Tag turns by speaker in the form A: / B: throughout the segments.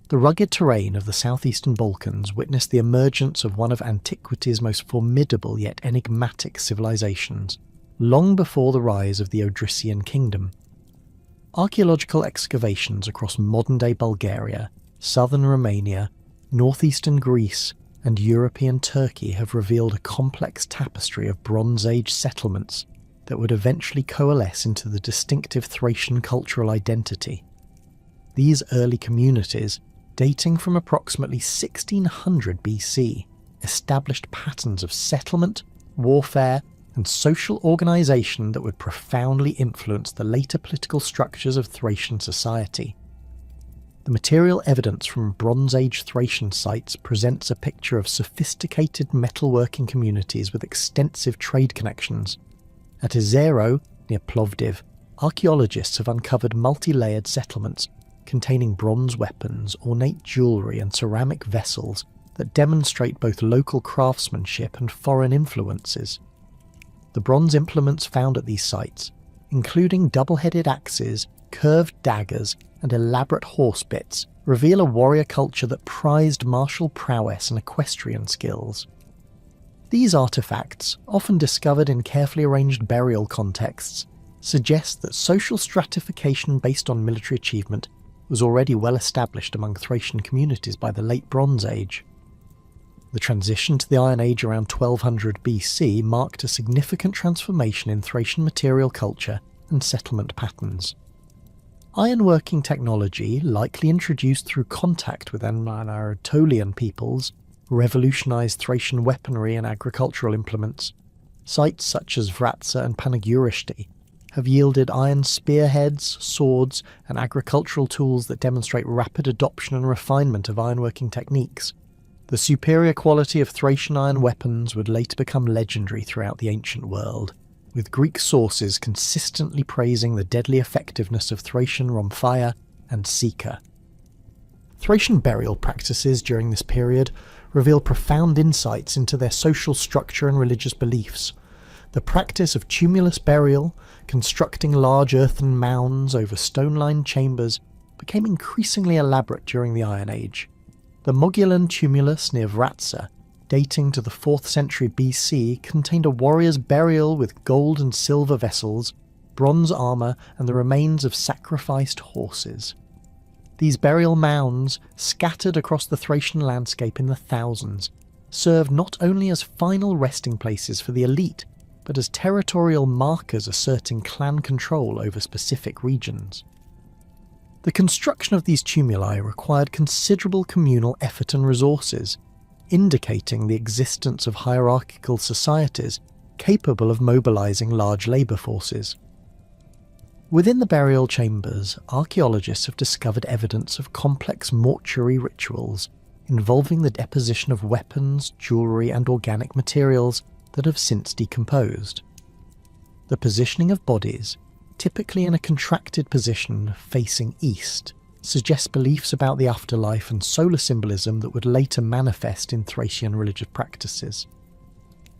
A: The rugged terrain of the southeastern Balkans witnessed the emergence of one of antiquity's most formidable yet enigmatic civilizations, long before the rise of the Odrysian Kingdom. Archaeological excavations across modern-day Bulgaria, southern Romania, northeastern Greece, and European Turkey have revealed a complex tapestry of Bronze Age settlements that would eventually coalesce into the distinctive Thracian cultural identity. These early communities, dating from approximately 1600 BC, established patterns of settlement, warfare, and social organisation that would profoundly influence the later political structures of Thracian society. The material evidence from Bronze Age Thracian sites presents a picture of sophisticated metalworking communities with extensive trade connections. At Izero, near Plovdiv, archaeologists have uncovered multi-layered settlements containing bronze weapons, ornate jewellery and ceramic vessels that demonstrate both local craftsmanship and foreign influences. The bronze implements found at these sites, including double-headed axes, curved daggers, and elaborate horse bits, reveal a warrior culture that prized martial prowess and equestrian skills. These artefacts, often discovered in carefully arranged burial contexts, suggest that social stratification based on military achievement was already well established among Thracian communities by the late Bronze Age. The transition to the Iron Age around 1200 BC marked a significant transformation in Thracian material culture and settlement patterns. Ironworking technology, likely introduced through contact with Anatolian peoples, revolutionised Thracian weaponry and agricultural implements. Sites such as Vratsa and Panagurishti have yielded iron spearheads, swords, and agricultural tools that demonstrate rapid adoption and refinement of ironworking techniques. The superior quality of Thracian iron weapons would later become legendary throughout the ancient world, with Greek sources consistently praising the deadly effectiveness of Thracian rhomphaia and sika. Thracian burial practices during this period reveal profound insights into their social structure and religious beliefs. The practice of tumulus burial, constructing large earthen mounds over stone-lined chambers, became increasingly elaborate during the Iron Age. The Mogulan tumulus near Vratsa, dating to the 4th century BC, contained a warrior's burial with gold and silver vessels, bronze armour, and the remains of sacrificed horses. These burial mounds, scattered across the Thracian landscape in the thousands, served not only as final resting places for the elite, but as territorial markers asserting clan control over specific regions. The construction of these tumuli required considerable communal effort and resources, indicating the existence of hierarchical societies capable of mobilising large labour forces. Within the burial chambers, archaeologists have discovered evidence of complex mortuary rituals involving the deposition of weapons, jewellery and organic materials that have since decomposed. The positioning of bodies, typically in a contracted position facing east, suggests beliefs about the afterlife and solar symbolism that would later manifest in Thracian religious practices.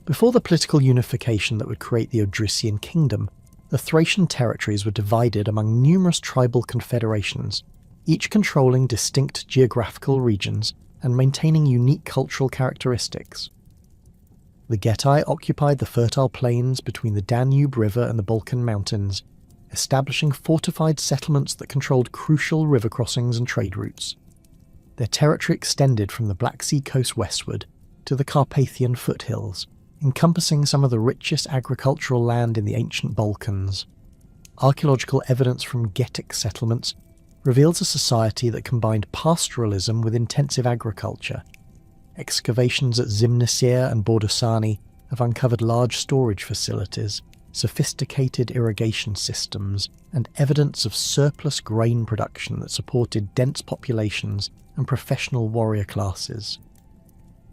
A: Before the political unification that would create the Odrysian Kingdom, the Thracian territories were divided among numerous tribal confederations, each controlling distinct geographical regions and maintaining unique cultural characteristics. The Getae occupied the fertile plains between the Danube River and the Balkan Mountains, establishing fortified settlements that controlled crucial river crossings and trade routes. Their territory extended from the Black Sea coast westward to the Carpathian foothills, encompassing some of the richest agricultural land in the ancient Balkans. Archaeological evidence from Getic settlements reveals a society that combined pastoralism with intensive agriculture. Excavations at Zimnisir and Bordosani have uncovered large storage facilities, sophisticated irrigation systems, and evidence of surplus grain production that supported dense populations and professional warrior classes.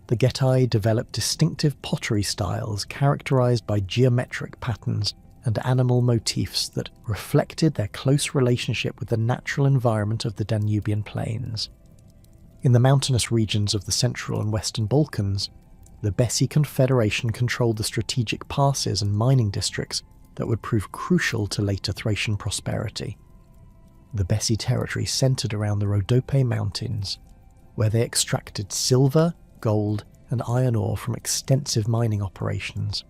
A: The Getae developed distinctive pottery styles characterized by geometric patterns and animal motifs that reflected their close relationship with the natural environment of the Danubian plains. In the mountainous regions of the Central and Western Balkans, the Bessi Confederation controlled the strategic passes and mining districts that would prove crucial to later Thracian prosperity. The Bessi territory centered around the Rhodope Mountains, where they extracted silver, gold, and iron ore from extensive mining operations.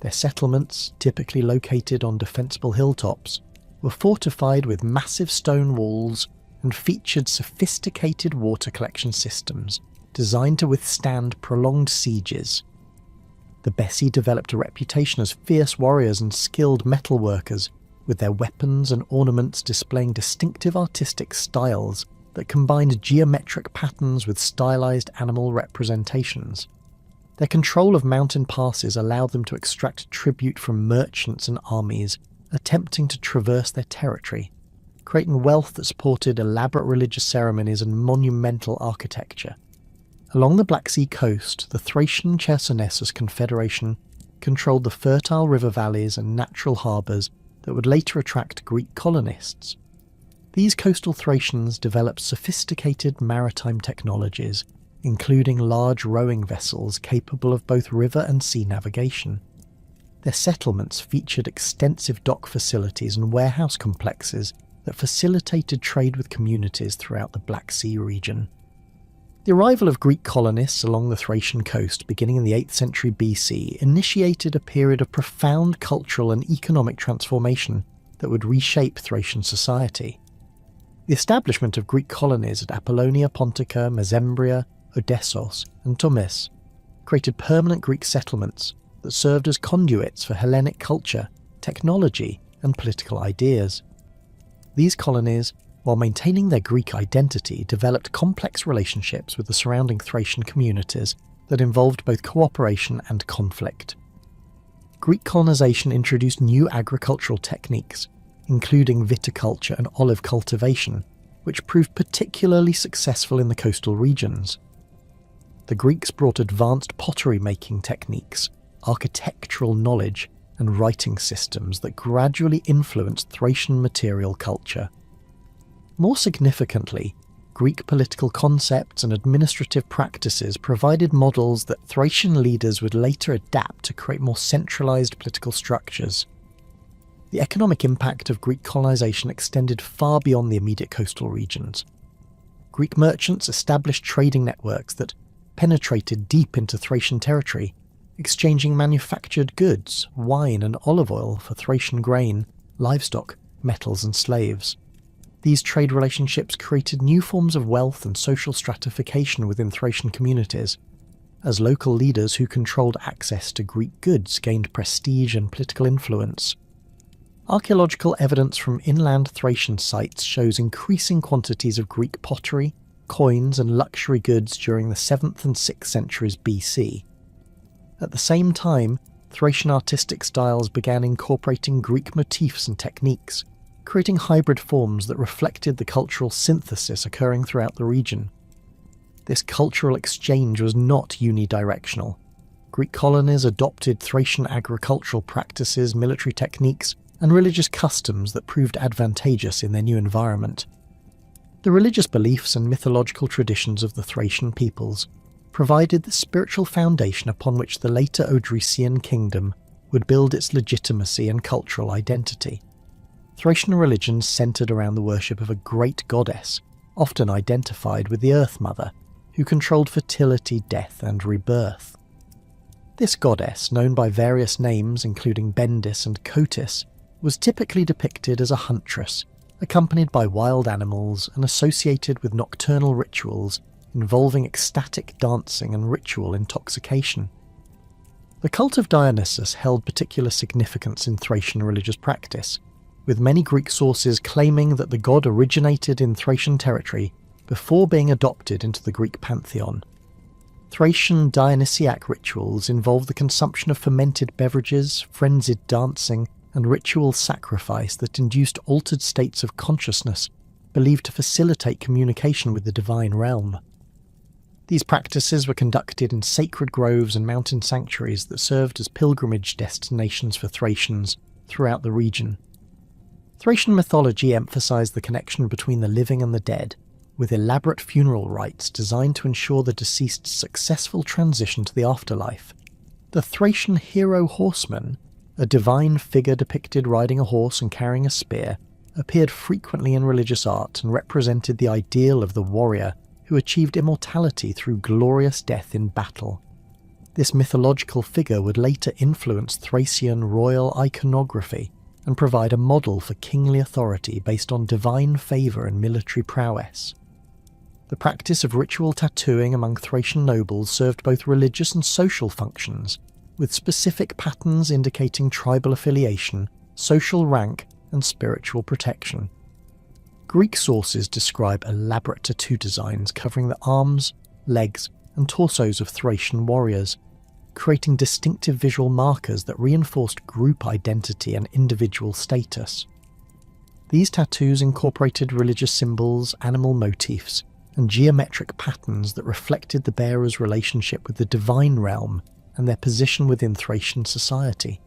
A: Their settlements, typically located on defensible hilltops, were fortified with massive stone walls and featured sophisticated water collection systems designed to withstand prolonged sieges. The Bessi developed a reputation as fierce warriors and skilled metalworkers, with their weapons and ornaments displaying distinctive artistic styles that combined geometric patterns with stylized animal representations. Their control of mountain passes allowed them to extract tribute from merchants and armies attempting to traverse their territory, creating wealth that supported elaborate religious ceremonies and monumental architecture. Along the Black Sea coast, the Thracian Chersonesus Confederation controlled the fertile river valleys and natural harbours that would later attract Greek colonists. These coastal Thracians developed sophisticated maritime technologies, including large rowing vessels capable of both river and sea navigation. Their settlements featured extensive dock facilities and warehouse complexes that facilitated trade with communities throughout the Black Sea region. The arrival of Greek colonists along the Thracian coast beginning in the 8th century BC initiated a period of profound cultural and economic transformation that would reshape Thracian society. The establishment of Greek colonies at Apollonia Pontica, Mesembria, Odessos, and Tomis created permanent Greek settlements that served as conduits for Hellenic culture, technology, and political ideas. These colonies, while maintaining their Greek identity, developed complex relationships with the surrounding Thracian communities that involved both cooperation and conflict. Greek colonization introduced new agricultural techniques, including viticulture and olive cultivation, which proved particularly successful in the coastal regions. The Greeks brought advanced pottery-making techniques, architectural knowledge, and writing systems that gradually influenced Thracian material culture. More significantly, Greek political concepts and administrative practices provided models that Thracian leaders would later adapt to create more centralized political structures. The economic impact of Greek colonization extended far beyond the immediate coastal regions. Greek merchants established trading networks that penetrated deep into Thracian territory, exchanging manufactured goods, wine and olive oil for Thracian grain, livestock, metals and slaves. These trade relationships created new forms of wealth and social stratification within Thracian communities, as local leaders who controlled access to Greek goods gained prestige and political influence. Archaeological evidence from inland Thracian sites shows increasing quantities of Greek pottery, coins and luxury goods during the 7th and 6th centuries BC. At the same time, Thracian artistic styles began incorporating Greek motifs and techniques, creating hybrid forms that reflected the cultural synthesis occurring throughout the region. This cultural exchange was not unidirectional. Greek colonies adopted Thracian agricultural practices, military techniques, and religious customs that proved advantageous in their new environment. The religious beliefs and mythological traditions of the Thracian peoples provided the spiritual foundation upon which the later Odrysian Kingdom would build its legitimacy and cultural identity. Thracian religions centered around the worship of a great goddess, often identified with the Earth Mother, who controlled fertility, death, and rebirth. This goddess, known by various names including Bendis and Kotis, was typically depicted as a huntress, accompanied by wild animals and associated with nocturnal rituals involving ecstatic dancing and ritual intoxication. The cult of Dionysus held particular significance in Thracian religious practice, with many Greek sources claiming that the god originated in Thracian territory before being adopted into the Greek pantheon. Thracian Dionysiac rituals involved the consumption of fermented beverages, frenzied dancing, and ritual sacrifice that induced altered states of consciousness, believed to facilitate communication with the divine realm. These practices were conducted in sacred groves and mountain sanctuaries that served as pilgrimage destinations for Thracians throughout the region. Thracian mythology emphasized the connection between the living and the dead, with elaborate funeral rites designed to ensure the deceased's successful transition to the afterlife. The Thracian hero horseman, a divine figure depicted riding a horse and carrying a spear, appeared frequently in religious art and represented the ideal of the warrior who achieved immortality through glorious death in battle. This mythological figure would later influence Thracian royal iconography and provide a model for kingly authority based on divine favour and military prowess. The practice of ritual tattooing among Thracian nobles served both religious and social functions, with specific patterns indicating tribal affiliation, social rank, and spiritual protection. Greek sources describe elaborate tattoo designs covering the arms, legs, and torsos of Thracian warriors, creating distinctive visual markers that reinforced group identity and individual status. These tattoos incorporated religious symbols, animal motifs, and geometric patterns that reflected the bearer's relationship with the divine realm and their position within Thracian society.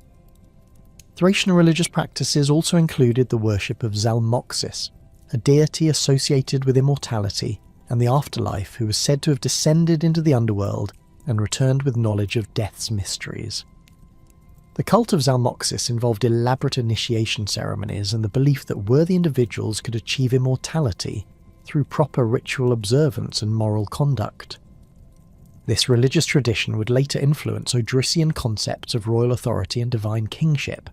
A: Thracian religious practices also included the worship of Zalmoxis, a deity associated with immortality and the afterlife who was said to have descended into the underworld and returned with knowledge of death's mysteries. The cult of Zalmoxis involved elaborate initiation ceremonies and the belief that worthy individuals could achieve immortality through proper ritual observance and moral conduct. This religious tradition would later influence Odrysian concepts of royal authority and divine kingship.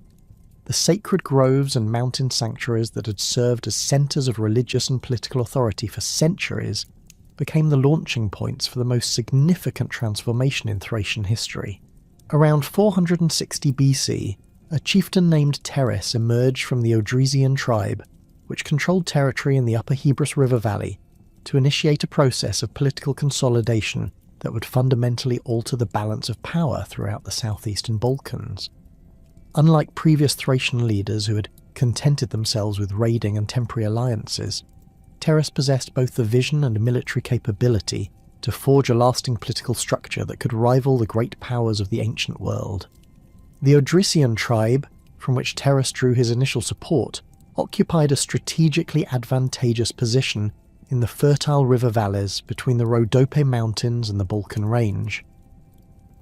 A: The sacred groves and mountain sanctuaries that had served as centres of religious and political authority for centuries became the launching points for the most significant transformation in Thracian history. Around 460 BC, a chieftain named Thrace emerged from the Odrysian tribe, which controlled territory in the upper Hebrus River Valley, to initiate a process of political consolidation that would fundamentally alter the balance of power throughout the southeastern Balkans. Unlike previous Thracian leaders who had contented themselves with raiding and temporary alliances, Thrace possessed both the vision and military capability to forge a lasting political structure that could rival the great powers of the ancient world. The Odrysian tribe, from which Thrace drew his initial support, occupied a strategically advantageous position in the fertile river valleys between the Rhodope Mountains and the Balkan Range.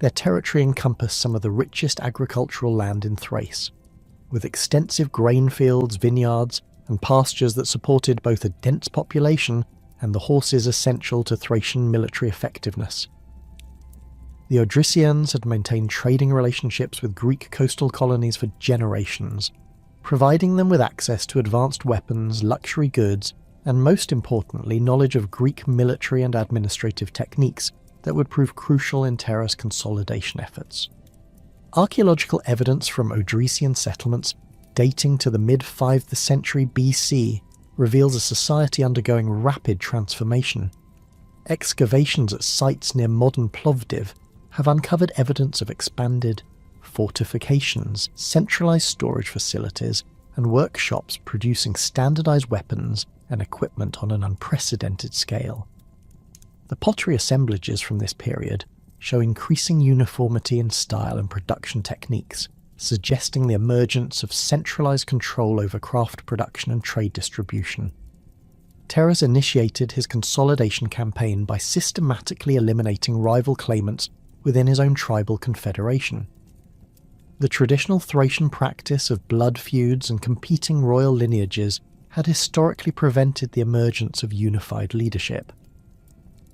A: Their territory encompassed some of the richest agricultural land in Thrace, with extensive grain fields, vineyards, and pastures that supported both a dense population and the horses essential to Thracian military effectiveness. The Odrysians had maintained trading relationships with Greek coastal colonies for generations, providing them with access to advanced weapons, luxury goods, and most importantly, knowledge of Greek military and administrative techniques that would prove crucial in Thrace's consolidation efforts. Archaeological evidence from Odrysian settlements dating to the mid-5th century BC reveals a society undergoing rapid transformation. Excavations at sites near modern Plovdiv have uncovered evidence of expanded fortifications, centralized storage facilities, and workshops producing standardized weapons and equipment on an unprecedented scale. The pottery assemblages from this period show increasing uniformity in style and production techniques, suggesting the emergence of centralized control over craft production and trade distribution. Thrace initiated his consolidation campaign by systematically eliminating rival claimants within his own tribal confederation. The traditional Thracian practice of blood feuds and competing royal lineages had historically prevented the emergence of unified leadership.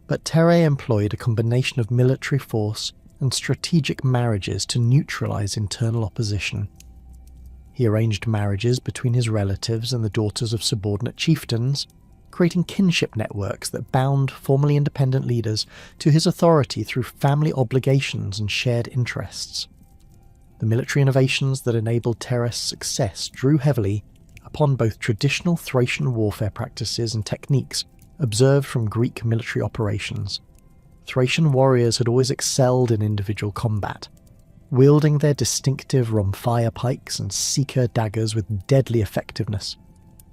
A: But Thrace employed a combination of military force and strategic marriages to neutralize internal opposition. He arranged marriages between his relatives and the daughters of subordinate chieftains, creating kinship networks that bound formerly independent leaders to his authority through family obligations and shared interests. The military innovations that enabled Thrace's success drew heavily upon both traditional Thracian warfare practices and techniques observed from Greek military operations. Thracian warriors had always excelled in individual combat, wielding their distinctive rhomphaia pikes and seeker daggers with deadly effectiveness.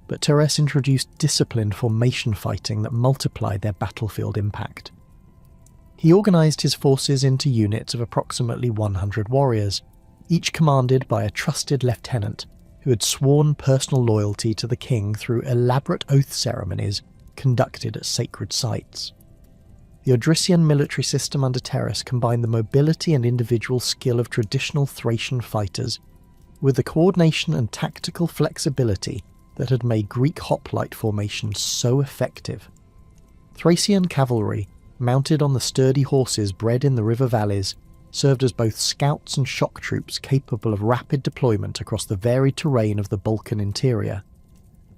A: But Thrace introduced disciplined formation fighting that multiplied their battlefield impact. He organised his forces into units of approximately 100 warriors, each commanded by a trusted lieutenant who had sworn personal loyalty to the king through elaborate oath ceremonies conducted at sacred sites. The Odrysian military system under Thrace combined the mobility and individual skill of traditional Thracian fighters with the coordination and tactical flexibility that had made Greek hoplite formations so effective. Thracian cavalry, mounted on the sturdy horses bred in the river valleys, served as both scouts and shock troops capable of rapid deployment across the varied terrain of the Balkan interior.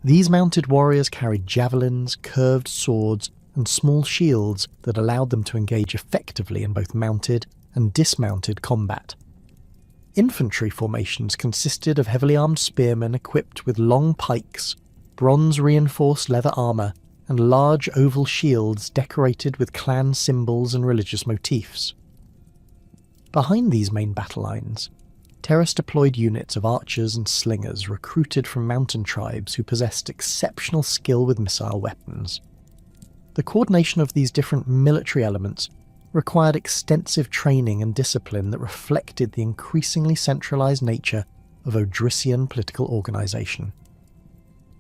A: These mounted warriors carried javelins, curved swords, and small shields that allowed them to engage effectively in both mounted and dismounted combat. Infantry formations consisted of heavily armed spearmen equipped with long pikes, bronze-reinforced leather armour, and large oval shields decorated with clan symbols and religious motifs. Behind these main battle lines, Terrace deployed units of archers and slingers recruited from mountain tribes who possessed exceptional skill with missile weapons. The coordination of these different military elements required extensive training and discipline that reflected the increasingly centralised nature of Odrysian political organisation.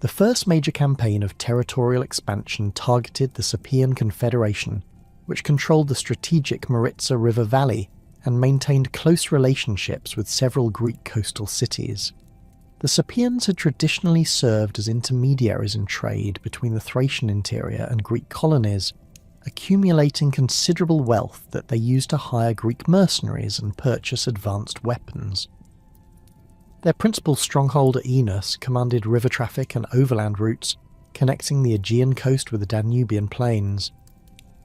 A: The first major campaign of territorial expansion targeted the Sapaean Confederation, which controlled the strategic Maritsa River Valley and maintained close relationships with several Greek coastal cities. The Sapaeans had traditionally served as intermediaries in trade between the Thracian interior and Greek colonies, accumulating considerable wealth that they used to hire Greek mercenaries and purchase advanced weapons. Their principal stronghold at Aenos commanded river traffic and overland routes connecting the Aegean coast with the Danubian plains.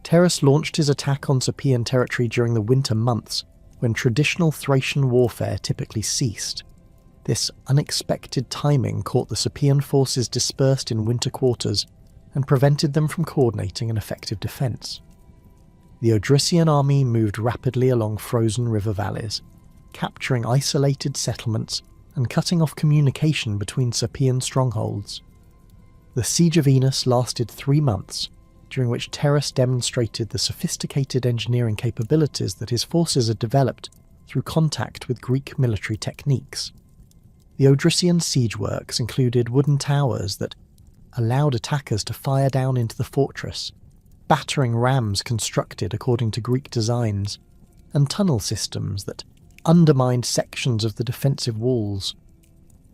A: Terrace launched his attack on Sapaean territory during the winter months, when traditional Thracian warfare typically ceased. This unexpected timing caught the Sapaean forces dispersed in winter quarters and prevented them from coordinating an effective defence. The Odrysian army moved rapidly along frozen river valleys, capturing isolated settlements and cutting off communication between Sapaean strongholds. The siege of Aenos lasted 3 months, during which Terrace demonstrated the sophisticated engineering capabilities that his forces had developed through contact with Greek military techniques. The Odrysian siege works included wooden towers that allowed attackers to fire down into the fortress, battering rams constructed according to Greek designs, and tunnel systems that undermined sections of the defensive walls.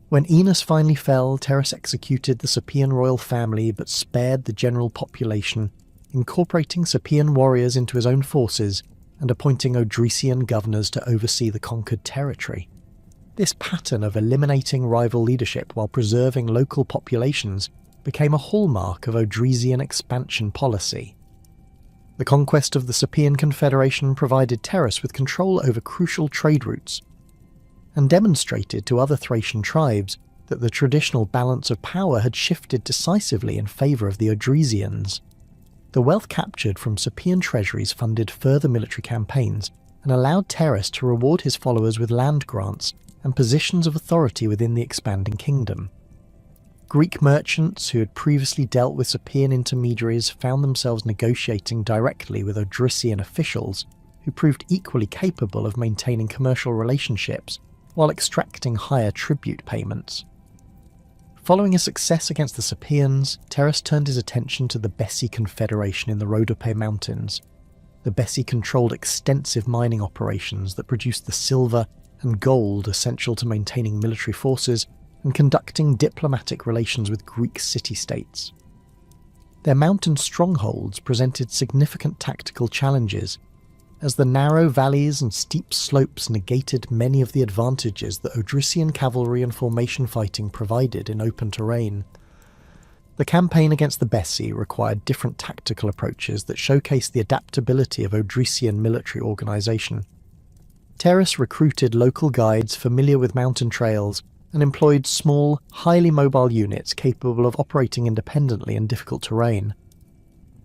A: When Aenos finally fell, Terrace executed the Sapaean royal family but spared the general population, incorporating Sapaean warriors into his own forces and appointing Odrysian governors to oversee the conquered territory. This pattern of eliminating rival leadership while preserving local populations became a hallmark of Odrysian expansion policy. The conquest of the Sapaean Confederation provided Terrace with control over crucial trade routes, and demonstrated to other Thracian tribes that the traditional balance of power had shifted decisively in favour of the Odrysians. The wealth captured from Sapaean treasuries funded further military campaigns and allowed Terrace to reward his followers with land grants and positions of authority within the expanding kingdom. Greek merchants who had previously dealt with Sapaean intermediaries found themselves negotiating directly with Odrysian officials who proved equally capable of maintaining commercial relationships while extracting higher tribute payments. Following a success against the Sapaeans, Terrace turned his attention to the Bessi Confederation in the Rhodope Mountains. The Bessi controlled extensive mining operations that produced the silver and gold essential to maintaining military forces and conducting diplomatic relations with Greek city-states. Their mountain strongholds presented significant tactical challenges, as the narrow valleys and steep slopes negated many of the advantages that Odrysian cavalry and formation fighting provided in open terrain. The campaign against the Bessi required different tactical approaches that showcased the adaptability of Odrysian military organisation. Terrace recruited local guides familiar with mountain trails and employed small, highly mobile units capable of operating independently in difficult terrain.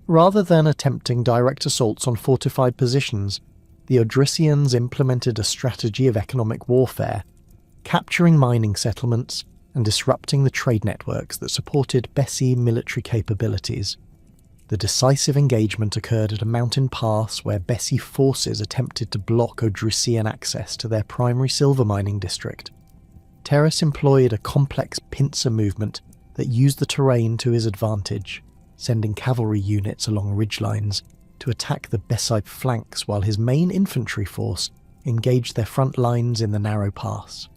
A: Rather than attempting direct assaults on fortified positions, the Odrysians implemented a strategy of economic warfare, capturing mining settlements and disrupting the trade networks that supported Bessi military capabilities. The decisive engagement occurred at a mountain pass where Bessi forces attempted to block Odrysian access to their primary silver mining district. Terrace employed a complex pincer movement that used the terrain to his advantage, sending cavalry units along ridgelines to attack the Bessi flanks while his main infantry force engaged their front lines in the narrow pass.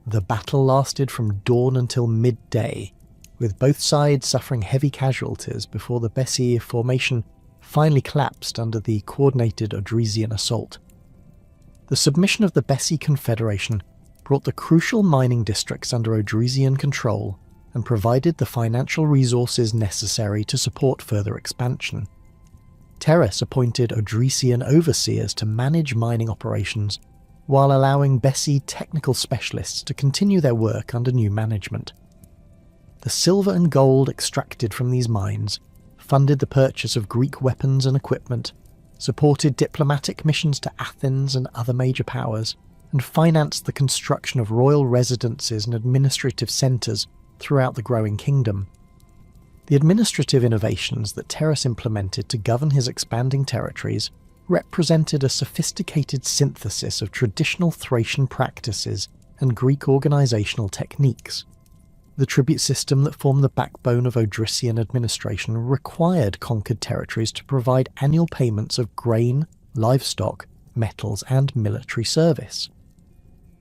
A: The battle lasted from dawn until midday, with both sides suffering heavy casualties before the Bessi formation finally collapsed under the coordinated Odrysian assault. The submission of the Bessi Confederation brought the crucial mining districts under Odrysian control and provided the financial resources necessary to support further expansion. Thrace appointed Odrysian overseers to manage mining operations, while allowing Bessi technical specialists to continue their work under new management. The silver and gold extracted from these mines funded the purchase of Greek weapons and equipment, supported diplomatic missions to Athens and other major powers, and financed the construction of royal residences and administrative centres throughout the growing kingdom. The administrative innovations that Thrace implemented to govern his expanding territories represented a sophisticated synthesis of traditional Thracian practices and Greek organisational techniques. The tribute system that formed the backbone of Odrysian administration required conquered territories to provide annual payments of grain, livestock, metals, and military service.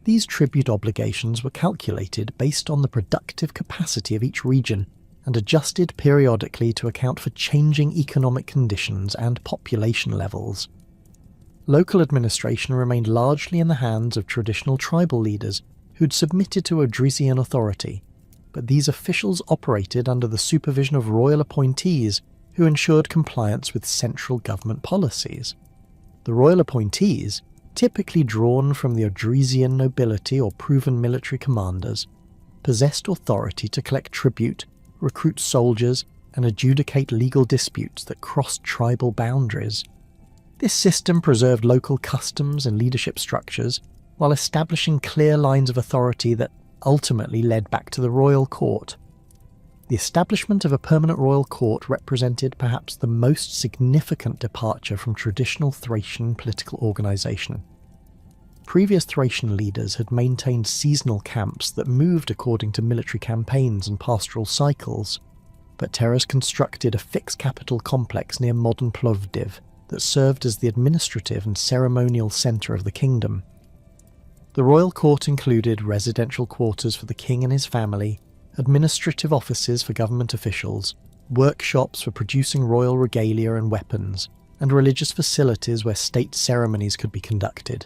A: These tribute obligations were calculated based on the productive capacity of each region and adjusted periodically to account for changing economic conditions and population levels. Local administration remained largely in the hands of traditional tribal leaders who'd submitted to Odrysian authority, but these officials operated under the supervision of royal appointees who ensured compliance with central government policies. The royal appointees, typically drawn from the Odrysian nobility or proven military commanders, possessed authority to collect tribute, recruit soldiers, and adjudicate legal disputes that crossed tribal boundaries. This system preserved local customs and leadership structures while establishing clear lines of authority that ultimately led back to the royal court. The establishment of a permanent royal court represented perhaps the most significant departure from traditional Thracian political organisation. Previous Thracian leaders had maintained seasonal camps that moved according to military campaigns and pastoral cycles, but Thrace constructed a fixed capital complex near modern Plovdiv that served as the administrative and ceremonial centre of the kingdom. The royal court included residential quarters for the king and his family, administrative offices for government officials, workshops for producing royal regalia and weapons, and religious facilities where state ceremonies could be conducted.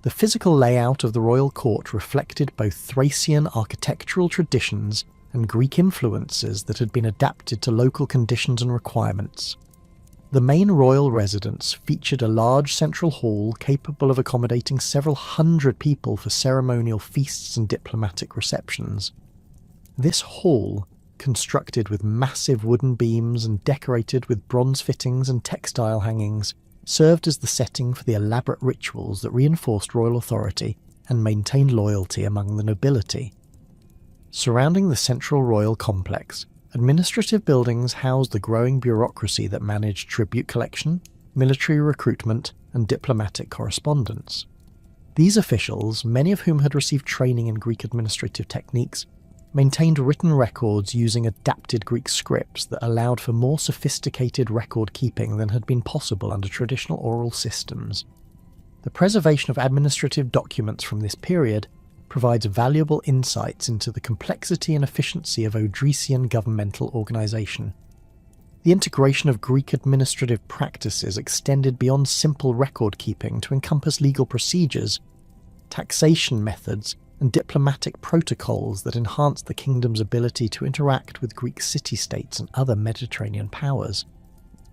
A: The physical layout of the royal court reflected both Thracian architectural traditions and Greek influences that had been adapted to local conditions and requirements. The main royal residence featured a large central hall capable of accommodating several hundred people for ceremonial feasts and diplomatic receptions. This hall, constructed with massive wooden beams and decorated with bronze fittings and textile hangings, served as the setting for the elaborate rituals that reinforced royal authority and maintained loyalty among the nobility. Surrounding the central royal complex, administrative buildings housed the growing bureaucracy that managed tribute collection, military recruitment, and diplomatic correspondence. These officials, many of whom had received training in Greek administrative techniques, maintained written records using adapted Greek scripts that allowed for more sophisticated record-keeping than had been possible under traditional oral systems. The preservation of administrative documents from this period provides valuable insights into the complexity and efficiency of Odrysian governmental organisation. The integration of Greek administrative practices extended beyond simple record-keeping to encompass legal procedures, taxation methods, and diplomatic protocols that enhanced the kingdom's ability to interact with Greek city-states and other Mediterranean powers.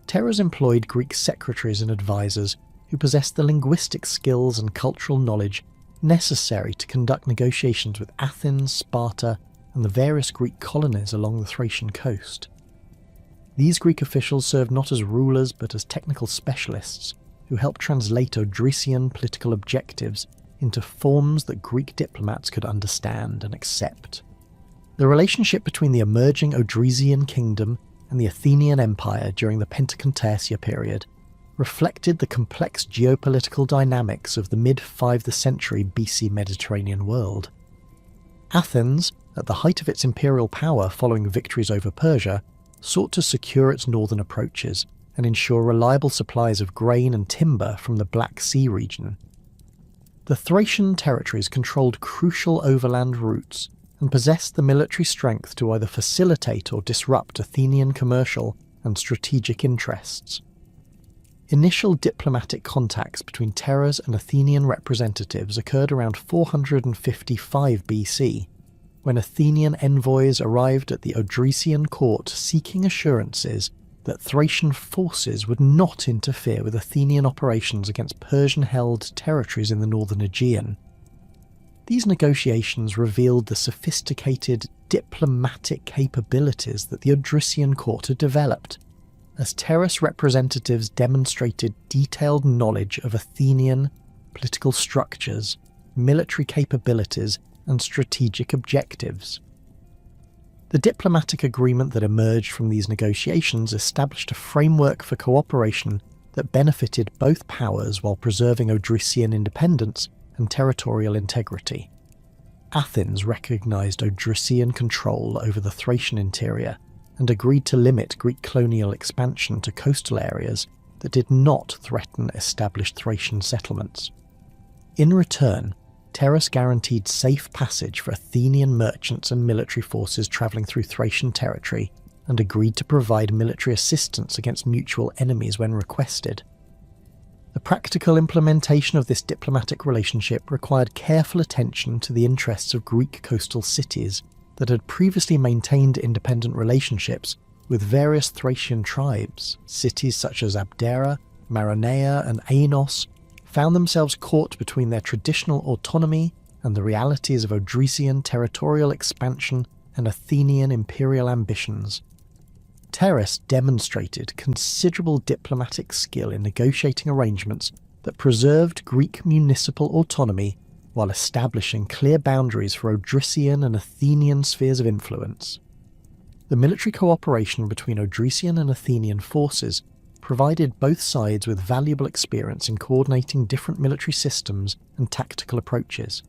A: Thrace employed Greek secretaries and advisors who possessed the linguistic skills and cultural knowledge necessary to conduct negotiations with Athens, Sparta, and the various Greek colonies along the Thracian coast. These Greek officials served not as rulers but as technical specialists who helped translate Odrysian political objectives into forms that Greek diplomats could understand and accept. The relationship between the emerging Odrysian Kingdom and the Athenian Empire during the Pentacontasia period reflected the complex geopolitical dynamics of the mid-5th century BC Mediterranean world. Athens, at the height of its imperial power following victories over Persia, sought to secure its northern approaches and ensure reliable supplies of grain and timber from the Black Sea region. The Thracian territories controlled crucial overland routes and possessed the military strength to either facilitate or disrupt Athenian commercial and strategic interests. Initial diplomatic contacts between Terra's and Athenian representatives occurred around 455 BC, when Athenian envoys arrived at the Odrysian court seeking assurances that Thracian forces would not interfere with Athenian operations against Persian-held territories in the northern Aegean. These negotiations revealed the sophisticated diplomatic capabilities that the Odrysian court had developed, as Terra's representatives demonstrated detailed knowledge of Athenian political structures, military capabilities, and strategic objectives. The diplomatic agreement that emerged from these negotiations established a framework for cooperation that benefited both powers while preserving Odrysian independence and territorial integrity. Athens recognised Odrysian control over the Thracian interior and agreed to limit Greek colonial expansion to coastal areas that did not threaten established Thracian settlements. In return, Terrace guaranteed safe passage for Athenian merchants and military forces travelling through Thracian territory and agreed to provide military assistance against mutual enemies when requested. The practical implementation of this diplomatic relationship required careful attention to the interests of Greek coastal cities that had previously maintained independent relationships with various Thracian tribes. Cities such as Abdera, Maronea, and Aenos found themselves caught between their traditional autonomy and the realities of Odrysian territorial expansion and Athenian imperial ambitions. Terrace demonstrated considerable diplomatic skill in negotiating arrangements that preserved Greek municipal autonomy while establishing clear boundaries for Odrysian and Athenian spheres of influence. The military cooperation between Odrysian and Athenian forces provided both sides with valuable experience in coordinating different military systems and tactical approaches.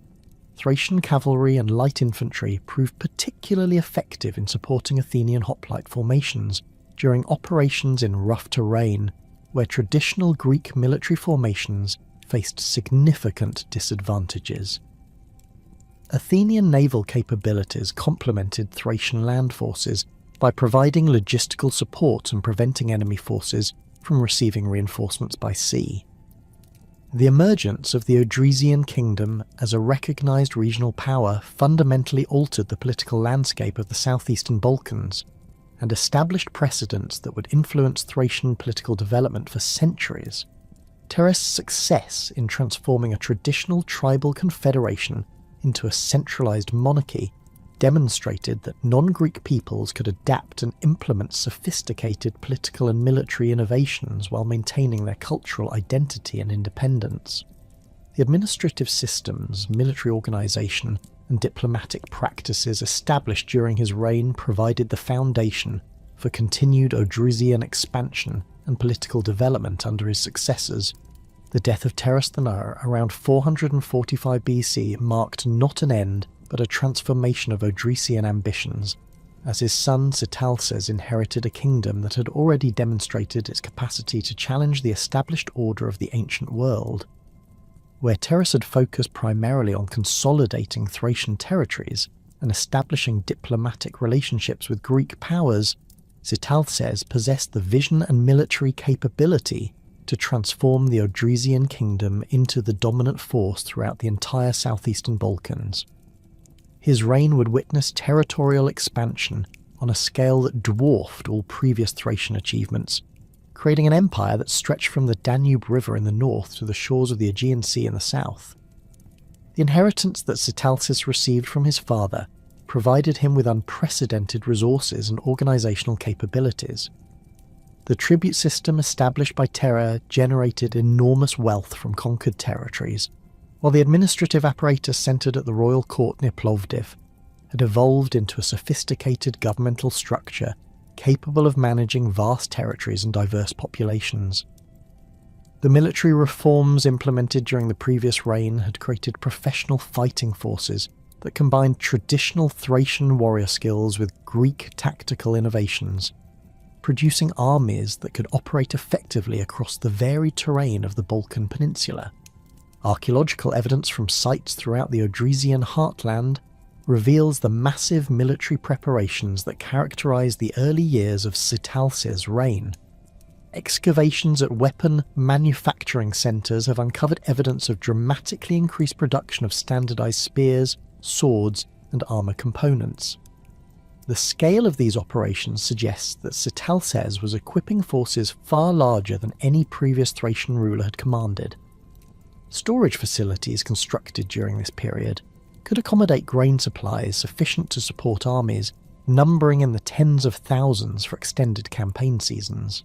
A: Thracian cavalry and light infantry proved particularly effective in supporting Athenian hoplite formations during operations in rough terrain, where traditional Greek military formations faced significant disadvantages. Athenian naval capabilities complemented Thracian land forces by providing logistical support and preventing enemy forces from receiving reinforcements by sea. The emergence of the Odrysian Kingdom as a recognised regional power fundamentally altered the political landscape of the southeastern Balkans and established precedents that would influence Thracian political development for centuries. Terrace's success in transforming a traditional tribal confederation into a centralised monarchy demonstrated that non-Greek peoples could adapt and implement sophisticated political and military innovations while maintaining their cultural identity and independence. The administrative systems, military organisation, and diplomatic practices established during his reign provided the foundation for continued Odrysian expansion and political development under his successors. The death of Terrace around 445 BC marked not an end but a transformation of Odrysian ambitions, as his son Sitalces inherited a kingdom that had already demonstrated its capacity to challenge the established order of the ancient world. Where Terrace had focused primarily on consolidating Thracian territories and establishing diplomatic relationships with Greek powers, Sitalces possessed the vision and military capability to transform the Odrysian Kingdom into the dominant force throughout the entire southeastern Balkans. His reign would witness territorial expansion on a scale that dwarfed all previous Thracian achievements, creating an empire that stretched from the Danube River in the north to the shores of the Aegean Sea in the south. The inheritance that Sitalces received from his father provided him with unprecedented resources and organisational capabilities. The tribute system established by Terra generated enormous wealth from conquered territories, while the administrative apparatus centred at the royal court near Plovdiv had evolved into a sophisticated governmental structure capable of managing vast territories and diverse populations. The military reforms implemented during the previous reign had created professional fighting forces that combined traditional Thracian warrior skills with Greek tactical innovations, producing armies that could operate effectively across the varied terrain of the Balkan Peninsula. Archaeological evidence from sites throughout the Odrysian heartland reveals the massive military preparations that characterise the early years of Sitalces' reign. Excavations at weapon manufacturing centres have uncovered evidence of dramatically increased production of standardised spears, swords, and armour components. The scale of these operations suggests that Sitalces was equipping forces far larger than any previous Thracian ruler had commanded. Storage facilities constructed during this period could accommodate grain supplies sufficient to support armies, numbering in the tens of thousands for extended campaign seasons.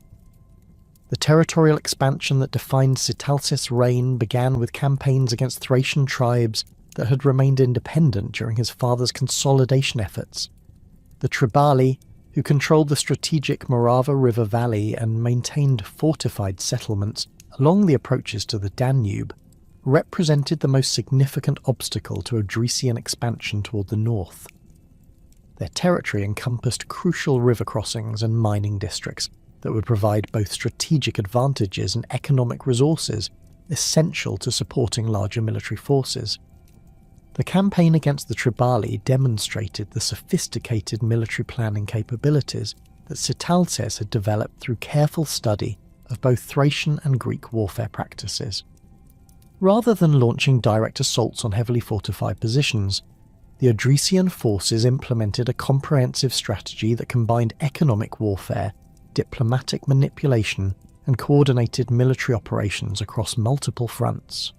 A: The territorial expansion that defined Sitalces' reign began with campaigns against Thracian tribes that had remained independent during his father's consolidation efforts. The Triballi, who controlled the strategic Morava River valley and maintained fortified settlements along the approaches to the Danube, represented the most significant obstacle to Odrysian expansion toward the north. Their territory encompassed crucial river crossings and mining districts that would provide both strategic advantages and economic resources essential to supporting larger military forces. The campaign against the Triballi demonstrated the sophisticated military planning capabilities that Sitalces had developed through careful study of both Thracian and Greek warfare practices. Rather than launching direct assaults on heavily fortified positions, the Odrysian forces implemented a comprehensive strategy that combined economic warfare, diplomatic manipulation, and coordinated military operations across multiple fronts.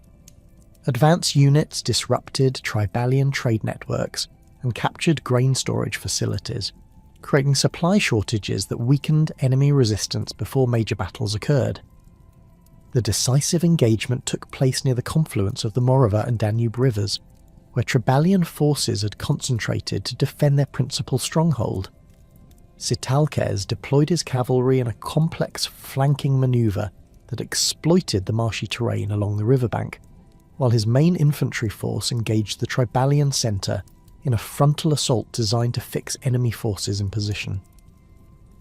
A: Advance units disrupted Triballian trade networks and captured grain storage facilities, creating supply shortages that weakened enemy resistance before major battles occurred. The decisive engagement took place near the confluence of the Morava and Danube rivers, where Triballian forces had concentrated to defend their principal stronghold. Sitalces deployed his cavalry in a complex flanking manoeuvre that exploited the marshy terrain along the riverbank, while his main infantry force engaged the Triballian centre in a frontal assault designed to fix enemy forces in position.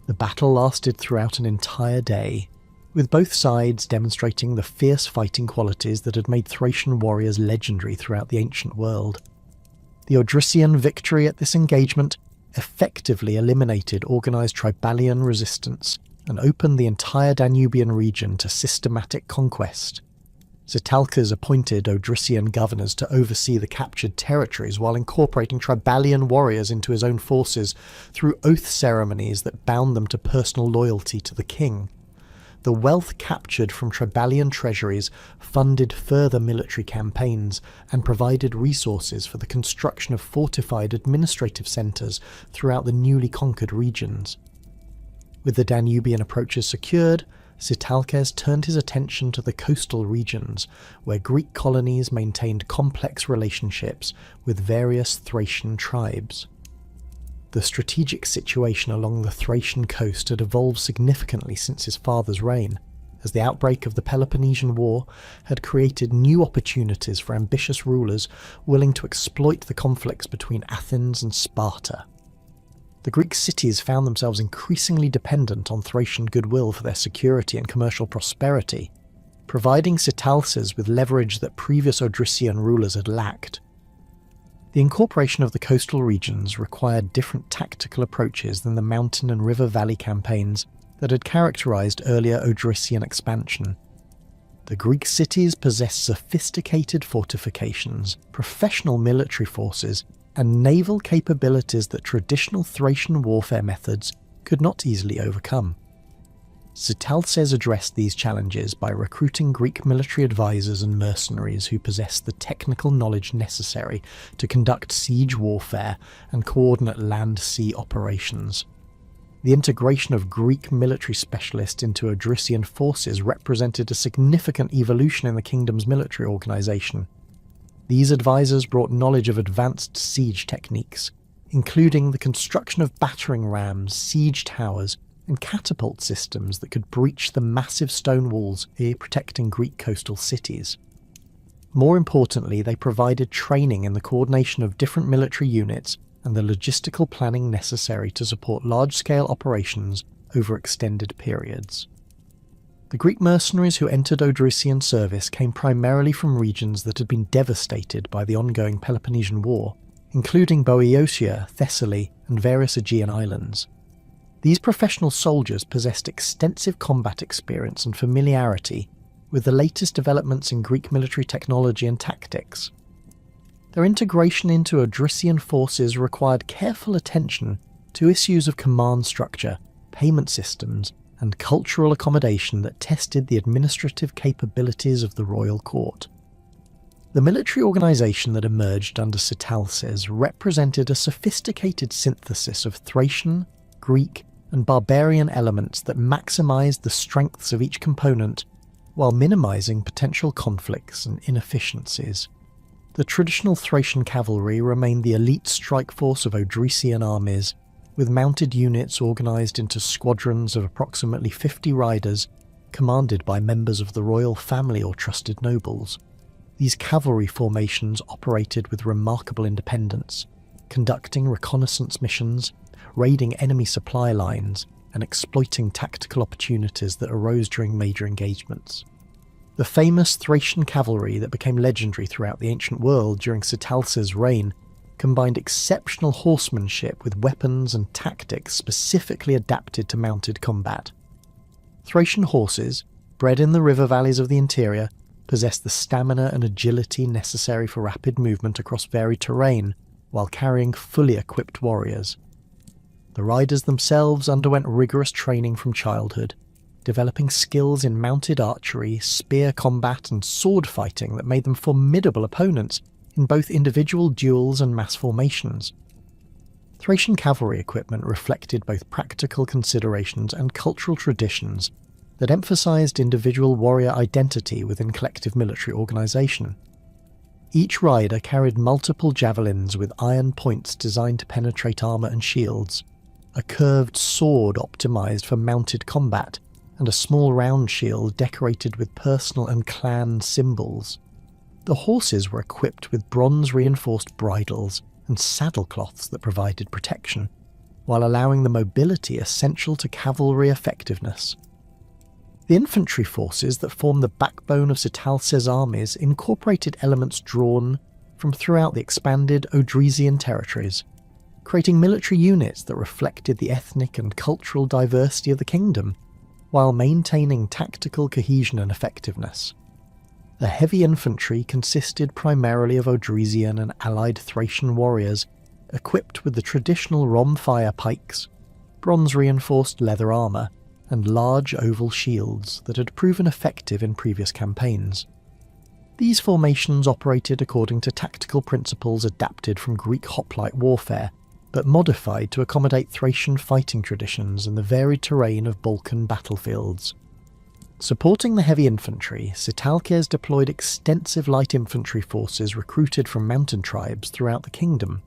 A: The battle lasted throughout an entire day, with both sides demonstrating the fierce fighting qualities that had made Thracian warriors legendary throughout the ancient world. The Odrysian victory at this engagement effectively eliminated organised Triballian resistance and opened the entire Danubian region to systematic conquest. Sitalces appointed Odrysian governors to oversee the captured territories while incorporating Triballian warriors into his own forces through oath ceremonies that bound them to personal loyalty to the king. The wealth captured from Triballian treasuries funded further military campaigns and provided resources for the construction of fortified administrative centres throughout the newly conquered regions. With the Danubian approaches secured, Sitalces turned his attention to the coastal regions, where Greek colonies maintained complex relationships with various Thracian tribes. The strategic situation along the Thracian coast had evolved significantly since his father's reign, as the outbreak of the Peloponnesian War had created new opportunities for ambitious rulers willing to exploit the conflicts between Athens and Sparta. The Greek cities found themselves increasingly dependent on Thracian goodwill for their security and commercial prosperity, providing Sitalces with leverage that previous Odrysian rulers had lacked. The incorporation of the coastal regions required different tactical approaches than the mountain and river valley campaigns that had characterized earlier Odrysian expansion. The Greek cities possessed sophisticated fortifications, professional military forces, and naval capabilities that traditional Thracian warfare methods could not easily overcome. Sitalces addressed these challenges by recruiting Greek military advisors and mercenaries who possessed the technical knowledge necessary to conduct siege warfare and coordinate land-sea operations. The integration of Greek military specialists into Odrysian forces represented a significant evolution in the kingdom's military organisation. These advisors brought knowledge of advanced siege techniques, including the construction of battering rams, siege towers, and catapult systems that could breach the massive stone walls protecting Greek coastal cities. More importantly, they provided training in the coordination of different military units and the logistical planning necessary to support large-scale operations over extended periods. The Greek mercenaries who entered Odrysian service came primarily from regions that had been devastated by the ongoing Peloponnesian War, including Boeotia, Thessaly, and various Aegean islands. These professional soldiers possessed extensive combat experience and familiarity with the latest developments in Greek military technology and tactics. Their integration into Odrysian forces required careful attention to issues of command structure, payment systems, and cultural accommodation that tested the administrative capabilities of the royal court. The military organisation that emerged under Sitalces represented a sophisticated synthesis of Thracian, Greek, and barbarian elements that maximised the strengths of each component while minimising potential conflicts and inefficiencies. The traditional Thracian cavalry remained the elite strike force of Odrysian armies, with mounted units organised into squadrons of approximately 50 riders, commanded by members of the royal family or trusted nobles. These cavalry formations operated with remarkable independence, conducting reconnaissance missions, raiding enemy supply lines, and exploiting tactical opportunities that arose during major engagements. The famous Thracian cavalry that became legendary throughout the ancient world during Sitalces' reign combined exceptional horsemanship with weapons and tactics specifically adapted to mounted combat. Thracian horses, bred in the river valleys of the interior, possessed the stamina and agility necessary for rapid movement across varied terrain while carrying fully equipped warriors. The riders themselves underwent rigorous training from childhood, developing skills in mounted archery, spear combat, and sword fighting that made them formidable opponents in both individual duels and mass formations. Thracian cavalry equipment reflected both practical considerations and cultural traditions that emphasized individual warrior identity within collective military organization. Each rider carried multiple javelins with iron points designed to penetrate armor and shields, a curved sword optimized for mounted combat, and a small round shield decorated with personal and clan symbols. The horses were equipped with bronze-reinforced bridles and saddlecloths that provided protection, while allowing the mobility essential to cavalry effectiveness. The infantry forces that formed the backbone of Sitalces' armies incorporated elements drawn from throughout the expanded Odrysian territories, creating military units that reflected the ethnic and cultural diversity of the kingdom, while maintaining tactical cohesion and effectiveness. The heavy infantry consisted primarily of Odrysian and allied Thracian warriors, equipped with the traditional rhombfire pikes, bronze-reinforced leather armour, and large oval shields that had proven effective in previous campaigns. These formations operated according to tactical principles adapted from Greek hoplite warfare, but modified to accommodate Thracian fighting traditions and the varied terrain of Balkan battlefields. Supporting the heavy infantry, Sitalces deployed extensive light infantry forces recruited from mountain tribes throughout the kingdom.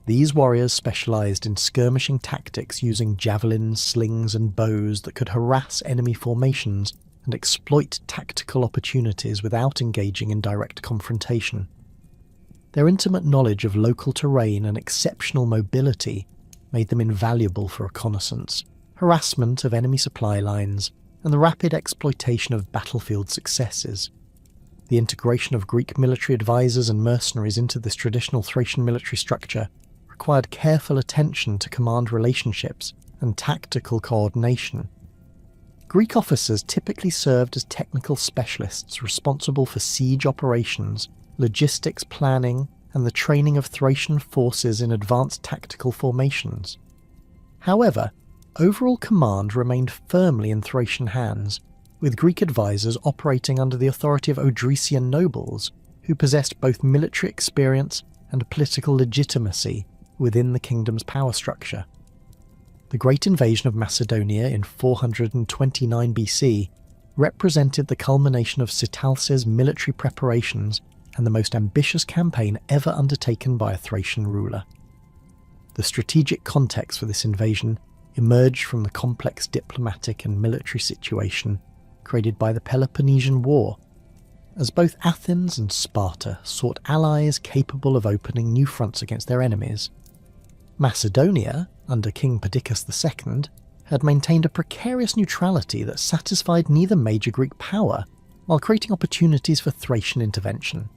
A: These warriors specialised in skirmishing tactics using javelins, slings and bows that could harass enemy formations and exploit tactical opportunities without engaging in direct confrontation. Their intimate knowledge of local terrain and exceptional mobility made them invaluable for reconnaissance, harassment of enemy supply lines, and the rapid exploitation of battlefield successes. The integration of Greek military advisors and mercenaries into this traditional Thracian military structure required careful attention to command relationships and tactical coordination. Greek officers typically served as technical specialists responsible for siege operations, logistics planning, and the training of Thracian forces in advanced tactical formations. However, overall command remained firmly in Thracian hands, with Greek advisors operating under the authority of Odrysian nobles, who possessed both military experience and political legitimacy within the kingdom's power structure. The Great Invasion of Macedonia in 429 BC represented the culmination of Sitalces' military preparations and the most ambitious campaign ever undertaken by a Thracian ruler. The strategic context for this invasion emerged from the complex diplomatic and military situation created by the Peloponnesian War, as both Athens and Sparta sought allies capable of opening new fronts against their enemies. Macedonia, under King Perdiccas II, had maintained a precarious neutrality that satisfied neither major Greek power, while creating opportunities for Thracian intervention.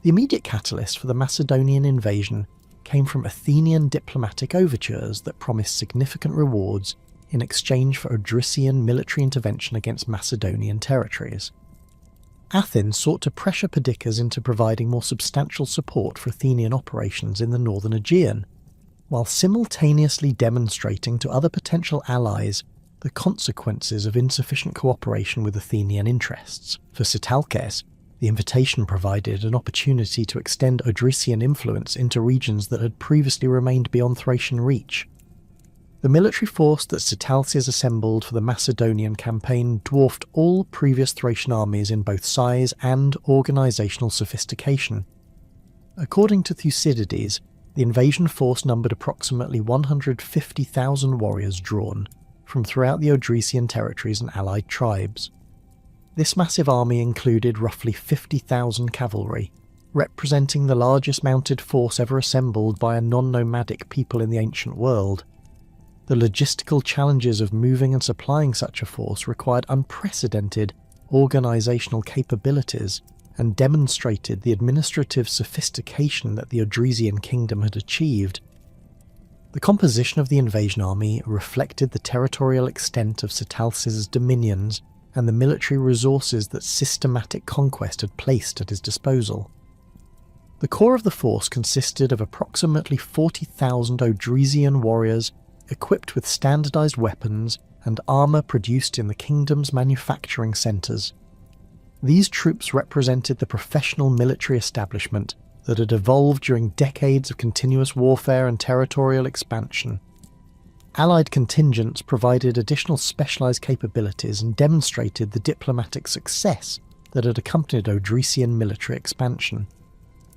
A: The immediate catalyst for the Macedonian invasion came from Athenian diplomatic overtures that promised significant rewards in exchange for Odrysian military intervention against Macedonian territories. Athens sought to pressure Perdiccas into providing more substantial support for Athenian operations in the northern Aegean, while simultaneously demonstrating to other potential allies the consequences of insufficient cooperation with Athenian interests. For Sitalces, the invitation provided an opportunity to extend Odrysian influence into regions that had previously remained beyond Thracian reach. The military force that Sitalces assembled for the Macedonian campaign dwarfed all previous Thracian armies in both size and organisational sophistication. According to Thucydides, the invasion force numbered approximately 150,000 warriors drawn from throughout the Odrysian territories and allied tribes. This massive army included roughly 50,000 cavalry, representing the largest mounted force ever assembled by a non-nomadic people in the ancient world. The logistical challenges of moving and supplying such a force required unprecedented organisational capabilities and demonstrated the administrative sophistication that the Odrysian Kingdom had achieved. The composition of the invasion army reflected the territorial extent of Sitalces' dominions and the military resources that systematic conquest had placed at his disposal. The core of the force consisted of approximately 40,000 Odrysian warriors equipped with standardised weapons and armour produced in the kingdom's manufacturing centres. These troops represented the professional military establishment that had evolved during decades of continuous warfare and territorial expansion. Allied contingents provided additional specialised capabilities and demonstrated the diplomatic success that had accompanied Odrysian military expansion.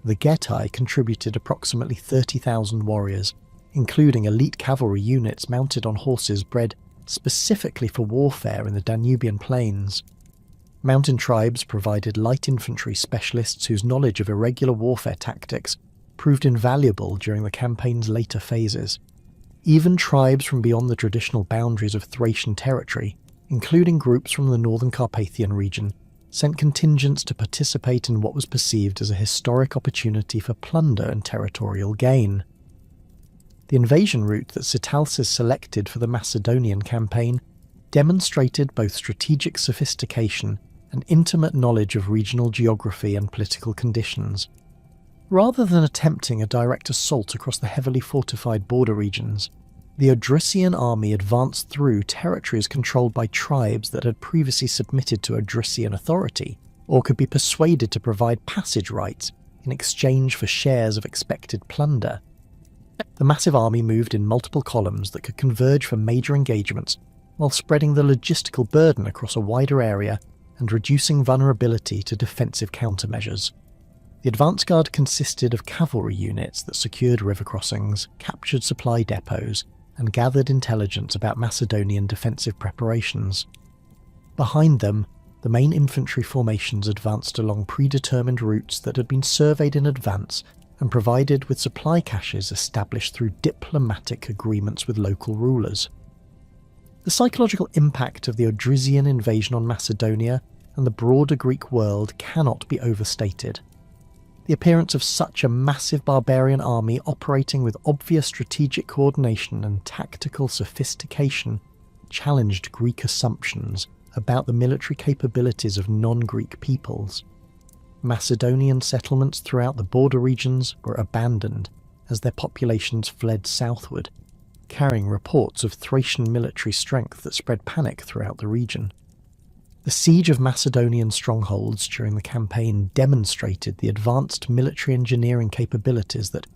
A: The Getae contributed approximately 30,000 warriors, including elite cavalry units mounted on horses bred specifically for warfare in the Danubian plains. Mountain tribes provided light infantry specialists whose knowledge of irregular warfare tactics proved invaluable during the campaign's later phases. Even tribes from beyond the traditional boundaries of Thracian territory, including groups from the northern Carpathian region, sent contingents to participate in what was perceived as a historic opportunity for plunder and territorial gain. The invasion route that Sitalces selected for the Macedonian campaign demonstrated both strategic sophistication and intimate knowledge of regional geography and political conditions. Rather than attempting a direct assault across the heavily fortified border regions, the Odrysian army advanced through territories controlled by tribes that had previously submitted to Odrysian authority, or could be persuaded to provide passage rights in exchange for shares of expected plunder. The massive army moved in multiple columns that could converge for major engagements, while spreading the logistical burden across a wider area and reducing vulnerability to defensive countermeasures. The advance guard consisted of cavalry units that secured river crossings, captured supply depots, and gathered intelligence about Macedonian defensive preparations. Behind them, the main infantry formations advanced along predetermined routes that had been surveyed in advance and provided with supply caches established through diplomatic agreements with local rulers. The psychological impact of the Odrysian invasion on Macedonia and the broader Greek world cannot be overstated. The appearance of such a massive barbarian army operating with obvious strategic coordination and tactical sophistication challenged Greek assumptions about the military capabilities of non-Greek peoples. Macedonian settlements throughout the border regions were abandoned as their populations fled southward, carrying reports of Thracian military strength that spread panic throughout the region. The siege of Macedonian strongholds during the campaign demonstrated the advanced military engineering capabilities that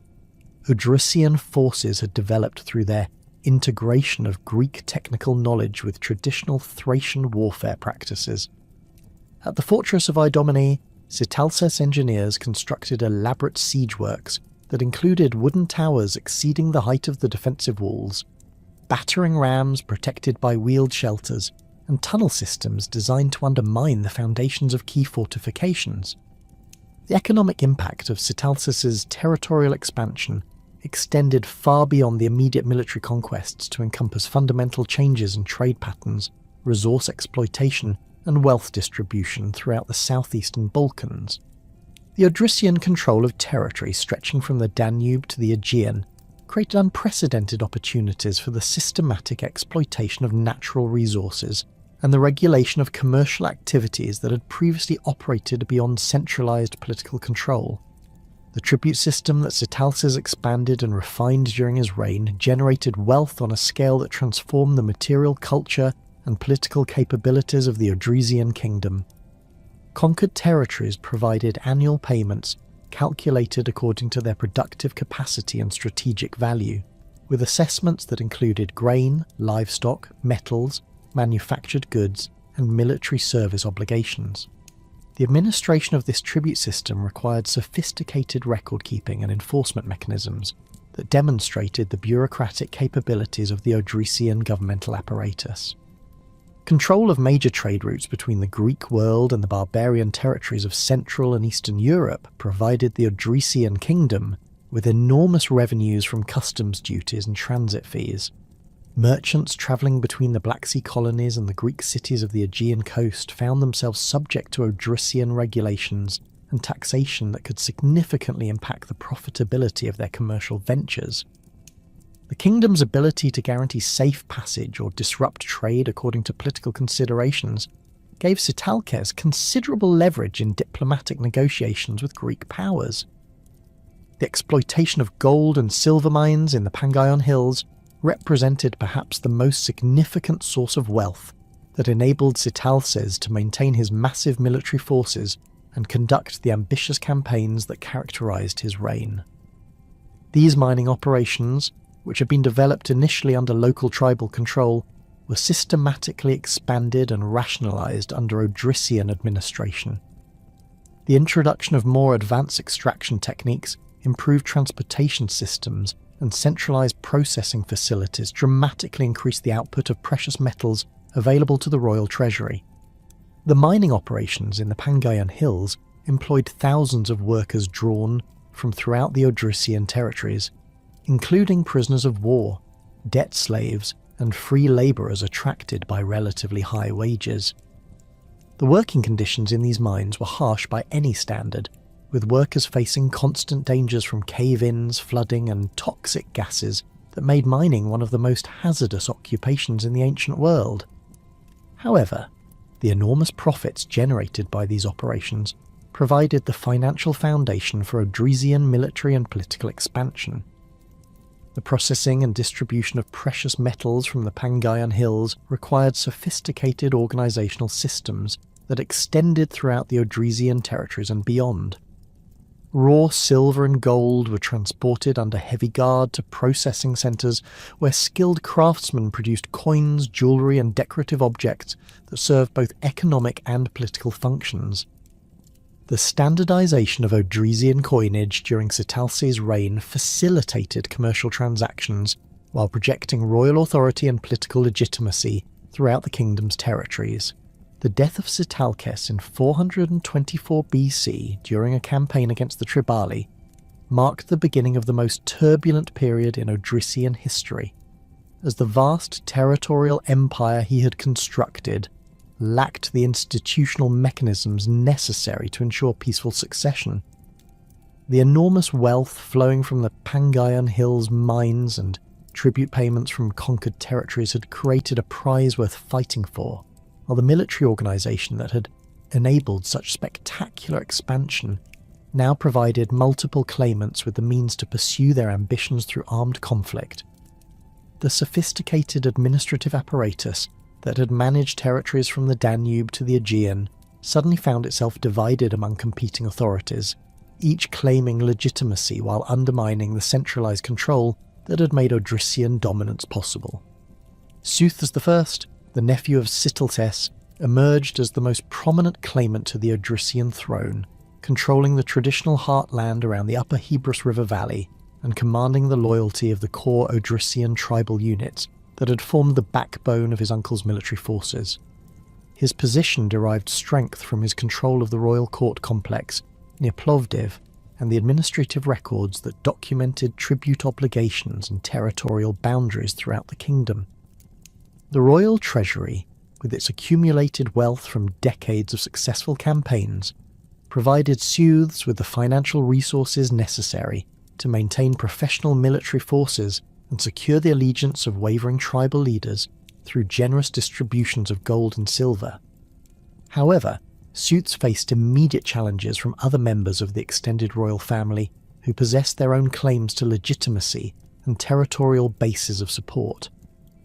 A: Odrysian forces had developed through their integration of Greek technical knowledge with traditional Thracian warfare practices. At the fortress of Idomene, Sitalces engineers constructed elaborate siege works that included wooden towers exceeding the height of the defensive walls, battering rams protected by wheeled shelters, and tunnel systems designed to undermine the foundations of key fortifications. The economic impact of Sitalces' territorial expansion extended far beyond the immediate military conquests to encompass fundamental changes in trade patterns, resource exploitation, and wealth distribution throughout the southeastern Balkans. The Odrysian control of territory stretching from the Danube to the Aegean created unprecedented opportunities for the systematic exploitation of natural resources and the regulation of commercial activities that had previously operated beyond centralised political control. The tribute system that Sitalces expanded and refined during his reign generated wealth on a scale that transformed the material culture and political capabilities of the Odrysian Kingdom. Conquered territories provided annual payments calculated according to their productive capacity and strategic value, with assessments that included grain, livestock, metals, manufactured goods, and military service obligations. The administration of this tribute system required sophisticated record-keeping and enforcement mechanisms that demonstrated the bureaucratic capabilities of the Odrysian governmental apparatus. Control of major trade routes between the Greek world and the barbarian territories of Central and Eastern Europe provided the Odrysian Kingdom with enormous revenues from customs duties and transit fees. Merchants travelling between the Black Sea colonies and the Greek cities of the Aegean coast found themselves subject to Odrysian regulations and taxation that could significantly impact the profitability of their commercial ventures. The kingdom's ability to guarantee safe passage or disrupt trade according to political considerations gave Sitalces considerable leverage in diplomatic negotiations with Greek powers. The exploitation of gold and silver mines in the Pangaion Hills represented perhaps the most significant source of wealth that enabled Sitalces to maintain his massive military forces and conduct the ambitious campaigns that characterized his reign. These mining operations, which had been developed initially under local tribal control, were systematically expanded and rationalized under Odrysian administration. The introduction of more advanced extraction techniques, improved transportation systems, and centralized processing facilities dramatically increased the output of precious metals available to the royal treasury. The mining operations in the Pangaion Hills employed thousands of workers drawn from throughout the Odrysian territories, including prisoners of war, debt slaves, and free labourers attracted by relatively high wages. The working conditions in these mines were harsh by any standard, with workers facing constant dangers from cave-ins, flooding, and toxic gases that made mining one of the most hazardous occupations in the ancient world. However, the enormous profits generated by these operations provided the financial foundation for Odrysian military and political expansion. The processing and distribution of precious metals from the Pangaion Hills required sophisticated organisational systems that extended throughout the Odrysian territories and beyond. Raw silver and gold were transported under heavy guard to processing centres where skilled craftsmen produced coins, jewellery and decorative objects that served both economic and political functions. The standardisation of Odrysian coinage during Sitalces' reign facilitated commercial transactions while projecting royal authority and political legitimacy throughout the kingdom's territories. The death of Sitalces in 424 BC during a campaign against the Triballi marked the beginning of the most turbulent period in Odrysian history, as the vast territorial empire he had constructed lacked the institutional mechanisms necessary to ensure peaceful succession. The enormous wealth flowing from the Pangaion Hills mines and tribute payments from conquered territories had created a prize worth fighting for, while the military organisation that had enabled such spectacular expansion now provided multiple claimants with the means to pursue their ambitions through armed conflict. The sophisticated administrative apparatus that had managed territories from the Danube to the Aegean suddenly found itself divided among competing authorities, each claiming legitimacy while undermining the centralised control that had made Odrysian dominance possible. Seuthes I, the nephew of Sitalces, emerged as the most prominent claimant to the Odrysian throne, controlling the traditional heartland around the upper Hebrus River Valley and commanding the loyalty of the core Odrysian tribal units that had formed the backbone of his uncle's military forces. His position derived strength from his control of the royal court complex near Plovdiv and the administrative records that documented tribute obligations and territorial boundaries throughout the kingdom. The royal treasury, with its accumulated wealth from decades of successful campaigns, provided Suths with the financial resources necessary to maintain professional military forces and secure the allegiance of wavering tribal leaders through generous distributions of gold and silver. However, Suths faced immediate challenges from other members of the extended royal family who possessed their own claims to legitimacy and territorial bases of support.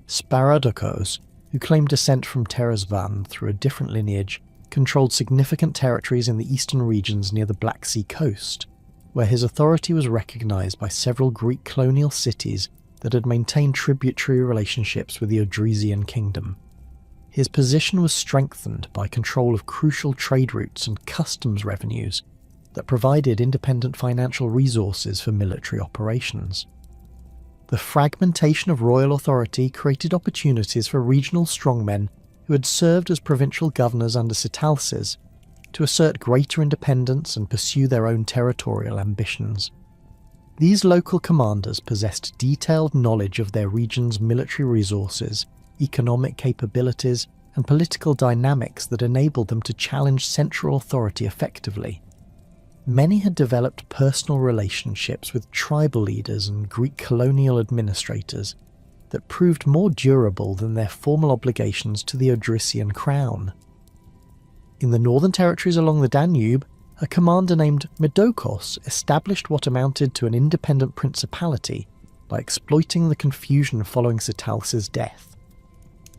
A: Sparadokos, who claimed descent from Terasvan through a different lineage, controlled significant territories in the eastern regions near the Black Sea coast, where his authority was recognised by several Greek colonial cities that had maintained tributary relationships with the Odrysian Kingdom. His position was strengthened by control of crucial trade routes and customs revenues that provided independent financial resources for military operations. The fragmentation of royal authority created opportunities for regional strongmen who had served as provincial governors under Sitalces to assert greater independence and pursue their own territorial ambitions. These local commanders possessed detailed knowledge of their region's military resources, economic capabilities, and political dynamics that enabled them to challenge central authority effectively. Many had developed personal relationships with tribal leaders and Greek colonial administrators that proved more durable than their formal obligations to the Odrysian crown. In the northern territories along the Danube, a commander named Medokos established what amounted to an independent principality by exploiting the confusion following Sitalces' death.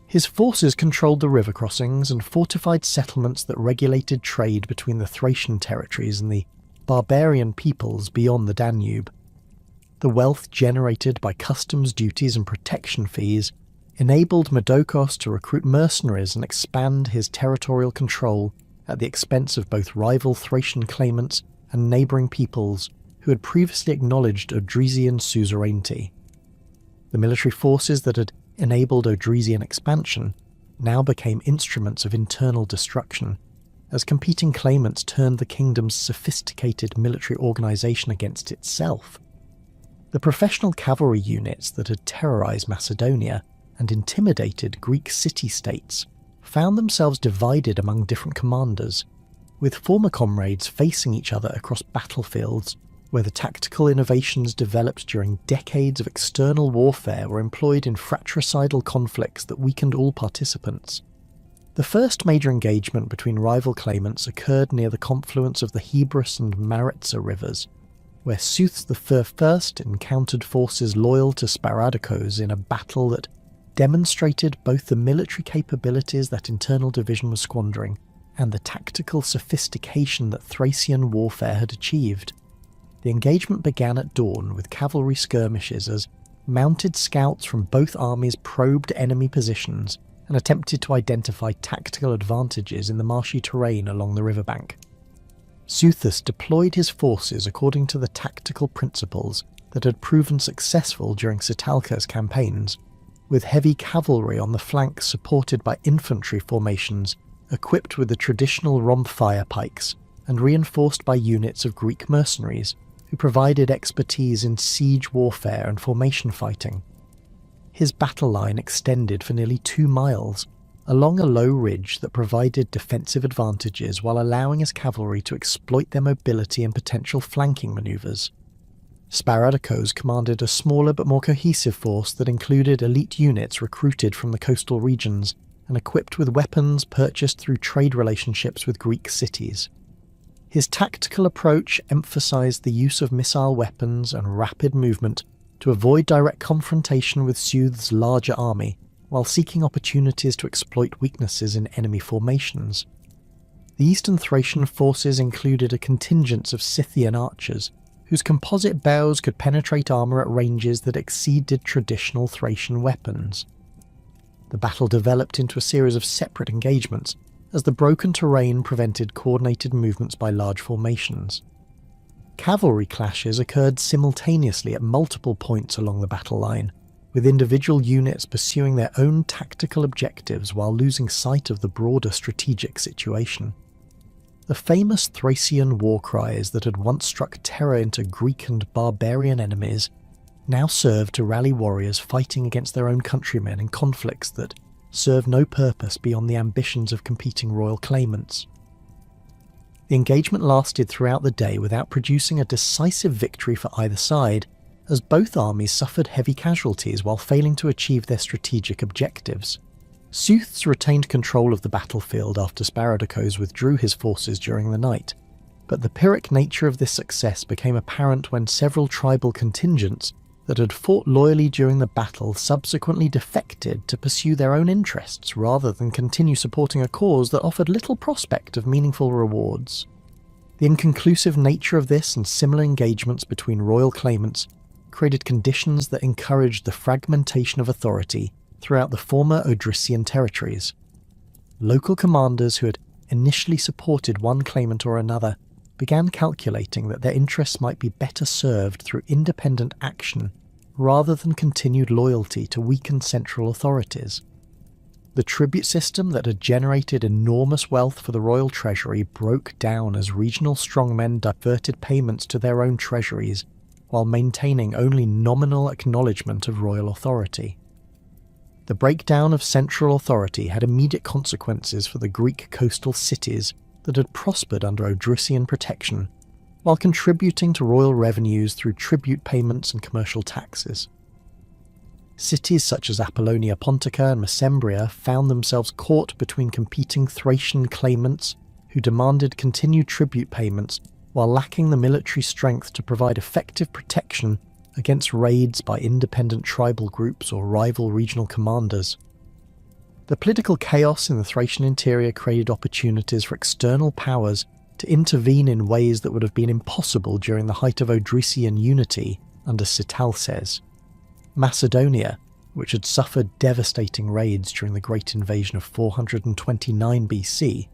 A: His forces controlled the river crossings and fortified settlements that regulated trade between the Thracian territories and the barbarian peoples beyond the Danube. The wealth generated by customs duties and protection fees enabled Medokos to recruit mercenaries and expand his territorial control at the expense of both rival Thracian claimants and neighbouring peoples who had previously acknowledged Odrysian suzerainty. The military forces that had enabled Odrysian expansion now became instruments of internal destruction, as competing claimants turned the kingdom's sophisticated military organisation against itself. The professional cavalry units that had terrorised Macedonia and intimidated Greek city-states found themselves divided among different commanders, with former comrades facing each other across battlefields where the tactical innovations developed during decades of external warfare were employed in fratricidal conflicts that weakened all participants. The first major engagement between rival claimants occurred near the confluence of the Hebrus and Maritsa rivers, where Suths I encountered forces loyal to Sparadokos in a battle that demonstrated both the military capabilities that internal division was squandering and the tactical sophistication that Thracian warfare had achieved. The engagement began at dawn with cavalry skirmishes as mounted scouts from both armies probed enemy positions and attempted to identify tactical advantages in the marshy terrain along the riverbank. Suthus deployed his forces according to the tactical principles that had proven successful during Sitalces campaigns, with heavy cavalry on the flanks supported by infantry formations equipped with the traditional rhombfire pikes and reinforced by units of Greek mercenaries who provided expertise in siege warfare and formation fighting. His battle line extended for nearly 2 miles, along a low ridge that provided defensive advantages while allowing his cavalry to exploit their mobility and potential flanking manoeuvres. Sparadokos commanded a smaller but more cohesive force that included elite units recruited from the coastal regions and equipped with weapons purchased through trade relationships with Greek cities. His tactical approach emphasized the use of missile weapons and rapid movement to avoid direct confrontation with Suth's larger army, while seeking opportunities to exploit weaknesses in enemy formations. The Eastern Thracian forces included a contingent of Scythian archers, whose composite bows could penetrate armour at ranges that exceeded traditional Thracian weapons. The battle developed into a series of separate engagements, as the broken terrain prevented coordinated movements by large formations. Cavalry clashes occurred simultaneously at multiple points along the battle line, with individual units pursuing their own tactical objectives while losing sight of the broader strategic situation. The famous Thracian war cries that had once struck terror into Greek and barbarian enemies now served to rally warriors fighting against their own countrymen in conflicts that served no purpose beyond the ambitions of competing royal claimants. The engagement lasted throughout the day without producing a decisive victory for either side, as both armies suffered heavy casualties while failing to achieve their strategic objectives. Souths retained control of the battlefield after Sparadocos withdrew his forces during the night, but the Pyrrhic nature of this success became apparent when several tribal contingents that had fought loyally during the battle subsequently defected to pursue their own interests rather than continue supporting a cause that offered little prospect of meaningful rewards. The inconclusive nature of this and similar engagements between royal claimants created conditions that encouraged the fragmentation of authority throughout the former Odrysian territories. Local commanders who had initially supported one claimant or another began calculating that their interests might be better served through independent action rather than continued loyalty to weakened central authorities. The tribute system that had generated enormous wealth for the royal treasury broke down as regional strongmen diverted payments to their own treasuries while maintaining only nominal acknowledgement of royal authority. The breakdown of central authority had immediate consequences for the Greek coastal cities that had prospered under Odrysian protection, while contributing to royal revenues through tribute payments and commercial taxes. Cities such as Apollonia Pontica and Mesembria found themselves caught between competing Thracian claimants who demanded continued tribute payments while lacking the military strength to provide effective protection against raids by independent tribal groups or rival regional commanders. The political chaos in the Thracian interior created opportunities for external powers to intervene in ways that would have been impossible during the height of Odrysian unity under Sitalces. Macedonia, which had suffered devastating raids during the Great Invasion of 429 BC,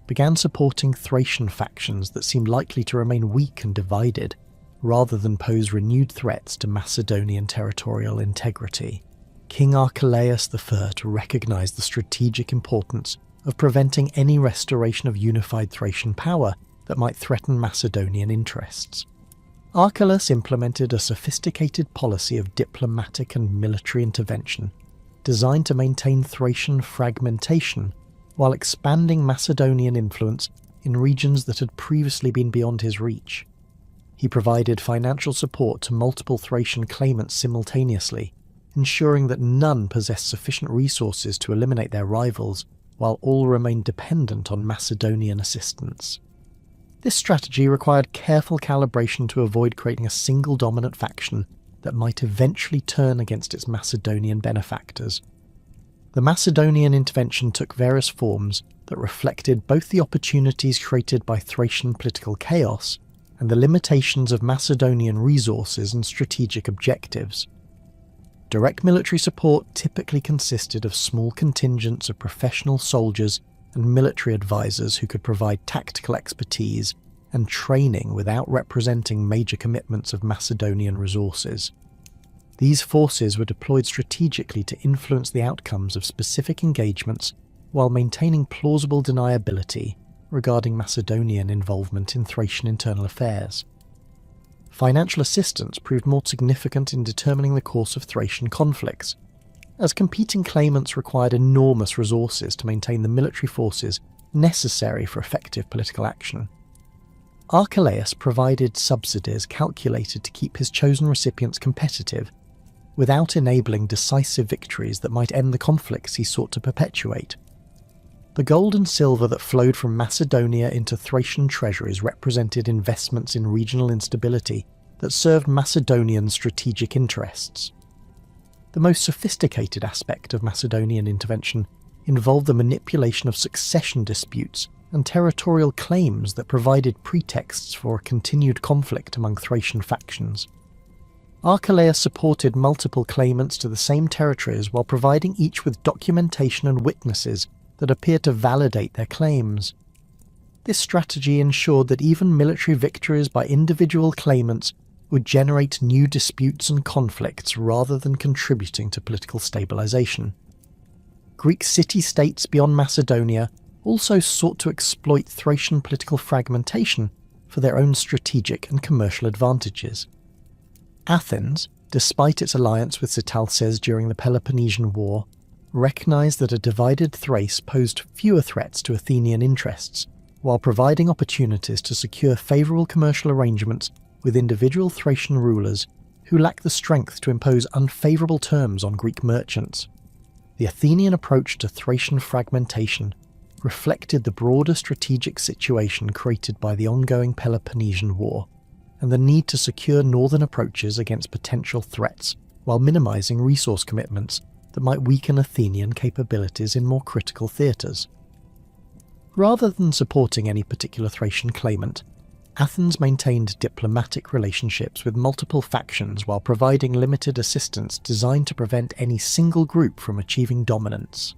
A: began supporting Thracian factions that seemed likely to remain weak and divided, rather than pose renewed threats to Macedonian territorial integrity. King Archelaus I recognised the strategic importance of preventing any restoration of unified Thracian power that might threaten Macedonian interests. Archelaus implemented a sophisticated policy of diplomatic and military intervention, designed to maintain Thracian fragmentation while expanding Macedonian influence in regions that had previously been beyond his reach. He provided financial support to multiple Thracian claimants simultaneously, ensuring that none possessed sufficient resources to eliminate their rivals, while all remained dependent on Macedonian assistance. This strategy required careful calibration to avoid creating a single dominant faction that might eventually turn against its Macedonian benefactors. The Macedonian intervention took various forms that reflected both the opportunities created by Thracian political chaos and the limitations of Macedonian resources and strategic objectives. Direct military support typically consisted of small contingents of professional soldiers and military advisors who could provide tactical expertise and training without representing major commitments of Macedonian resources. These forces were deployed strategically to influence the outcomes of specific engagements while maintaining plausible deniability regarding Macedonian involvement in Thracian internal affairs. Financial assistance proved more significant in determining the course of Thracian conflicts, as competing claimants required enormous resources to maintain the military forces necessary for effective political action. Archelaus provided subsidies calculated to keep his chosen recipients competitive, without enabling decisive victories that might end the conflicts he sought to perpetuate. The gold and silver that flowed from Macedonia into Thracian treasuries represented investments in regional instability that served Macedonian strategic interests. The most sophisticated aspect of Macedonian intervention involved the manipulation of succession disputes and territorial claims that provided pretexts for a continued conflict among Thracian factions. Archelaus supported multiple claimants to the same territories while providing each with documentation and witnesses that appeared to validate their claims. This strategy ensured that even military victories by individual claimants would generate new disputes and conflicts rather than contributing to political stabilization. Greek city-states beyond Macedonia also sought to exploit Thracian political fragmentation for their own strategic and commercial advantages. Athens, despite its alliance with Sitalces during the Peloponnesian War, recognized that a divided Thrace posed fewer threats to Athenian interests, while providing opportunities to secure favourable commercial arrangements with individual Thracian rulers who lacked the strength to impose unfavourable terms on Greek merchants. The Athenian approach to Thracian fragmentation reflected the broader strategic situation created by the ongoing Peloponnesian War, and the need to secure northern approaches against potential threats while minimising resource commitments that might weaken Athenian capabilities in more critical theatres. Rather than supporting any particular Thracian claimant, Athens maintained diplomatic relationships with multiple factions while providing limited assistance designed to prevent any single group from achieving dominance.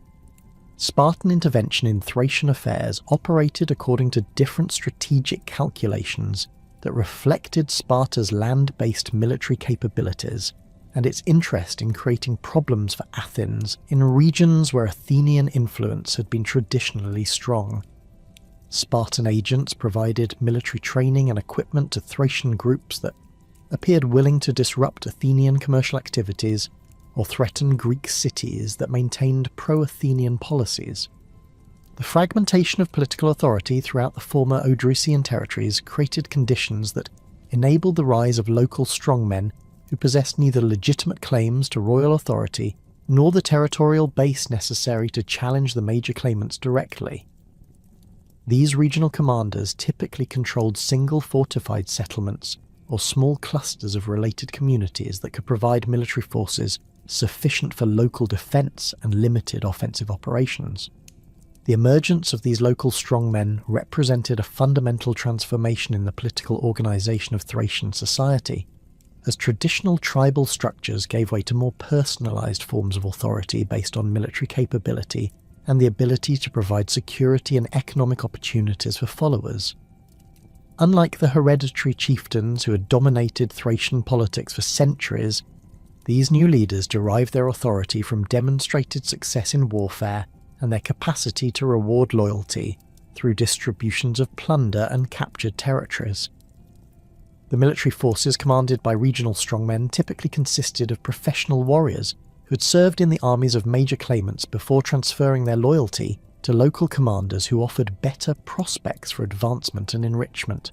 A: Spartan intervention in Thracian affairs operated according to different strategic calculations that reflected Sparta's land-based military capabilities and its interest in creating problems for Athens in regions where Athenian influence had been traditionally strong. Spartan agents provided military training and equipment to Thracian groups that appeared willing to disrupt Athenian commercial activities or threaten Greek cities that maintained pro-Athenian policies. The fragmentation of political authority throughout the former Odrysian territories created conditions that enabled the rise of local strongmen who possessed neither legitimate claims to royal authority nor the territorial base necessary to challenge the major claimants directly. These regional commanders typically controlled single fortified settlements or small clusters of related communities that could provide military forces sufficient for local defence and limited offensive operations. The emergence of these local strongmen represented a fundamental transformation in the political organisation of Thracian society, as traditional tribal structures gave way to more personalised forms of authority based on military capability and the ability to provide security and economic opportunities for followers. Unlike the hereditary chieftains who had dominated Thracian politics for centuries, these new leaders derived their authority from demonstrated success in warfare and their capacity to reward loyalty through distributions of plunder and captured territories. The military forces commanded by regional strongmen typically consisted of professional warriors who had served in the armies of major claimants before transferring their loyalty to local commanders who offered better prospects for advancement and enrichment.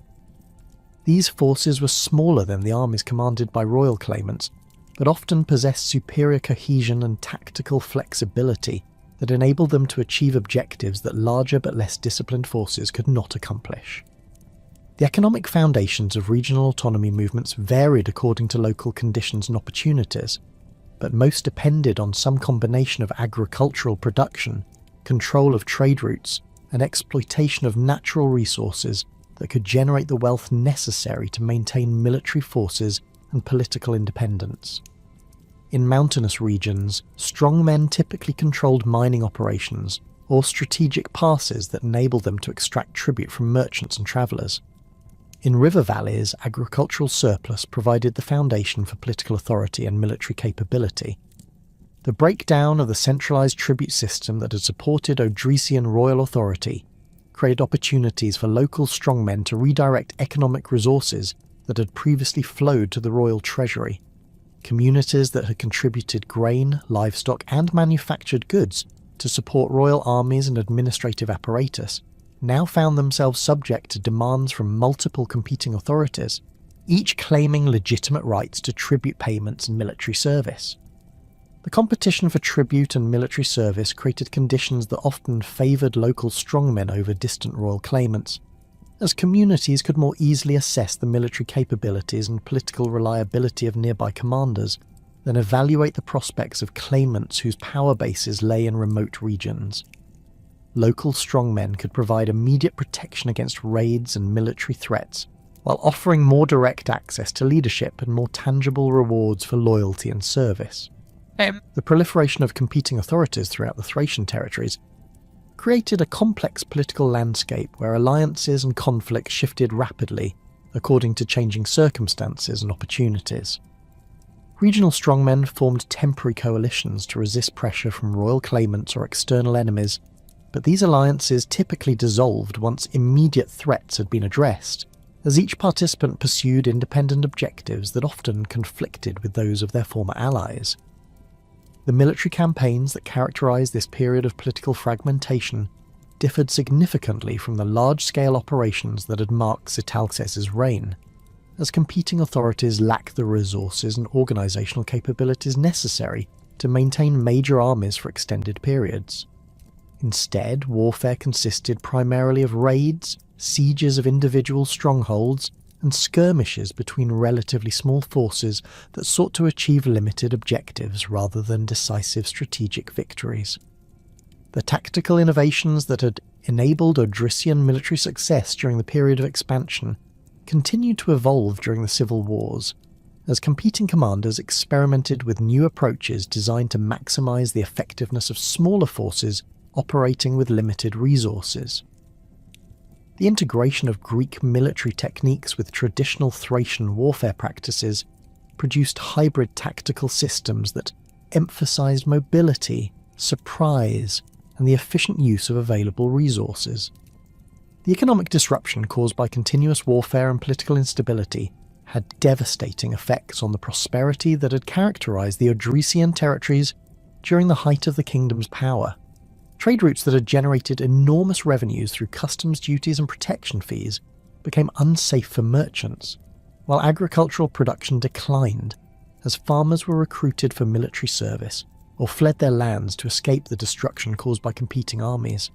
A: These forces were smaller than the armies commanded by royal claimants, but often possessed superior cohesion and tactical flexibility that enabled them to achieve objectives that larger but less disciplined forces could not accomplish. The economic foundations of regional autonomy movements varied according to local conditions and opportunities, but most depended on some combination of agricultural production, control of trade routes, and exploitation of natural resources that could generate the wealth necessary to maintain military forces and political independence. In mountainous regions, strongmen typically controlled mining operations or strategic passes that enabled them to extract tribute from merchants and travellers. In river valleys, agricultural surplus provided the foundation for political authority and military capability. The breakdown of the centralised tribute system that had supported Odrysian royal authority created opportunities for local strongmen to redirect economic resources that had previously flowed to the royal treasury. Communities that had contributed grain, livestock and manufactured goods to support royal armies and administrative apparatus now found themselves subject to demands from multiple competing authorities, each claiming legitimate rights to tribute payments and military service. The competition for tribute and military service created conditions that often favoured local strongmen over distant royal claimants, as communities could more easily assess the military capabilities and political reliability of nearby commanders than evaluate the prospects of claimants whose power bases lay in remote regions. Local strongmen could provide immediate protection against raids and military threats, while offering more direct access to leadership and more tangible rewards for loyalty and service. The proliferation of competing authorities throughout the Thracian territories created a complex political landscape where alliances and conflicts shifted rapidly according to changing circumstances and opportunities. Regional strongmen formed temporary coalitions to resist pressure from royal claimants or external enemies, but these alliances typically dissolved once immediate threats had been addressed, as each participant pursued independent objectives that often conflicted with those of their former allies. The military campaigns that characterised this period of political fragmentation differed significantly from the large-scale operations that had marked Sitalces' reign, as competing authorities lacked the resources and organisational capabilities necessary to maintain major armies for extended periods. Instead, warfare consisted primarily of raids, sieges of individual strongholds, and skirmishes between relatively small forces that sought to achieve limited objectives rather than decisive strategic victories. The tactical innovations that had enabled Odrysian military success during the period of expansion continued to evolve during the civil wars, as competing commanders experimented with new approaches designed to maximise the effectiveness of smaller forces operating with limited resources. The integration of Greek military techniques with traditional Thracian warfare practices produced hybrid tactical systems that emphasised mobility, surprise, and the efficient use of available resources. The economic disruption caused by continuous warfare and political instability had devastating effects on the prosperity that had characterised the Odrysian territories during the height of the kingdom's power. Trade routes that had generated enormous revenues through customs duties and protection fees became unsafe for merchants, while agricultural production declined as farmers were recruited for military service or fled their lands to escape the destruction caused by competing armies.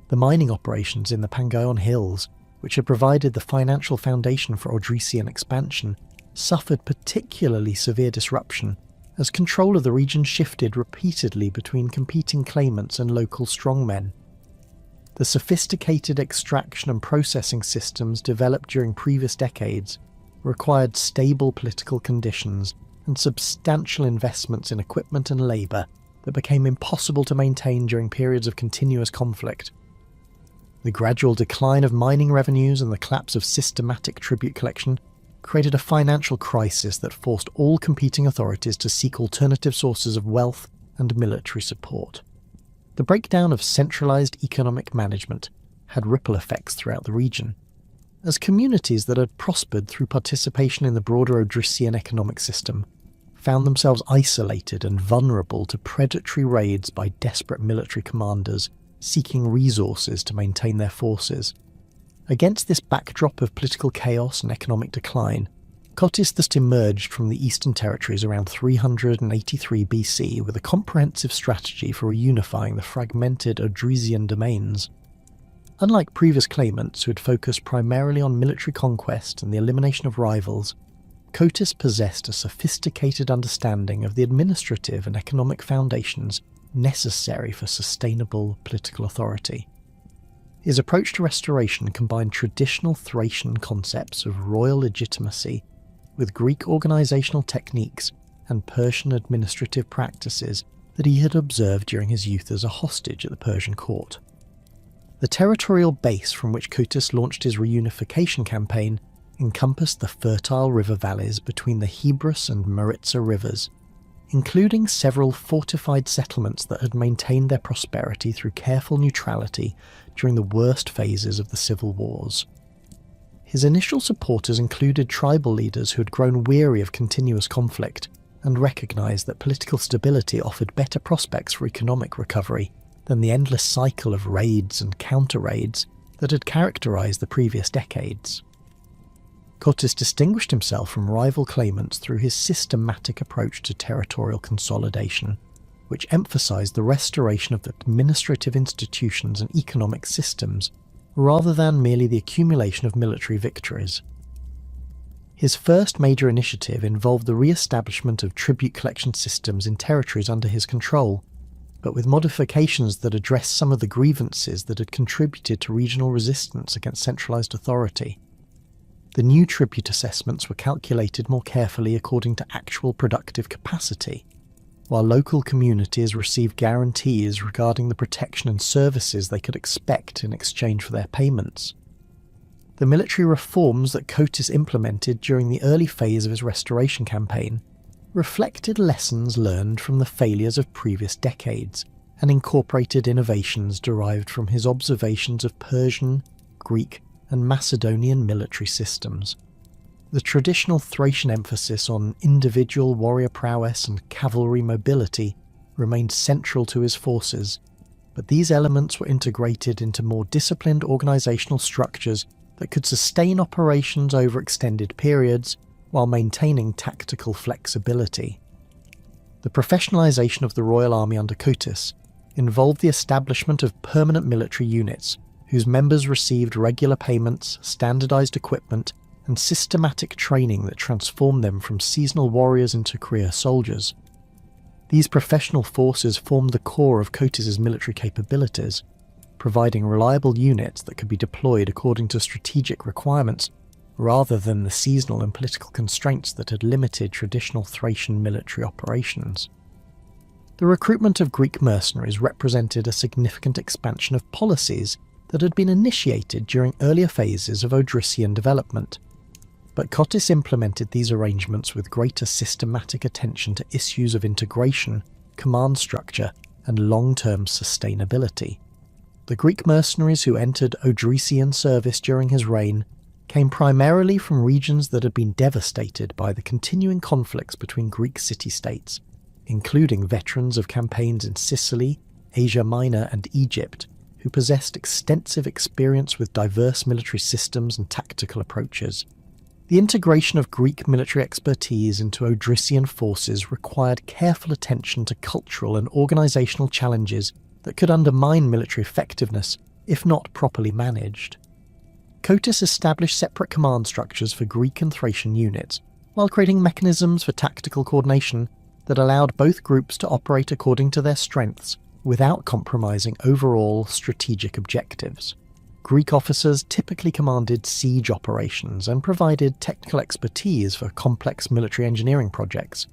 A: The mining operations in the Pangaeon Hills, which had provided the financial foundation for Odrysian expansion, suffered particularly severe disruption as control of the region shifted repeatedly between competing claimants and local strongmen. The sophisticated extraction and processing systems developed during previous decades required stable political conditions and substantial investments in equipment and labour that became impossible to maintain during periods of continuous conflict. The gradual decline of mining revenues and the collapse of systematic tribute collection created a financial crisis that forced all competing authorities to seek alternative sources of wealth and military support. The breakdown of centralised economic management had ripple effects throughout the region, as communities that had prospered through participation in the broader Odrysian economic system found themselves isolated and vulnerable to predatory raids by desperate military commanders seeking resources to maintain their forces. Against this backdrop of political chaos and economic decline, Cotys thus emerged from the eastern territories around 383 BC with a comprehensive strategy for reunifying the fragmented Odrysian domains. Unlike previous claimants who had focused primarily on military conquest and the elimination of rivals, Cotys possessed a sophisticated understanding of the administrative and economic foundations necessary for sustainable political authority. His approach to restoration combined traditional Thracian concepts of royal legitimacy with Greek organisational techniques and Persian administrative practices that he had observed during his youth as a hostage at the Persian court. The territorial base from which Cotys launched his reunification campaign encompassed the fertile river valleys between the Hebrus and Maritsa rivers, including several fortified settlements that had maintained their prosperity through careful neutrality during the worst phases of the civil wars. His initial supporters included tribal leaders who had grown weary of continuous conflict and recognised that political stability offered better prospects for economic recovery than the endless cycle of raids and counter-raids that had characterised the previous decades. Cotys distinguished himself from rival claimants through his systematic approach to territorial consolidation, which emphasised the restoration of administrative institutions and economic systems rather than merely the accumulation of military victories. His first major initiative involved the re-establishment of tribute collection systems in territories under his control, but with modifications that addressed some of the grievances that had contributed to regional resistance against centralised authority. The new tribute assessments were calculated more carefully according to actual productive capacity, while local communities received guarantees regarding the protection and services they could expect in exchange for their payments. The military reforms that Cotys implemented during the early phase of his restoration campaign reflected lessons learned from the failures of previous decades and incorporated innovations derived from his observations of Persian, Greek, and Macedonian military systems. The traditional Thracian emphasis on individual warrior prowess and cavalry mobility remained central to his forces, but these elements were integrated into more disciplined organisational structures that could sustain operations over extended periods while maintaining tactical flexibility. The professionalisation of the royal army under Cotys involved the establishment of permanent military units whose members received regular payments, standardised equipment, and systematic training that transformed them from seasonal warriors into career soldiers. These professional forces formed the core of Cotys's military capabilities, providing reliable units that could be deployed according to strategic requirements rather than the seasonal and political constraints that had limited traditional Thracian military operations. The recruitment of Greek mercenaries represented a significant expansion of policies that had been initiated during earlier phases of Odrysian development, but Cotys implemented these arrangements with greater systematic attention to issues of integration, command structure, and long-term sustainability. The Greek mercenaries who entered Odrysian service during his reign came primarily from regions that had been devastated by the continuing conflicts between Greek city-states, including veterans of campaigns in Sicily, Asia Minor, and Egypt, who possessed extensive experience with diverse military systems and tactical approaches. The integration of Greek military expertise into Odrysian forces required careful attention to cultural and organisational challenges that could undermine military effectiveness if not properly managed. Cotys established separate command structures for Greek and Thracian units, while creating mechanisms for tactical coordination that allowed both groups to operate according to their strengths without compromising overall strategic objectives. Greek officers typically commanded siege operations and provided technical expertise for complex military engineering projects,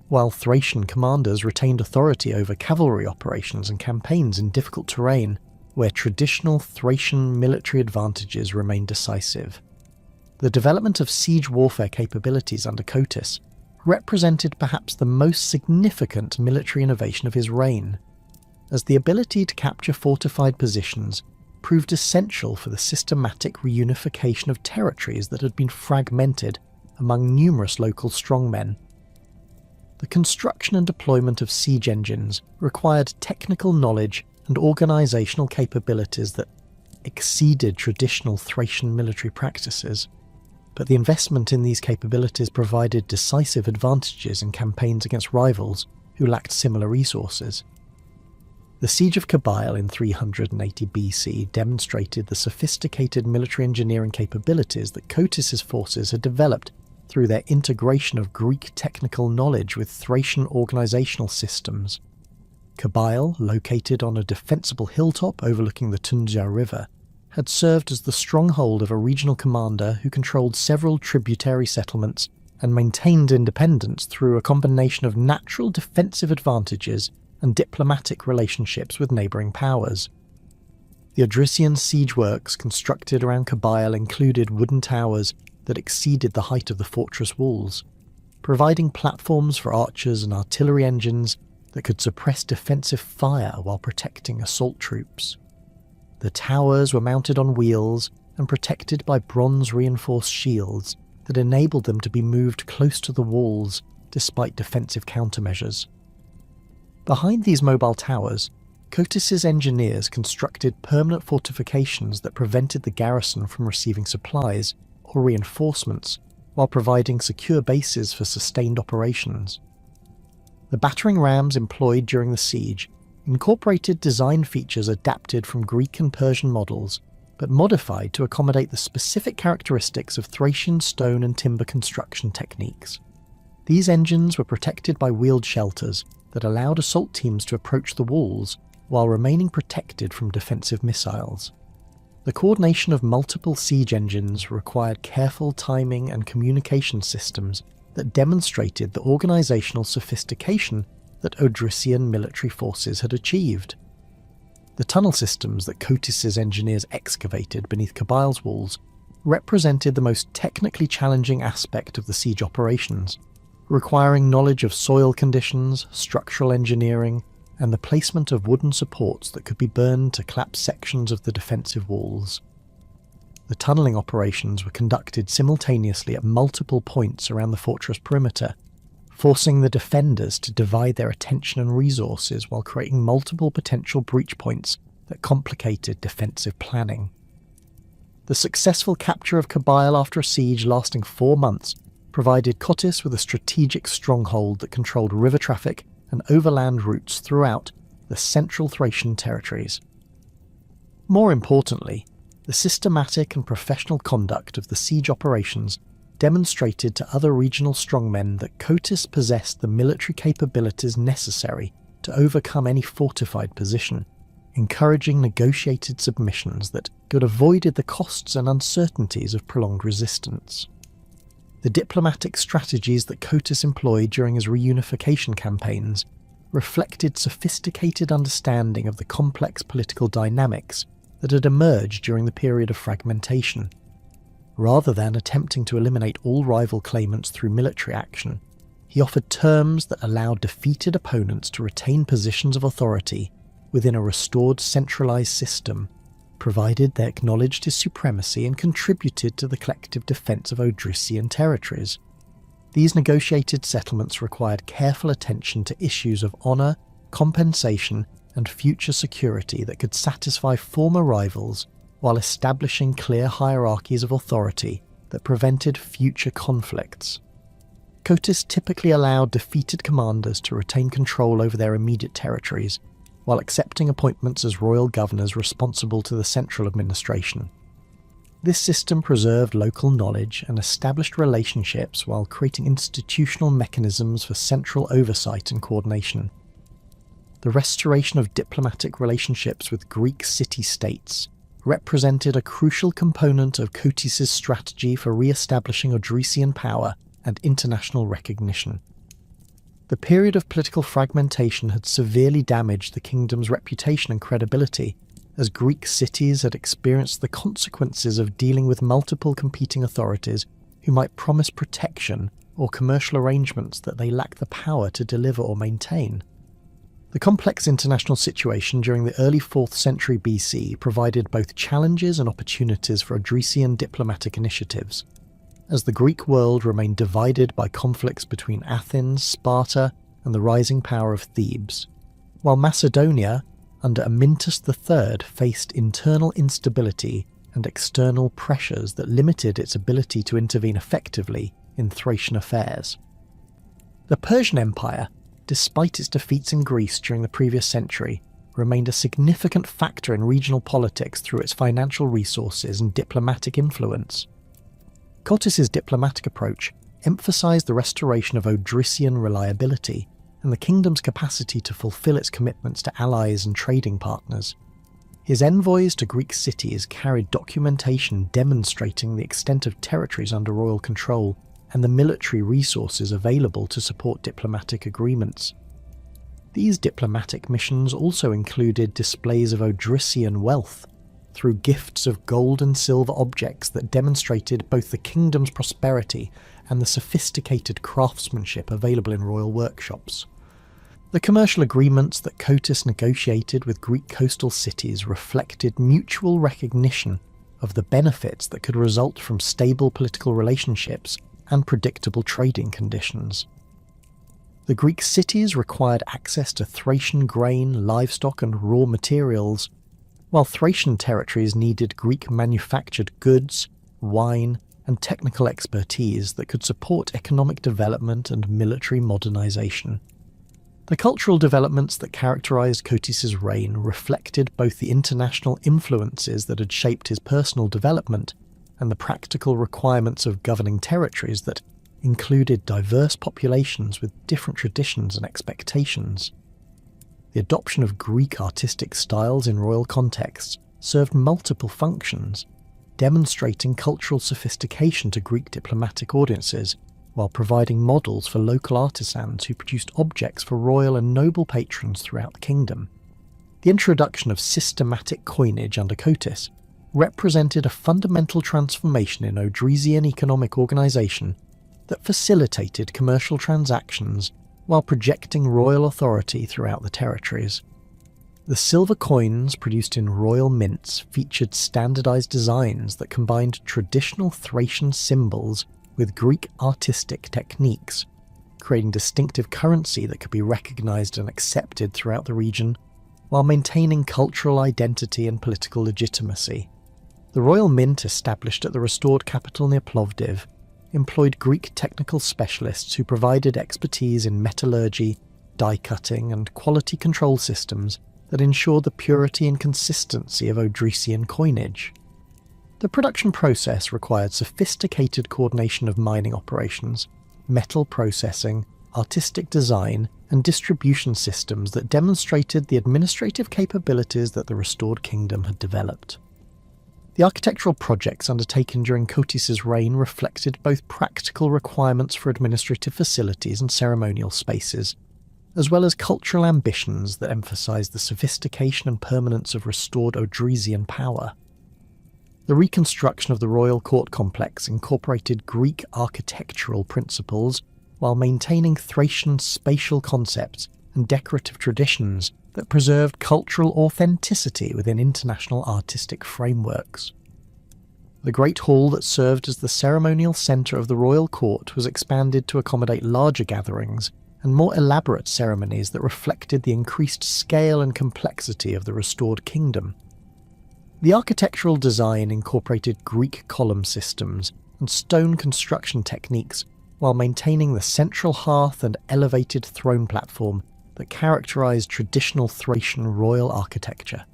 A: while Thracian commanders retained authority over cavalry operations and campaigns in difficult terrain where traditional Thracian military advantages remained decisive. The development of siege warfare capabilities under Cotys represented perhaps the most significant military innovation of his reign, as the ability to capture fortified positions proved essential for the systematic reunification of territories that had been fragmented among numerous local strongmen. The construction and deployment of siege engines required technical knowledge and organisational capabilities that exceeded traditional Thracian military practices, but the investment in these capabilities provided decisive advantages in campaigns against rivals who lacked similar resources. The Siege of Kabyle in 380 BC demonstrated the sophisticated military engineering capabilities that Cotys's forces had developed through their integration of Greek technical knowledge with Thracian organisational systems. Kabyle, located on a defensible hilltop overlooking the Tunja River, had served as the stronghold of a regional commander who controlled several tributary settlements and maintained independence through a combination of natural defensive advantages and diplomatic relationships with neighbouring powers. The Odrysian siege works constructed around Kabyle included wooden towers that exceeded the height of the fortress walls, providing platforms for archers and artillery engines that could suppress defensive fire while protecting assault troops. The towers were mounted on wheels and protected by bronze-reinforced shields that enabled them to be moved close to the walls despite defensive countermeasures. Behind these mobile towers, Cotys's engineers constructed permanent fortifications that prevented the garrison from receiving supplies or reinforcements while providing secure bases for sustained operations. The battering rams employed during the siege incorporated design features adapted from Greek and Persian models, but modified to accommodate the specific characteristics of Thracian stone and timber construction techniques. These engines were protected by wheeled shelters that allowed assault teams to approach the walls while remaining protected from defensive missiles. The coordination of multiple siege engines required careful timing and communication systems that demonstrated the organisational sophistication that Odrysian military forces had achieved. The tunnel systems that Cotys's engineers excavated beneath Kabyle's walls represented the most technically challenging aspect of the siege operations, requiring knowledge of soil conditions, structural engineering, and the placement of wooden supports that could be burned to collapse sections of the defensive walls. The tunnelling operations were conducted simultaneously at multiple points around the fortress perimeter, forcing the defenders to divide their attention and resources while creating multiple potential breach points that complicated defensive planning. The successful capture of Kabyle after a siege lasting 4 months provided Cotys with a strategic stronghold that controlled river traffic and overland routes throughout the central Thracian territories. More importantly, the systematic and professional conduct of the siege operations demonstrated to other regional strongmen that Cotys possessed the military capabilities necessary to overcome any fortified position, encouraging negotiated submissions that could have avoided the costs and uncertainties of prolonged resistance. The diplomatic strategies that Cotys employed during his reunification campaigns reflected sophisticated understanding of the complex political dynamics that had emerged during the period of fragmentation. Rather than attempting to eliminate all rival claimants through military action, he offered terms that allowed defeated opponents to retain positions of authority within a restored centralised system, provided they acknowledged his supremacy and contributed to the collective defence of Odrysian territories. These negotiated settlements required careful attention to issues of honour, compensation, and future security that could satisfy former rivals while establishing clear hierarchies of authority that prevented future conflicts. Cotys typically allowed defeated commanders to retain control over their immediate territories, while accepting appointments as royal governors responsible to the central administration. This system preserved local knowledge and established relationships while creating institutional mechanisms for central oversight and coordination. The restoration of diplomatic relationships with Greek city-states represented a crucial component of Cotys' strategy for re-establishing Odrysian power and international recognition. The period of political fragmentation had severely damaged the kingdom's reputation and credibility, as Greek cities had experienced the consequences of dealing with multiple competing authorities who might promise protection or commercial arrangements that they lacked the power to deliver or maintain. The complex international situation during the early 4th century BC provided both challenges and opportunities for Odrysian diplomatic initiatives, as the Greek world remained divided by conflicts between Athens, Sparta, and the rising power of Thebes, while Macedonia, under Amyntas III, faced internal instability and external pressures that limited its ability to intervene effectively in Thracian affairs. The Persian Empire, despite its defeats in Greece during the previous century, remained a significant factor in regional politics through its financial resources and diplomatic influence. Cotys' diplomatic approach emphasised the restoration of Odrysian reliability and the kingdom's capacity to fulfil its commitments to allies and trading partners. His envoys to Greek cities carried documentation demonstrating the extent of territories under royal control and the military resources available to support diplomatic agreements. These diplomatic missions also included displays of Odrysian wealth, through gifts of gold and silver objects that demonstrated both the kingdom's prosperity and the sophisticated craftsmanship available in royal workshops. The commercial agreements that Cotys negotiated with Greek coastal cities reflected mutual recognition of the benefits that could result from stable political relationships and predictable trading conditions. The Greek cities required access to Thracian grain, livestock, and raw materials, while Thracian territories needed Greek-manufactured goods, wine, and technical expertise that could support economic development and military modernization. The cultural developments that characterized Cotys' reign reflected both the international influences that had shaped his personal development and the practical requirements of governing territories that included diverse populations with different traditions and expectations. The adoption of Greek artistic styles in royal contexts served multiple functions, demonstrating cultural sophistication to Greek diplomatic audiences, while providing models for local artisans who produced objects for royal and noble patrons throughout the kingdom. The introduction of systematic coinage under Cotys represented a fundamental transformation in Odrysian economic organisation that facilitated commercial transactions while projecting royal authority throughout the territories. The silver coins produced in royal mints featured standardised designs that combined traditional Thracian symbols with Greek artistic techniques, creating distinctive currency that could be recognised and accepted throughout the region, while maintaining cultural identity and political legitimacy. The royal mint established at the restored capital near Plovdiv employed Greek technical specialists who provided expertise in metallurgy, die cutting, and quality control systems that ensured the purity and consistency of Odrysian coinage. The production process required sophisticated coordination of mining operations, metal processing, artistic design, and distribution systems that demonstrated the administrative capabilities that the restored kingdom had developed. The architectural projects undertaken during Kotys's reign reflected both practical requirements for administrative facilities and ceremonial spaces, as well as cultural ambitions that emphasized the sophistication and permanence of restored Odrysian power. The reconstruction of the royal court complex incorporated Greek architectural principles while maintaining Thracian spatial concepts and decorative traditions that preserved cultural authenticity within international artistic frameworks. The Great Hall that served as the ceremonial centre of the royal court was expanded to accommodate larger gatherings and more elaborate ceremonies that reflected the increased scale and complexity of the restored kingdom. The architectural design incorporated Greek column systems and stone construction techniques while maintaining the central hearth and elevated throne platform that characterised traditional Thracian royal architecture.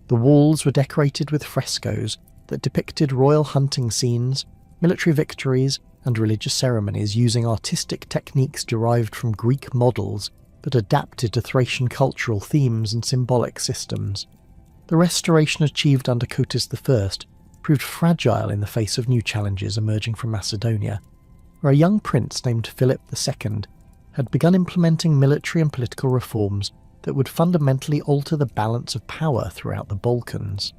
A: The walls were decorated with frescoes that depicted royal hunting scenes, military victories, and religious ceremonies using artistic techniques derived from Greek models but adapted to Thracian cultural themes and symbolic systems. The restoration achieved under Kotys I proved fragile in the face of new challenges emerging from Macedonia, where a young prince named Philip II had begun implementing military and political reforms that would fundamentally alter the balance of power throughout the Balkans.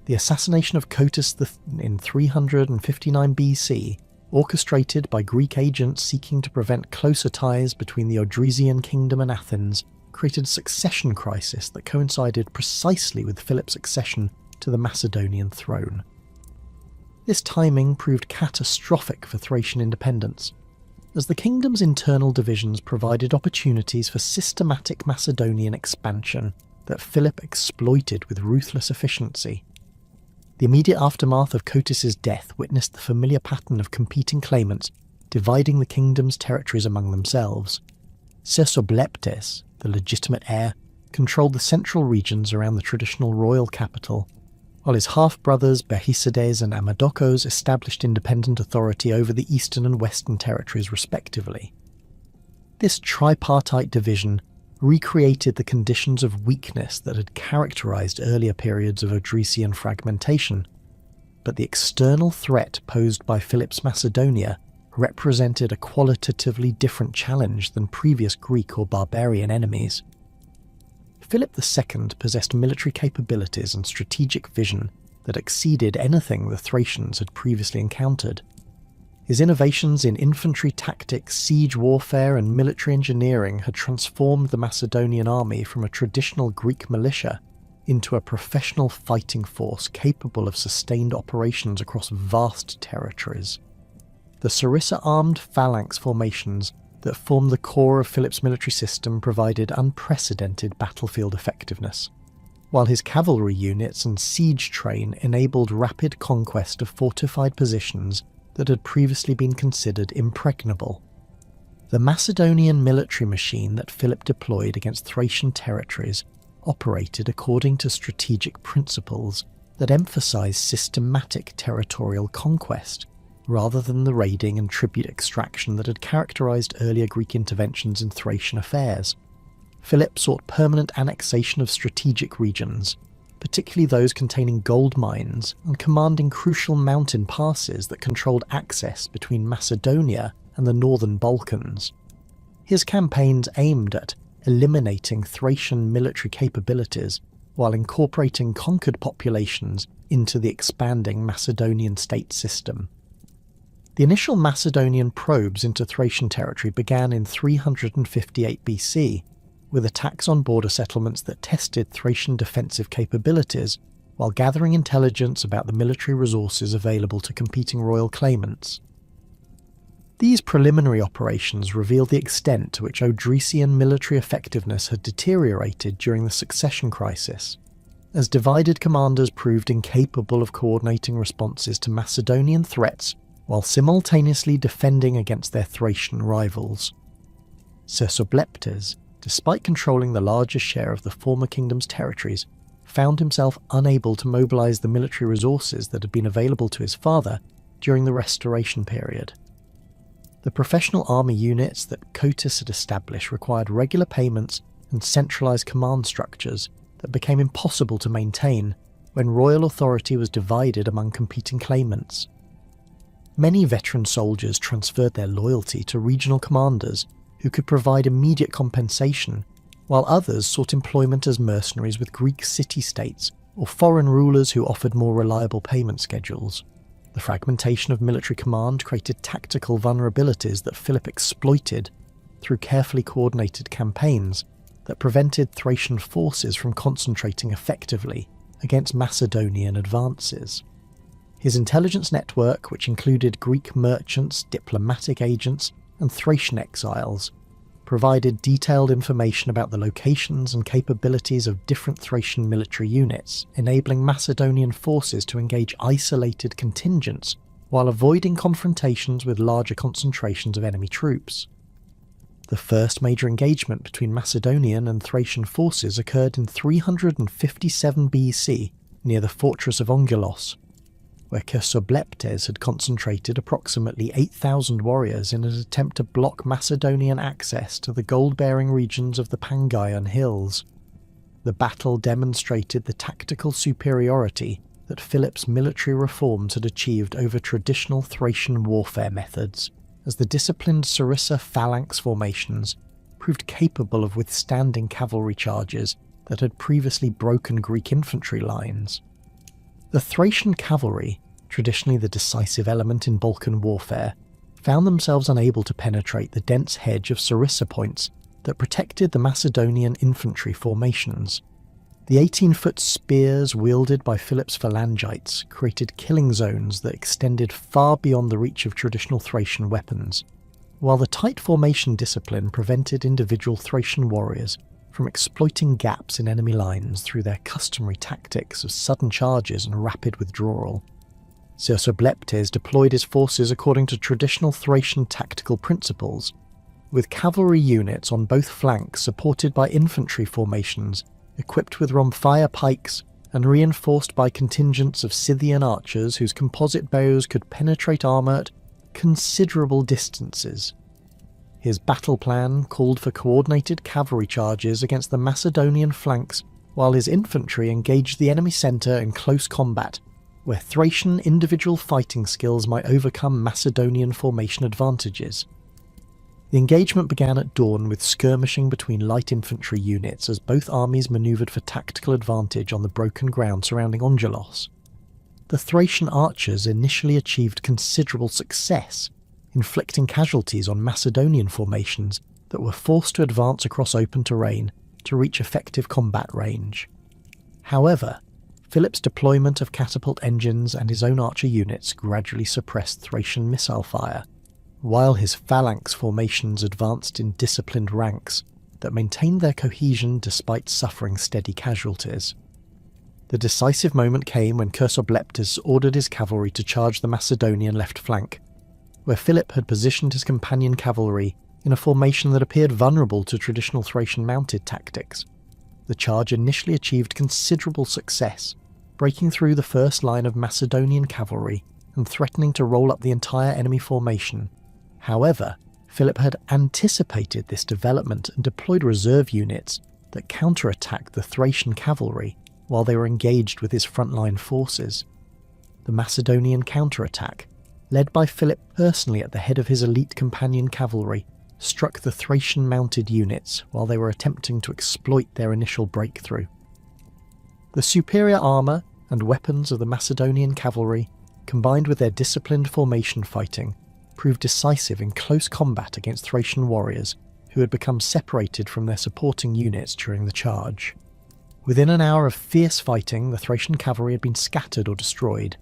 A: The assassination of Kotys in 359 BC, orchestrated by Greek agents seeking to prevent closer ties between the Odrysian Kingdom and Athens, created a succession crisis that coincided precisely with Philip's accession to the Macedonian throne. This timing proved catastrophic for Thracian independence, as the kingdom's internal divisions provided opportunities for systematic Macedonian expansion that Philip exploited with ruthless efficiency. The immediate aftermath of Kotys's death witnessed the familiar pattern of competing claimants dividing the kingdom's territories among themselves. Sessobleptes, the legitimate heir, controlled the central regions around the traditional royal capital, while his half-brothers Berhisides and Amadokos established independent authority over the eastern and western territories respectively. This tripartite division recreated the conditions of weakness that had characterized earlier periods of Odrysian fragmentation, but the external threat posed by Philip's Macedonia represented a qualitatively different challenge than previous Greek or barbarian enemies. Philip II possessed military capabilities and strategic vision that exceeded anything the Thracians had previously encountered. His innovations in infantry tactics, siege warfare, and military engineering had transformed the Macedonian army from a traditional Greek militia into a professional fighting force capable of sustained operations across vast territories. The sarissa-armed phalanx formations that formed the core of Philip's military system provided unprecedented battlefield effectiveness, while his cavalry units and siege train enabled rapid conquest of fortified positions that had previously been considered impregnable. The Macedonian military machine that Philip deployed against Thracian territories operated according to strategic principles that emphasized systematic territorial conquest, rather than the raiding and tribute extraction that had characterized earlier Greek interventions in Thracian affairs. Philip sought permanent annexation of strategic regions, particularly those containing gold mines and commanding crucial mountain passes that controlled access between Macedonia and the northern Balkans. His campaigns aimed at eliminating Thracian military capabilities while incorporating conquered populations into the expanding Macedonian state system. The initial Macedonian probes into Thracian territory began in 358 BC, with attacks on border settlements that tested Thracian defensive capabilities while gathering intelligence about the military resources available to competing royal claimants. These preliminary operations reveal the extent to which Odrysian military effectiveness had deteriorated during the succession crisis, as divided commanders proved incapable of coordinating responses to Macedonian threats while simultaneously defending against their Thracian rivals. Cersobleptes, despite controlling the largest share of the former kingdom's territories, found himself unable to mobilise the military resources that had been available to his father during the restoration period. The professional army units that Cotys had established required regular payments and centralised command structures that became impossible to maintain when royal authority was divided among competing claimants. Many veteran soldiers transferred their loyalty to regional commanders who could provide immediate compensation, while others sought employment as mercenaries with Greek city-states or foreign rulers who offered more reliable payment schedules. The fragmentation of military command created tactical vulnerabilities that Philip exploited through carefully coordinated campaigns that prevented Thracian forces from concentrating effectively against Macedonian advances. His intelligence network, which included Greek merchants, diplomatic agents, and Thracian exiles, provided detailed information about the locations and capabilities of different Thracian military units, enabling Macedonian forces to engage isolated contingents while avoiding confrontations with larger concentrations of enemy troops. The first major engagement between Macedonian and Thracian forces occurred in 357 BC near the fortress of Ongelos, where Cersobleptes had concentrated approximately 8,000 warriors in an attempt to block Macedonian access to the gold-bearing regions of the Pangaian Hills. The battle demonstrated the tactical superiority that Philip's military reforms had achieved over traditional Thracian warfare methods, as the disciplined Sarissa phalanx formations proved capable of withstanding cavalry charges that had previously broken Greek infantry lines. The Thracian cavalry, traditionally the decisive element in Balkan warfare, found themselves unable to penetrate the dense hedge of Sarissa points that protected the Macedonian infantry formations. The 18-foot spears wielded by Philip's phalangites created killing zones that extended far beyond the reach of traditional Thracian weapons, while the tight formation discipline prevented individual Thracian warriors from exploiting gaps in enemy lines through their customary tactics of sudden charges and rapid withdrawal. Cersobleptes deployed his forces according to traditional Thracian tactical principles, with cavalry units on both flanks supported by infantry formations equipped with rhomphaia pikes and reinforced by contingents of Scythian archers whose composite bows could penetrate armour at considerable distances. His battle plan called for coordinated cavalry charges against the Macedonian flanks, while his infantry engaged the enemy centre in close combat, where Thracian individual fighting skills might overcome Macedonian formation advantages. The engagement began at dawn with skirmishing between light infantry units as both armies manoeuvred for tactical advantage on the broken ground surrounding Ongelos. The Thracian archers initially achieved considerable success, inflicting casualties on Macedonian formations that were forced to advance across open terrain to reach effective combat range. However, Philip's deployment of catapult engines and his own archer units gradually suppressed Thracian missile fire, while his phalanx formations advanced in disciplined ranks that maintained their cohesion despite suffering steady casualties. The decisive moment came when Cersobleptes ordered his cavalry to charge the Macedonian left flank, where Philip had positioned his companion cavalry in a formation that appeared vulnerable to traditional Thracian mounted tactics. The charge initially achieved considerable success, breaking through the first line of Macedonian cavalry and threatening to roll up the entire enemy formation. However, Philip had anticipated this development and deployed reserve units that counterattacked the Thracian cavalry while they were engaged with his frontline forces. The Macedonian counterattack, led by Philip personally at the head of his elite companion cavalry, struck the Thracian mounted units while they were attempting to exploit their initial breakthrough. The superior armour and weapons of the Macedonian cavalry, combined with their disciplined formation fighting, proved decisive in close combat against Thracian warriors who had become separated from their supporting units during the charge. Within an hour of fierce fighting, the Thracian cavalry had been scattered or destroyed.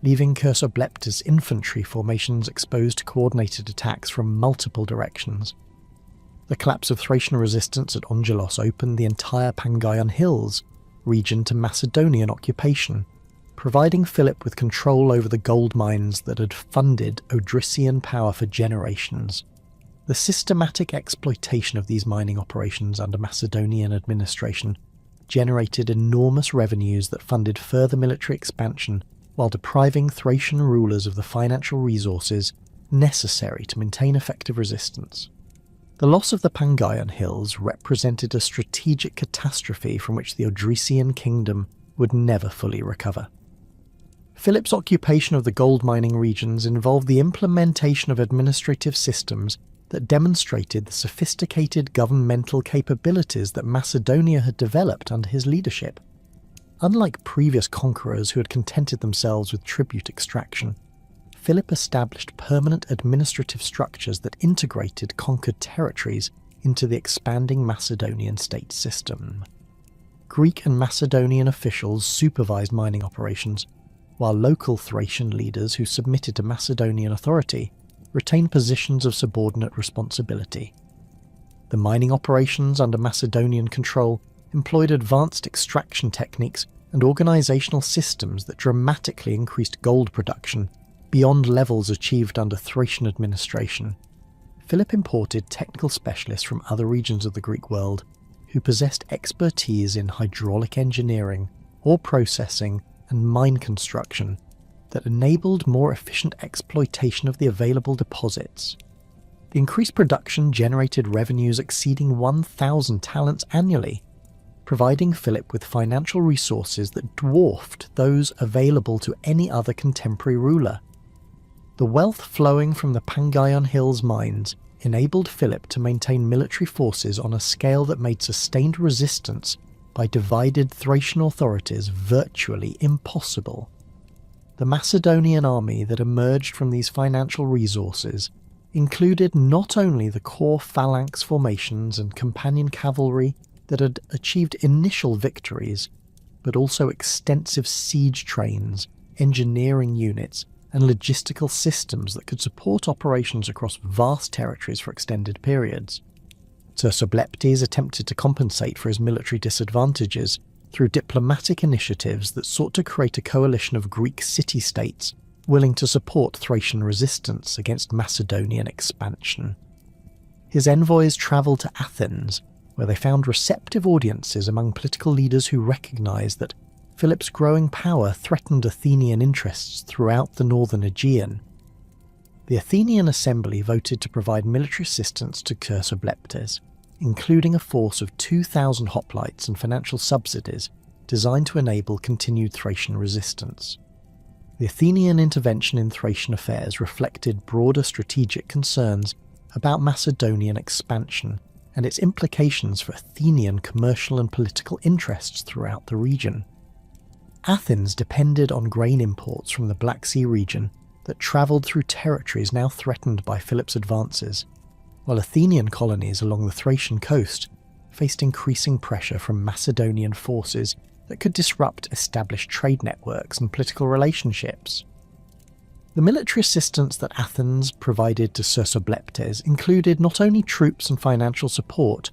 A: leaving Cursobleptes' infantry formations exposed to coordinated attacks from multiple directions. The collapse of Thracian resistance at Angelos opened the entire Pangaian Hills region to Macedonian occupation, providing Philip with control over the gold mines that had funded Odrysian power for generations. The systematic exploitation of these mining operations under Macedonian administration generated enormous revenues that funded further military expansion while depriving Thracian rulers of the financial resources necessary to maintain effective resistance. The loss of the Pangaian Hills represented a strategic catastrophe from which the Odrysian Kingdom would never fully recover. Philip's occupation of the gold mining regions involved the implementation of administrative systems that demonstrated the sophisticated governmental capabilities that Macedonia had developed under his leadership. Unlike previous conquerors who had contented themselves with tribute extraction, Philip established permanent administrative structures that integrated conquered territories into the expanding Macedonian state system. Greek and Macedonian officials supervised mining operations, while local Thracian leaders who submitted to Macedonian authority retained positions of subordinate responsibility. The mining operations under Macedonian control employed advanced extraction techniques and organizational systems that dramatically increased gold production beyond levels achieved under Thracian administration. Philip imported technical specialists from other regions of the Greek world who possessed expertise in hydraulic engineering, ore processing, and mine construction that enabled more efficient exploitation of the available deposits. The increased production generated revenues exceeding 1,000 talents annually, providing Philip with financial resources that dwarfed those available to any other contemporary ruler. The wealth flowing from the Pangaian Hills mines enabled Philip to maintain military forces on a scale that made sustained resistance by divided Thracian authorities virtually impossible. The Macedonian army that emerged from these financial resources included not only the core phalanx formations and companion cavalry that had achieved initial victories, but also extensive siege trains, engineering units, and logistical systems that could support operations across vast territories for extended periods. Cursobleptes attempted to compensate for his military disadvantages through diplomatic initiatives that sought to create a coalition of Greek city-states willing to support Thracian resistance against Macedonian expansion. His envoys travelled to Athens, where they found receptive audiences among political leaders who recognised that Philip's growing power threatened Athenian interests throughout the northern Aegean. The Athenian assembly voted to provide military assistance to Cursobleptes, including a force of 2,000 hoplites and financial subsidies designed to enable continued Thracian resistance. The Athenian intervention in Thracian affairs reflected broader strategic concerns about Macedonian expansion and its implications for Athenian commercial and political interests throughout the region. Athens depended on grain imports from the Black Sea region that travelled through territories now threatened by Philip's advances, while Athenian colonies along the Thracian coast faced increasing pressure from Macedonian forces that could disrupt established trade networks and political relationships. The military assistance that Athens provided to Cursobleptes included not only troops and financial support,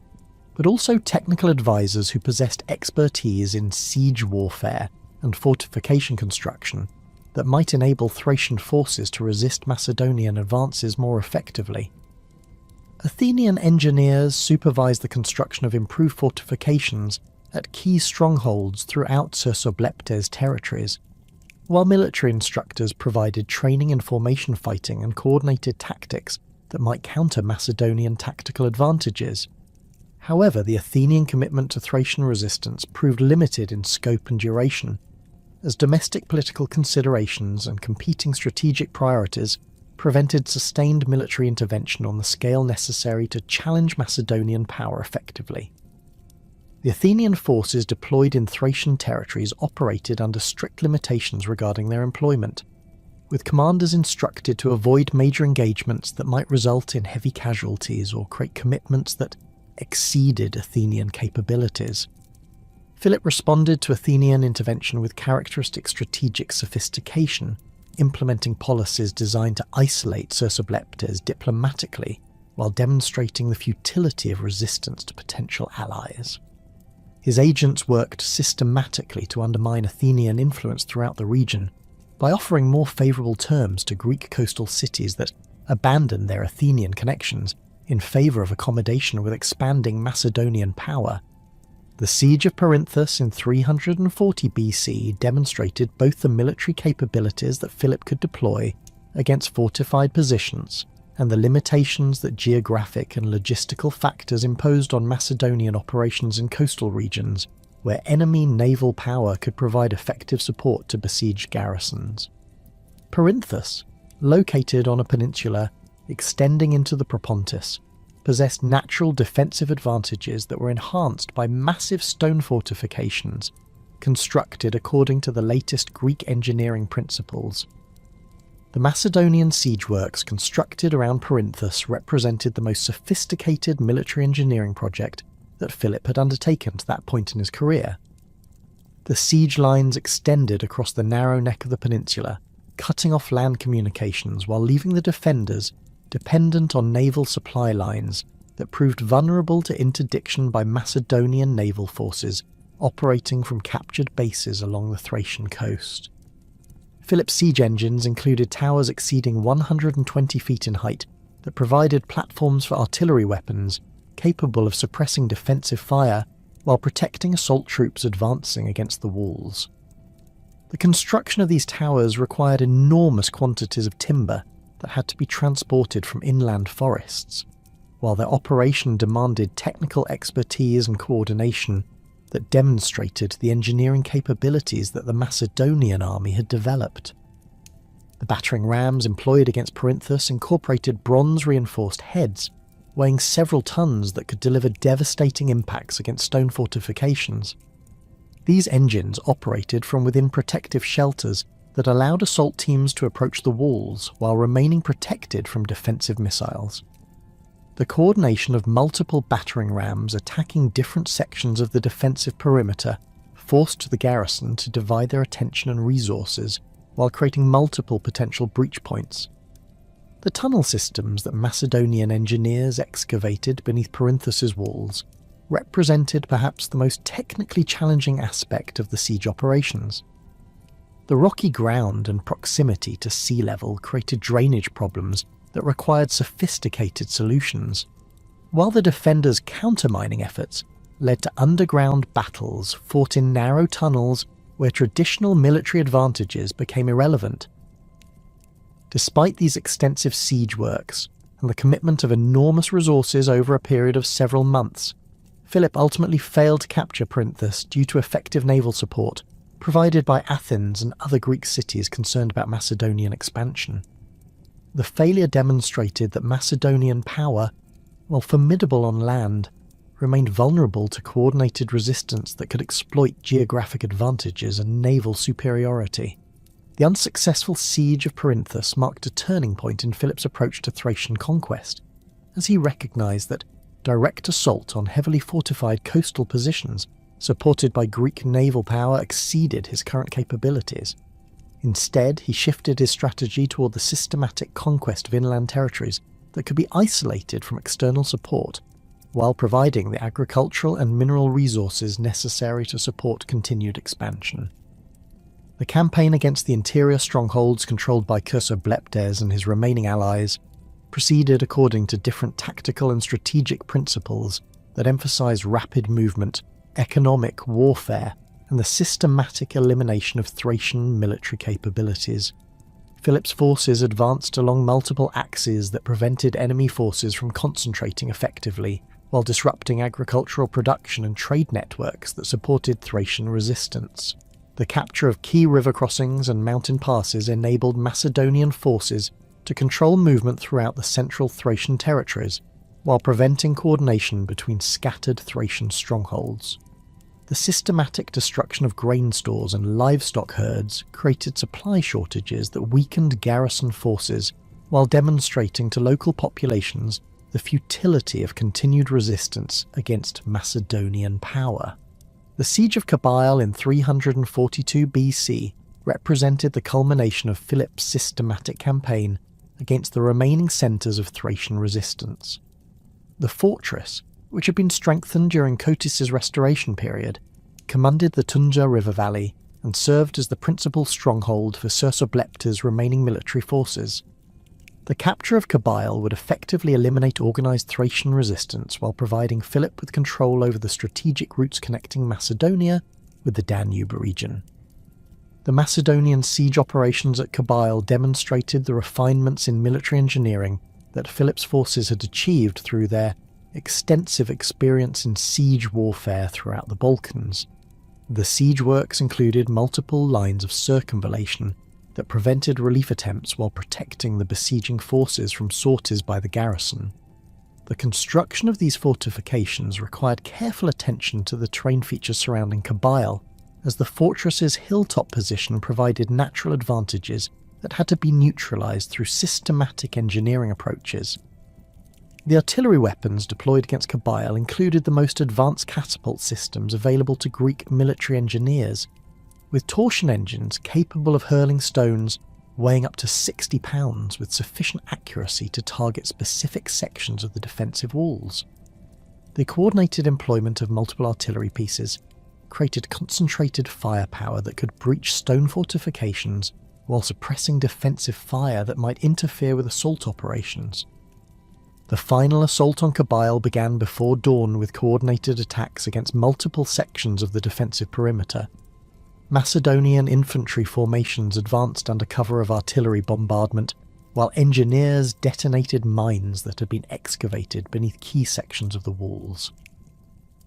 A: but also technical advisors who possessed expertise in siege warfare and fortification construction that might enable Thracian forces to resist Macedonian advances more effectively. Athenian engineers supervised the construction of improved fortifications at key strongholds throughout Cursobleptes' territories, while military instructors provided training in formation fighting and coordinated tactics that might counter Macedonian tactical advantages. However, the Athenian commitment to Thracian resistance proved limited in scope and duration, as domestic political considerations and competing strategic priorities prevented sustained military intervention on the scale necessary to challenge Macedonian power effectively. The Athenian forces deployed in Thracian territories operated under strict limitations regarding their employment, with commanders instructed to avoid major engagements that might result in heavy casualties or create commitments that exceeded Athenian capabilities. Philip responded to Athenian intervention with characteristic strategic sophistication, implementing policies designed to isolate Cersobleptes diplomatically while demonstrating the futility of resistance to potential allies. His agents worked systematically to undermine Athenian influence throughout the region by offering more favourable terms to Greek coastal cities that abandoned their Athenian connections in favour of accommodation with expanding Macedonian power. The siege of Perinthus in 340 BC demonstrated both the military capabilities that Philip could deploy against fortified positions and the limitations that geographic and logistical factors imposed on Macedonian operations in coastal regions where enemy naval power could provide effective support to besieged garrisons. Perinthus, located on a peninsula extending into the Propontis, possessed natural defensive advantages that were enhanced by massive stone fortifications constructed according to the latest Greek engineering principles. The Macedonian siege works constructed around Perinthus represented the most sophisticated military engineering project that Philip had undertaken to that point in his career. The siege lines extended across the narrow neck of the peninsula, cutting off land communications while leaving the defenders dependent on naval supply lines that proved vulnerable to interdiction by Macedonian naval forces operating from captured bases along the Thracian coast. Philip's siege engines included towers exceeding 120 feet in height that provided platforms for artillery weapons capable of suppressing defensive fire while protecting assault troops advancing against the walls. The construction of these towers required enormous quantities of timber that had to be transported from inland forests, while their operation demanded technical expertise and coordination that demonstrated the engineering capabilities that the Macedonian army had developed. The battering rams employed against Perinthus incorporated bronze-reinforced heads, weighing several tons that could deliver devastating impacts against stone fortifications. These engines operated from within protective shelters that allowed assault teams to approach the walls while remaining protected from defensive missiles. The coordination of multiple battering rams attacking different sections of the defensive perimeter forced the garrison to divide their attention and resources while creating multiple potential breach points. The tunnel systems that Macedonian engineers excavated beneath Perinthus's walls represented perhaps the most technically challenging aspect of the siege operations. The rocky ground and proximity to sea level created drainage problems that required sophisticated solutions, while the defenders' countermining efforts led to underground battles fought in narrow tunnels where traditional military advantages became irrelevant. Despite these extensive siege works and the commitment of enormous resources over a period of several months, Philip ultimately failed to capture Perinthus due to effective naval support provided by Athens and other Greek cities concerned about Macedonian expansion. The failure demonstrated that Macedonian power, while formidable on land, remained vulnerable to coordinated resistance that could exploit geographic advantages and naval superiority. The unsuccessful siege of Perinthus marked a turning point in Philip's approach to Thracian conquest, as he recognised that direct assault on heavily fortified coastal positions supported by Greek naval power exceeded his current capabilities. Instead, he shifted his strategy toward the systematic conquest of inland territories that could be isolated from external support, while providing the agricultural and mineral resources necessary to support continued expansion. The campaign against the interior strongholds controlled by Cersobleptes and his remaining allies proceeded according to different tactical and strategic principles that emphasized rapid movement, economic warfare, and the systematic elimination of Thracian military capabilities. Philip's forces advanced along multiple axes that prevented enemy forces from concentrating effectively, while disrupting agricultural production and trade networks that supported Thracian resistance. The capture of key river crossings and mountain passes enabled Macedonian forces to control movement throughout the central Thracian territories, while preventing coordination between scattered Thracian strongholds. The systematic destruction of grain stores and livestock herds created supply shortages that weakened garrison forces, while demonstrating to local populations the futility of continued resistance against Macedonian power. The siege of Kabyle in 342 BC represented the culmination of Philip's systematic campaign against the remaining centres of Thracian resistance. The fortress, which had been strengthened during Cotys's restoration period, commanded the Tunja River valley and served as the principal stronghold for Cersobleptes' remaining military forces. The capture of Kabyle would effectively eliminate organised Thracian resistance while providing Philip with control over the strategic routes connecting Macedonia with the Danube region. The Macedonian siege operations at Kabyle demonstrated the refinements in military engineering that Philip's forces had achieved through their extensive experience in siege warfare throughout the Balkans. The siege works included multiple lines of circumvallation that prevented relief attempts while protecting the besieging forces from sorties by the garrison. The construction of these fortifications required careful attention to the terrain features surrounding Kabyle, as the fortress's hilltop position provided natural advantages that had to be neutralised through systematic engineering approaches. The artillery weapons deployed against Kabyle included the most advanced catapult systems available to Greek military engineers, with torsion engines capable of hurling stones weighing up to 60 pounds with sufficient accuracy to target specific sections of the defensive walls. The coordinated employment of multiple artillery pieces created concentrated firepower that could breach stone fortifications while suppressing defensive fire that might interfere with assault operations. The final assault on Kabyle began before dawn with coordinated attacks against multiple sections of the defensive perimeter. Macedonian infantry formations advanced under cover of artillery bombardment, while engineers detonated mines that had been excavated beneath key sections of the walls.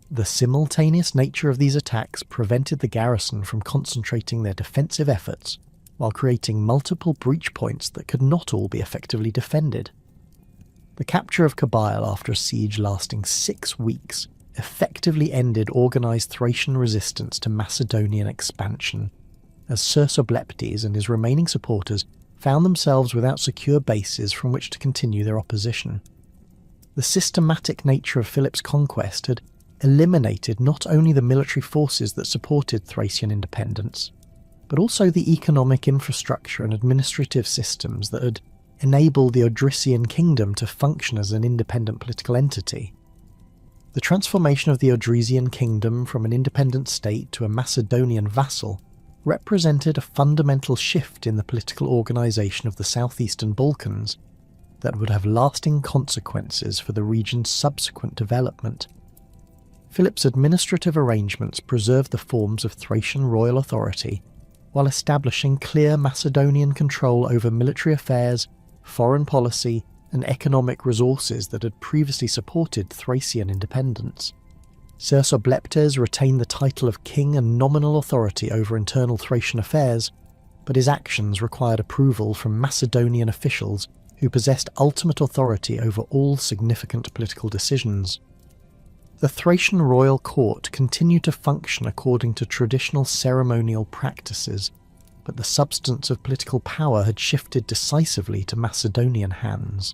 A: The simultaneous nature of these attacks prevented the garrison from concentrating their defensive efforts, while creating multiple breach points that could not all be effectively defended. The capture of Kabyle after a siege lasting 6 weeks effectively ended organised Thracian resistance to Macedonian expansion, as Cersobleptes and his remaining supporters found themselves without secure bases from which to continue their opposition. The systematic nature of Philip's conquest had eliminated not only the military forces that supported Thracian independence, but also the economic infrastructure and administrative systems that had enabled the Odrysian Kingdom to function as an independent political entity. The transformation of the Odrysian Kingdom from an independent state to a Macedonian vassal represented a fundamental shift in the political organisation of the southeastern Balkans that would have lasting consequences for the region's subsequent development. Philip's administrative arrangements preserved the forms of Thracian royal authority while establishing clear Macedonian control over military affairs, foreign policy, and economic resources that had previously supported Thracian independence. Cersobleptes retained the title of king and nominal authority over internal Thracian affairs, but his actions required approval from Macedonian officials who possessed ultimate authority over all significant political decisions. The Thracian royal court continued to function according to traditional ceremonial practices, but the substance of political power had shifted decisively to Macedonian hands.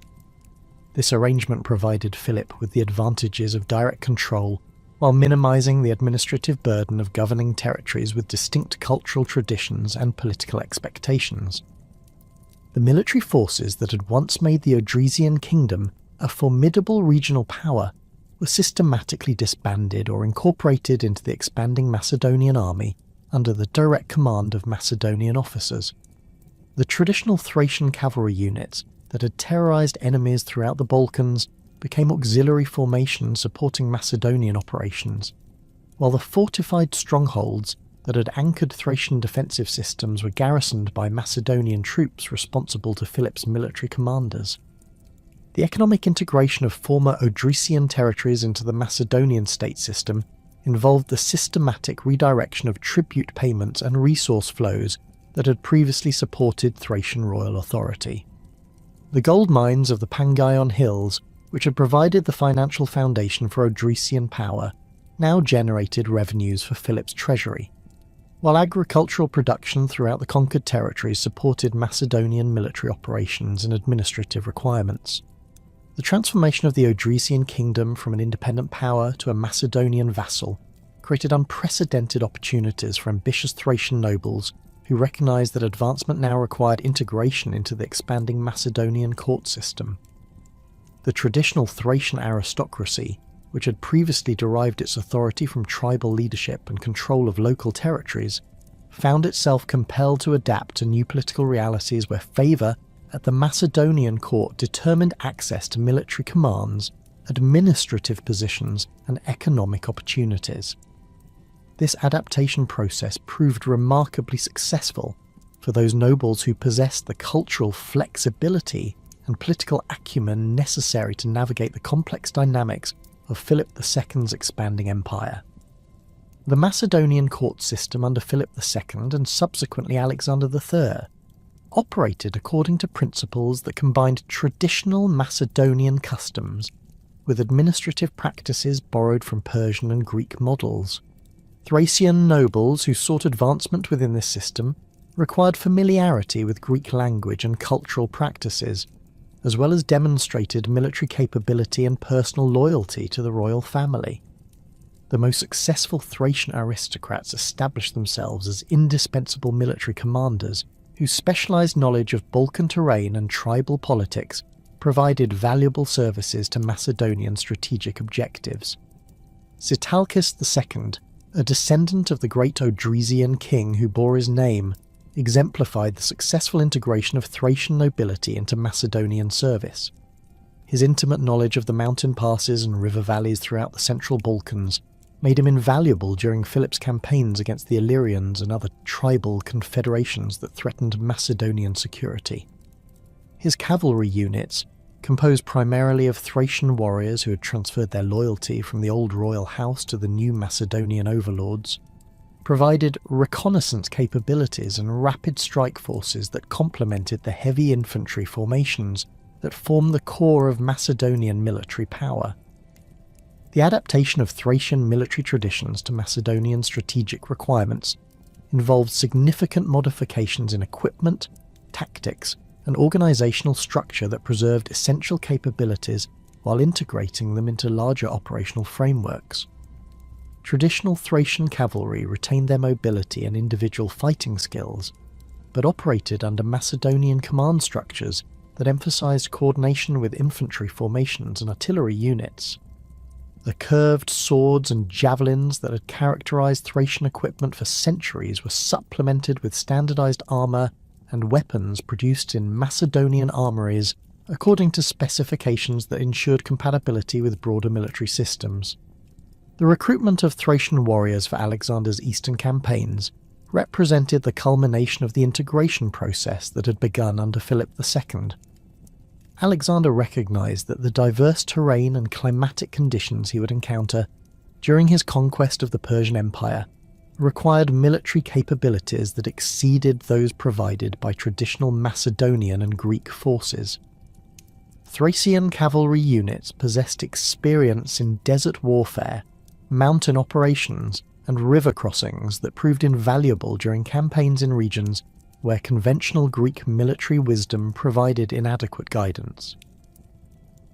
A: This arrangement provided Philip with the advantages of direct control while minimising the administrative burden of governing territories with distinct cultural traditions and political expectations. The military forces that had once made the Odrysian Kingdom a formidable regional power were systematically disbanded or incorporated into the expanding Macedonian army under the direct command of Macedonian officers. The traditional Thracian cavalry units that had terrorised enemies throughout the Balkans became auxiliary formations supporting Macedonian operations, while the fortified strongholds that had anchored Thracian defensive systems were garrisoned by Macedonian troops responsible to Philip's military commanders. The economic integration of former Odrysian territories into the Macedonian state system involved the systematic redirection of tribute payments and resource flows that had previously supported Thracian royal authority. The gold mines of the Pangaion Hills, which had provided the financial foundation for Odrysian power, now generated revenues for Philip's treasury, while agricultural production throughout the conquered territories supported Macedonian military operations and administrative requirements. The transformation of the Odrysian Kingdom from an independent power to a Macedonian vassal created unprecedented opportunities for ambitious Thracian nobles who recognized that advancement now required integration into the expanding Macedonian court system. The traditional Thracian aristocracy, which had previously derived its authority from tribal leadership and control of local territories, found itself compelled to adapt to new political realities where favour at the Macedonian court determined access to military commands, administrative positions, and economic opportunities. This adaptation process proved remarkably successful for those nobles who possessed the cultural flexibility and political acumen necessary to navigate the complex dynamics of Philip II's expanding empire. The Macedonian court system under Philip II and subsequently Alexander III operated according to principles that combined traditional Macedonian customs with administrative practices borrowed from Persian and Greek models. Thracian nobles who sought advancement within this system required familiarity with Greek language and cultural practices, as well as demonstrated military capability and personal loyalty to the royal family. The most successful Thracian aristocrats established themselves as indispensable military commanders whose specialized knowledge of Balkan terrain and tribal politics provided valuable services to Macedonian strategic objectives. Sitalkis II, a descendant of the great Odrysian king who bore his name, exemplified the successful integration of Thracian nobility into Macedonian service. His intimate knowledge of the mountain passes and river valleys throughout the central Balkans made him invaluable during Philip's campaigns against the Illyrians and other tribal confederations that threatened Macedonian security. His cavalry units, composed primarily of Thracian warriors who had transferred their loyalty from the old royal house to the new Macedonian overlords, provided reconnaissance capabilities and rapid strike forces that complemented the heavy infantry formations that formed the core of Macedonian military power. The adaptation of Thracian military traditions to Macedonian strategic requirements involved significant modifications in equipment, tactics, and organizational structure that preserved essential capabilities while integrating them into larger operational frameworks. Traditional Thracian cavalry retained their mobility and individual fighting skills, but operated under Macedonian command structures that emphasized coordination with infantry formations and artillery units. The curved swords and javelins that had characterized Thracian equipment for centuries were supplemented with standardized armor and weapons produced in Macedonian armories according to specifications that ensured compatibility with broader military systems. The recruitment of Thracian warriors for Alexander's eastern campaigns represented the culmination of the integration process that had begun under Philip II. Alexander recognized that the diverse terrain and climatic conditions he would encounter during his conquest of the Persian Empire required military capabilities that exceeded those provided by traditional Macedonian and Greek forces. Thracian cavalry units possessed experience in desert warfare, mountain operations, and river crossings that proved invaluable during campaigns in regions where conventional Greek military wisdom provided inadequate guidance.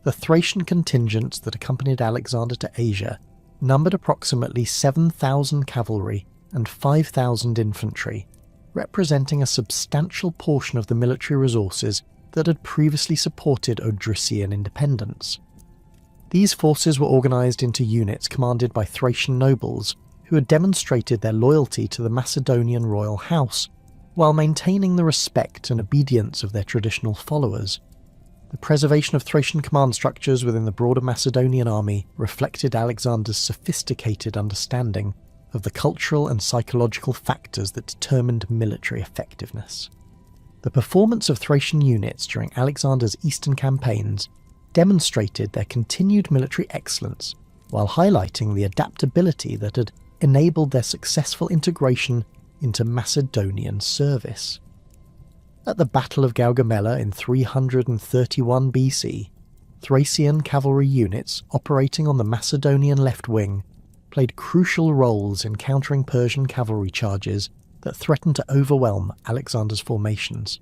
A: The Thracian contingents that accompanied Alexander to Asia numbered approximately 7,000 cavalry and 5,000 infantry, representing a substantial portion of the military resources that had previously supported Odrysian independence. These forces were organized into units commanded by Thracian nobles who had demonstrated their loyalty to the Macedonian royal house while maintaining the respect and obedience of their traditional followers. The preservation of Thracian command structures within the broader Macedonian army reflected Alexander's sophisticated understanding of the cultural and psychological factors that determined military effectiveness. The performance of Thracian units during Alexander's eastern campaigns demonstrated their continued military excellence while highlighting the adaptability that had enabled their successful integration into Macedonian service. At the Battle of Gaugamela in 331 BC, Thracian cavalry units operating on the Macedonian left wing played crucial roles in countering Persian cavalry charges that threatened to overwhelm Alexander's formations.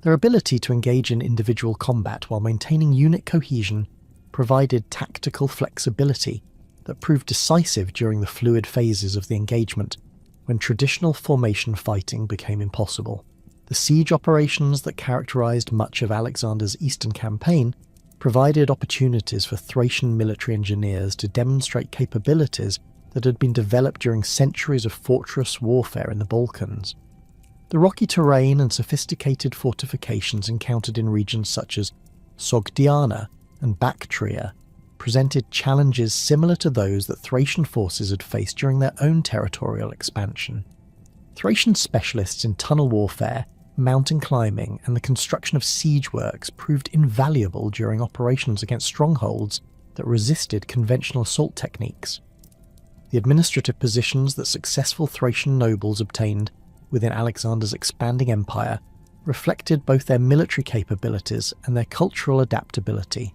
A: Their ability to engage in individual combat while maintaining unit cohesion provided tactical flexibility that proved decisive during the fluid phases of the engagement, when traditional formation fighting became impossible. The siege operations that characterized much of Alexander's eastern campaign provided opportunities for Thracian military engineers to demonstrate capabilities that had been developed during centuries of fortress warfare in the Balkans. The rocky terrain and sophisticated fortifications encountered in regions such as Sogdiana and Bactria presented challenges similar to those that Thracian forces had faced during their own territorial expansion. Thracian specialists in tunnel warfare, mountain climbing, and the construction of siege works proved invaluable during operations against strongholds that resisted conventional assault techniques. The administrative positions that successful Thracian nobles obtained within Alexander's expanding empire reflected both their military capabilities and their cultural adaptability.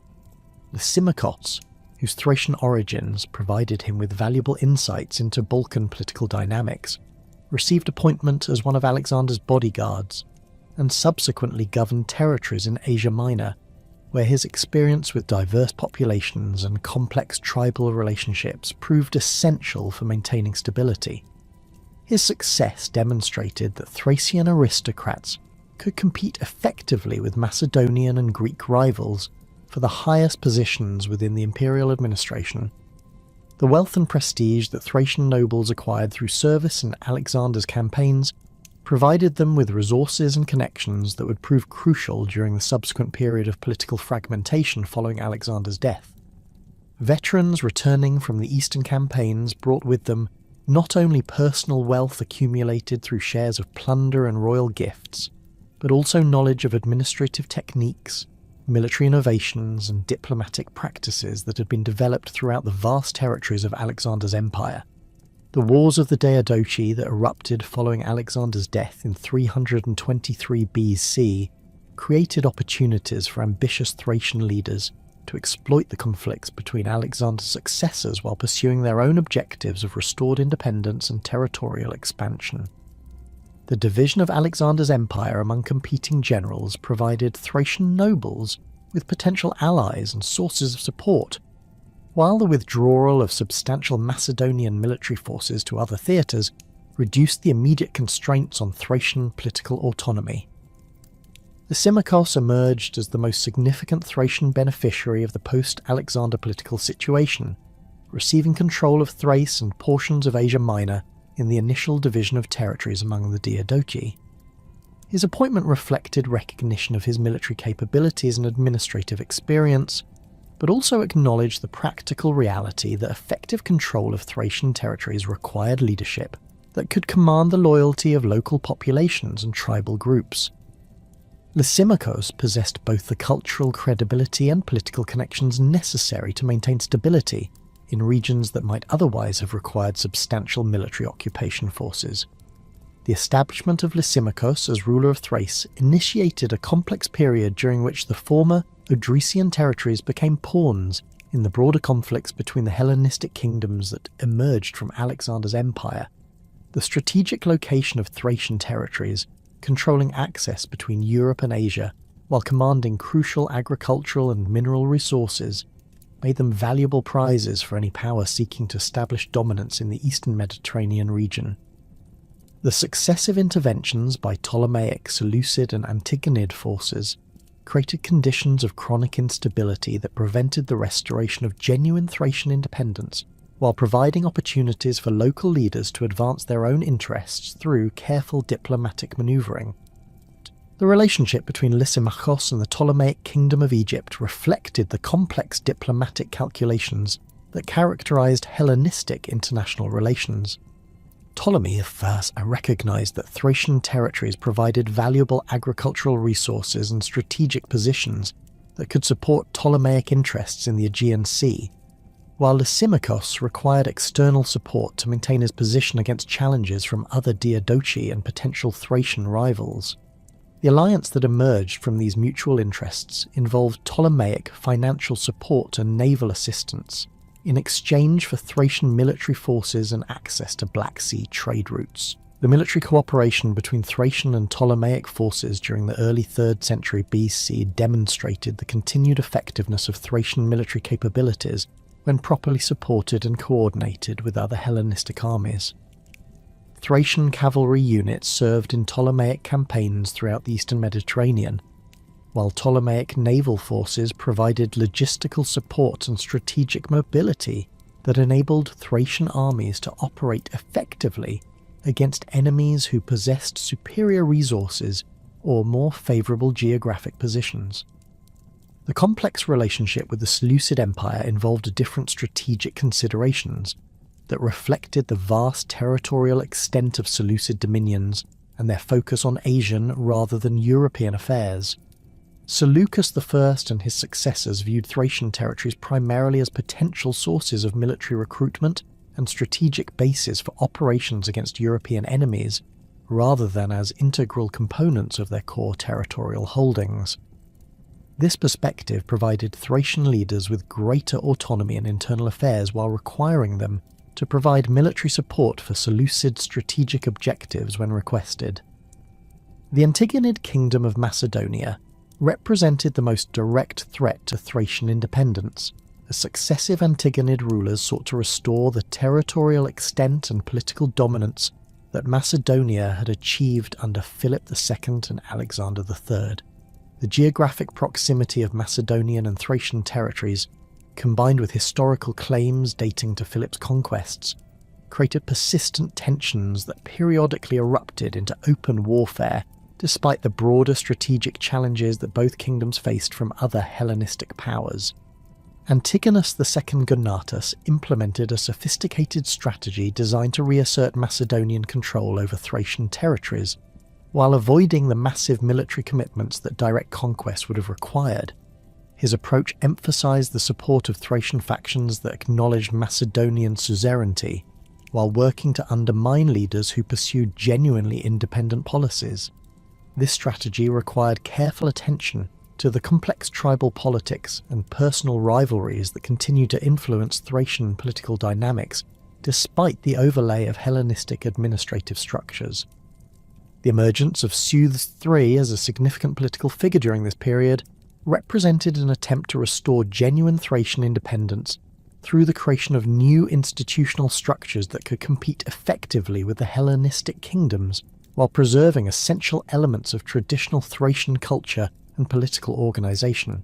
A: Lysimachos, whose Thracian origins provided him with valuable insights into Balkan political dynamics, received appointment as one of Alexander's bodyguards, and subsequently governed territories in Asia Minor, where his experience with diverse populations and complex tribal relationships proved essential for maintaining stability. His success demonstrated that Thracian aristocrats could compete effectively with Macedonian and Greek rivals for the highest positions within the imperial administration. The wealth and prestige that Thracian nobles acquired through service in Alexander's campaigns provided them with resources and connections that would prove crucial during the subsequent period of political fragmentation following Alexander's death. Veterans returning from the eastern campaigns brought with them not only personal wealth accumulated through shares of plunder and royal gifts, but also knowledge of administrative techniques, military innovations, and diplomatic practices that had been developed throughout the vast territories of Alexander's empire. The wars of the Diadochi that erupted following Alexander's death in 323 BC created opportunities for ambitious Thracian leaders to exploit the conflicts between Alexander's successors while pursuing their own objectives of restored independence and territorial expansion. The division of Alexander's empire among competing generals provided Thracian nobles with potential allies and sources of support, while the withdrawal of substantial Macedonian military forces to other theatres reduced the immediate constraints on Thracian political autonomy. Lysimachos emerged as the most significant Thracian beneficiary of the post-Alexander political situation, receiving control of Thrace and portions of Asia Minor in the initial division of territories among the Diadochi. His appointment reflected recognition of his military capabilities and administrative experience, but also acknowledged the practical reality that effective control of Thracian territories required leadership that could command the loyalty of local populations and tribal groups. Lysimachos possessed both the cultural credibility and political connections necessary to maintain stability in regions that might otherwise have required substantial military occupation forces. The establishment of Lysimachos as ruler of Thrace initiated a complex period during which the former Odrysian territories became pawns in the broader conflicts between the Hellenistic kingdoms that emerged from Alexander's empire. The strategic location of Thracian territories, controlling access between Europe and Asia while commanding crucial agricultural and mineral resources, made them valuable prizes for any power seeking to establish dominance in the eastern Mediterranean region. The successive interventions by Ptolemaic, Seleucid and Antigonid forces created conditions of chronic instability that prevented the restoration of genuine Thracian independence, while providing opportunities for local leaders to advance their own interests through careful diplomatic manoeuvring. The relationship between Lysimachos and the Ptolemaic Kingdom of Egypt reflected the complex diplomatic calculations that characterized Hellenistic international relations. Ptolemy first recognized that Thracian territories provided valuable agricultural resources and strategic positions that could support Ptolemaic interests in the Aegean Sea, while Lysimachos required external support to maintain his position against challenges from other Diadochi and potential Thracian rivals. The alliance that emerged from these mutual interests involved Ptolemaic financial support and naval assistance, in exchange for Thracian military forces and access to Black Sea trade routes. The military cooperation between Thracian and Ptolemaic forces during the early 3rd century BC demonstrated the continued effectiveness of Thracian military capabilities when properly supported and coordinated with other Hellenistic armies. Thracian cavalry units served in Ptolemaic campaigns throughout the eastern Mediterranean, while Ptolemaic naval forces provided logistical support and strategic mobility that enabled Thracian armies to operate effectively against enemies who possessed superior resources or more favourable geographic positions. The complex relationship with the Seleucid Empire involved different strategic considerations that reflected the vast territorial extent of Seleucid dominions and their focus on Asian rather than European affairs. Seleucus I and his successors viewed Thracian territories primarily as potential sources of military recruitment and strategic bases for operations against European enemies, rather than as integral components of their core territorial holdings. This perspective provided Thracian leaders with greater autonomy in internal affairs while requiring them to provide military support for Seleucid strategic objectives when requested. The Aegean Kingdom of Macedonia represented the most direct threat to Thracian independence, as successive Antigonid rulers sought to restore the territorial extent and political dominance that Macedonia had achieved under Philip II and Alexander III. The geographic proximity of Macedonian and Thracian territories, combined with historical claims dating to Philip's conquests, created persistent tensions that periodically erupted into open warfare despite the broader strategic challenges that both kingdoms faced from other Hellenistic powers. Antigonus II Gonatas implemented a sophisticated strategy designed to reassert Macedonian control over Thracian territories, while avoiding the massive military commitments that direct conquest would have required. His approach emphasized the support of Thracian factions that acknowledged Macedonian suzerainty, while working to undermine leaders who pursued genuinely independent policies. This strategy required careful attention to the complex tribal politics and personal rivalries that continued to influence Thracian political dynamics, despite the overlay of Hellenistic administrative structures. The emergence of Seuthes III as a significant political figure during this period represented an attempt to restore genuine Thracian independence through the creation of new institutional structures that could compete effectively with the Hellenistic kingdoms, while preserving essential elements of traditional Thracian culture and political organisation.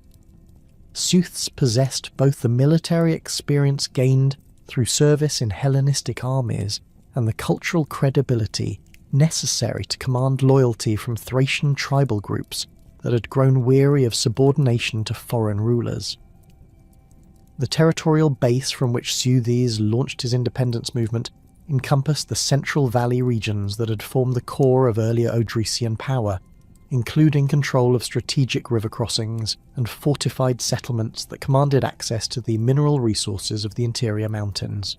A: Seuthes possessed both the military experience gained through service in Hellenistic armies and the cultural credibility necessary to command loyalty from Thracian tribal groups that had grown weary of subordination to foreign rulers. The territorial base from which Seuthes launched his independence movement encompassed the Central Valley regions that had formed the core of earlier Odrysian power, including control of strategic river crossings and fortified settlements that commanded access to the mineral resources of the interior mountains.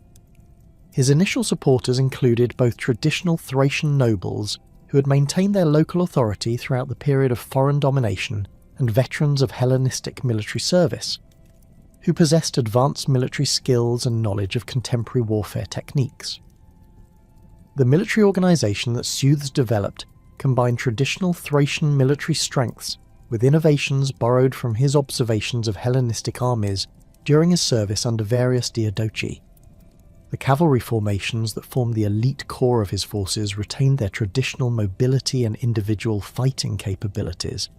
A: His initial supporters included both traditional Thracian nobles who had maintained their local authority throughout the period of foreign domination and veterans of Hellenistic military service, who possessed advanced military skills and knowledge of contemporary warfare techniques. The military organisation that Seuthes developed combined traditional Thracian military strengths with innovations borrowed from his observations of Hellenistic armies during his service under various Diadochi. The cavalry formations that formed the elite core of his forces retained their traditional mobility and individual fighting capabilities,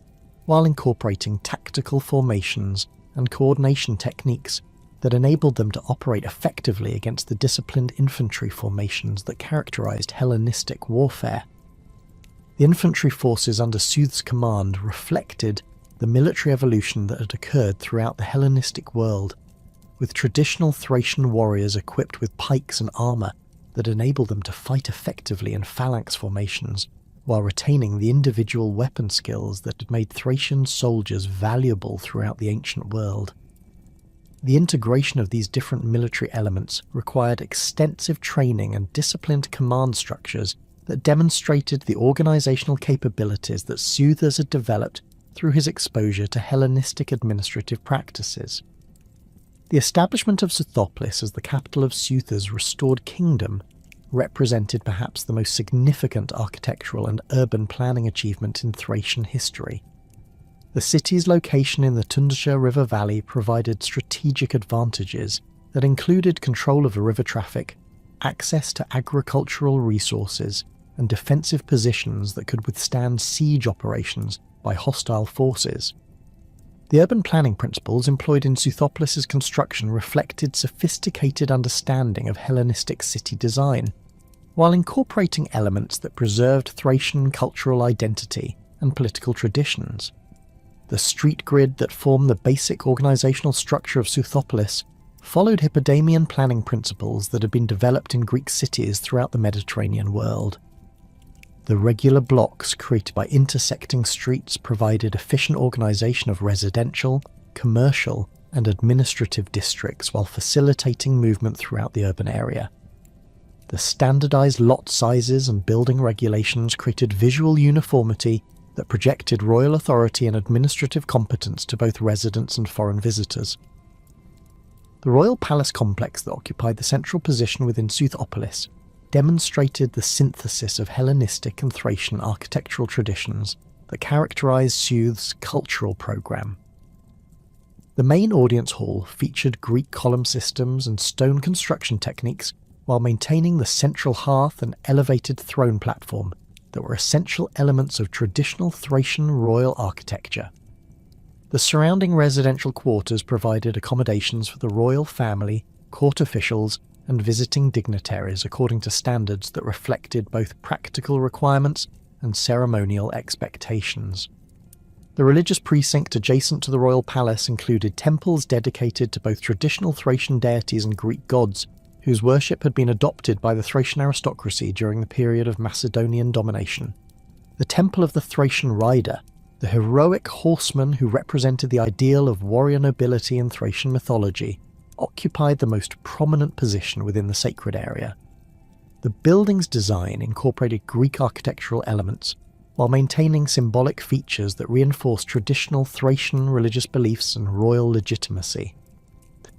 A: while incorporating tactical formations and coordination techniques that enabled them to operate effectively against the disciplined infantry formations that characterized Hellenistic warfare. The infantry forces under Seuthes' command reflected the military evolution that had occurred throughout the Hellenistic world, with traditional Thracian warriors equipped with pikes and armour that enabled them to fight effectively in phalanx formations, while retaining the individual weapon skills that had made Thracian soldiers valuable throughout the ancient world. The integration of these different military elements required extensive training and disciplined command structures that demonstrated the organisational capabilities that Seuthes had developed through his exposure to Hellenistic administrative practices. The establishment of Scythopolis as the capital of Seuthes' restored kingdom represented perhaps the most significant architectural and urban planning achievement in Thracian history. The city's location in the Tundra River Valley provided strategic advantages that included control of the river traffic, access to agricultural resources, and defensive positions that could withstand siege operations by hostile forces. The urban planning principles employed in Southopolis' construction reflected sophisticated understanding of Hellenistic city design, while incorporating elements that preserved Thracian cultural identity and political traditions. The street grid that formed the basic organisational structure of Southopolis followed Hippodamian planning principles that had been developed in Greek cities throughout the Mediterranean world. The regular blocks created by intersecting streets provided efficient organisation of residential, commercial, and administrative districts while facilitating movement throughout the urban area. The standardised lot sizes and building regulations created visual uniformity that projected royal authority and administrative competence to both residents and foreign visitors. The royal palace complex that occupied the central position within Southopolis demonstrated the synthesis of Hellenistic and Thracian architectural traditions that characterised South's cultural programme. The main audience hall featured Greek column systems and stone construction techniques while maintaining the central hearth and elevated throne platform that were essential elements of traditional Thracian royal architecture. The surrounding residential quarters provided accommodations for the royal family, court officials, and visiting dignitaries according to standards that reflected both practical requirements and ceremonial expectations. The religious precinct adjacent to the royal palace included temples dedicated to both traditional Thracian deities and Greek gods, whose worship had been adopted by the Thracian aristocracy during the period of Macedonian domination. The Temple of the Thracian Rider, the heroic horseman who represented the ideal of warrior nobility in Thracian mythology, occupied the most prominent position within the sacred area. The building's design incorporated Greek architectural elements, while maintaining symbolic features that reinforced traditional Thracian religious beliefs and royal legitimacy.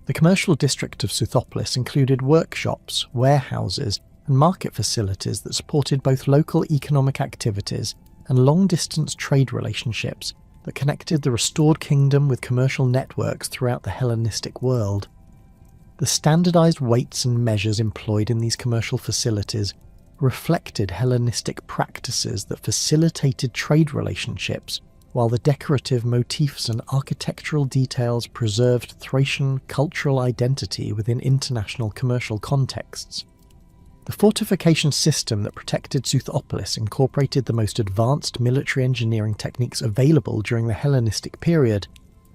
A: The commercial district of Southopolis included workshops, warehouses, and market facilities that supported both local economic activities and long-distance trade relationships that connected the restored kingdom with commercial networks throughout the Hellenistic world. The standardized weights and measures employed in these commercial facilities reflected Hellenistic practices that facilitated trade relationships, while the decorative motifs and architectural details preserved Thracian cultural identity within international commercial contexts. The fortification system that protected Southopolis incorporated the most advanced military engineering techniques available during the Hellenistic period,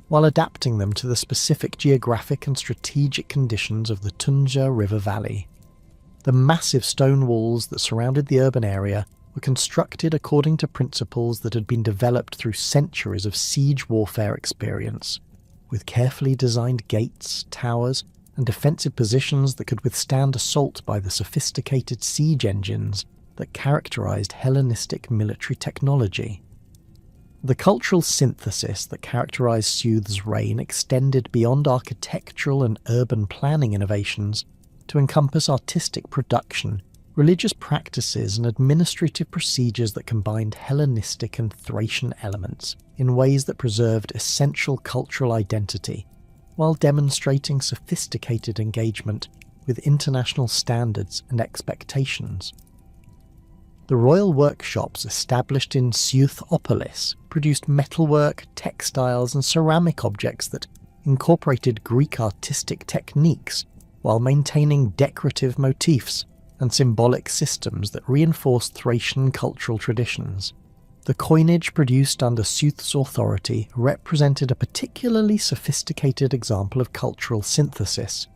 A: while adapting them to the specific geographic and strategic conditions of the Tunja River Valley. The massive stone walls that surrounded the urban area were constructed according to principles that had been developed through centuries of siege warfare experience, with carefully designed gates, towers, and defensive positions that could withstand assault by the sophisticated siege engines that characterized Hellenistic military technology. The cultural synthesis that characterized South's reign extended beyond architectural and urban planning innovations to encompass artistic production, religious practices, and administrative procedures that combined Hellenistic and Thracian elements in ways that preserved essential cultural identity, while demonstrating sophisticated engagement with international standards and expectations. The royal workshops established in Southopolis produced metalwork, textiles, and ceramic objects that incorporated Greek artistic techniques while maintaining decorative motifs and symbolic systems that reinforced Thracian cultural traditions. The coinage produced under South's authority represented a particularly sophisticated example of cultural synthesis,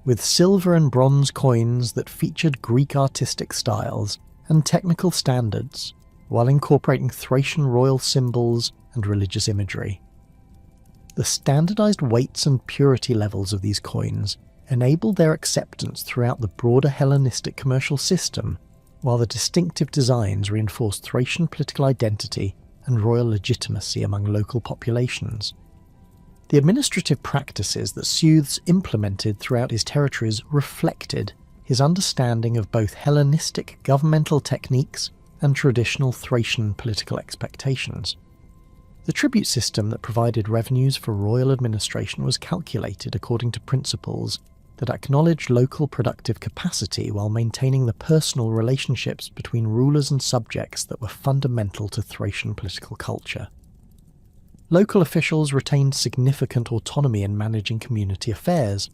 A: with silver and bronze coins that featured Greek artistic styles and technical standards, while incorporating Thracian royal symbols and religious imagery. The standardized weights and purity levels of these coins enabled their acceptance throughout the broader Hellenistic commercial system, while the distinctive designs reinforced Thracian political identity and royal legitimacy among local populations. The administrative practices that Souths implemented throughout his territories reflected his understanding of both Hellenistic governmental techniques and traditional Thracian political expectations. The tribute system that provided revenues for royal administration was calculated according to principles that acknowledged local productive capacity while maintaining the personal relationships between rulers and subjects that were fundamental to Thracian political culture. Local officials retained significant autonomy in managing community affairs,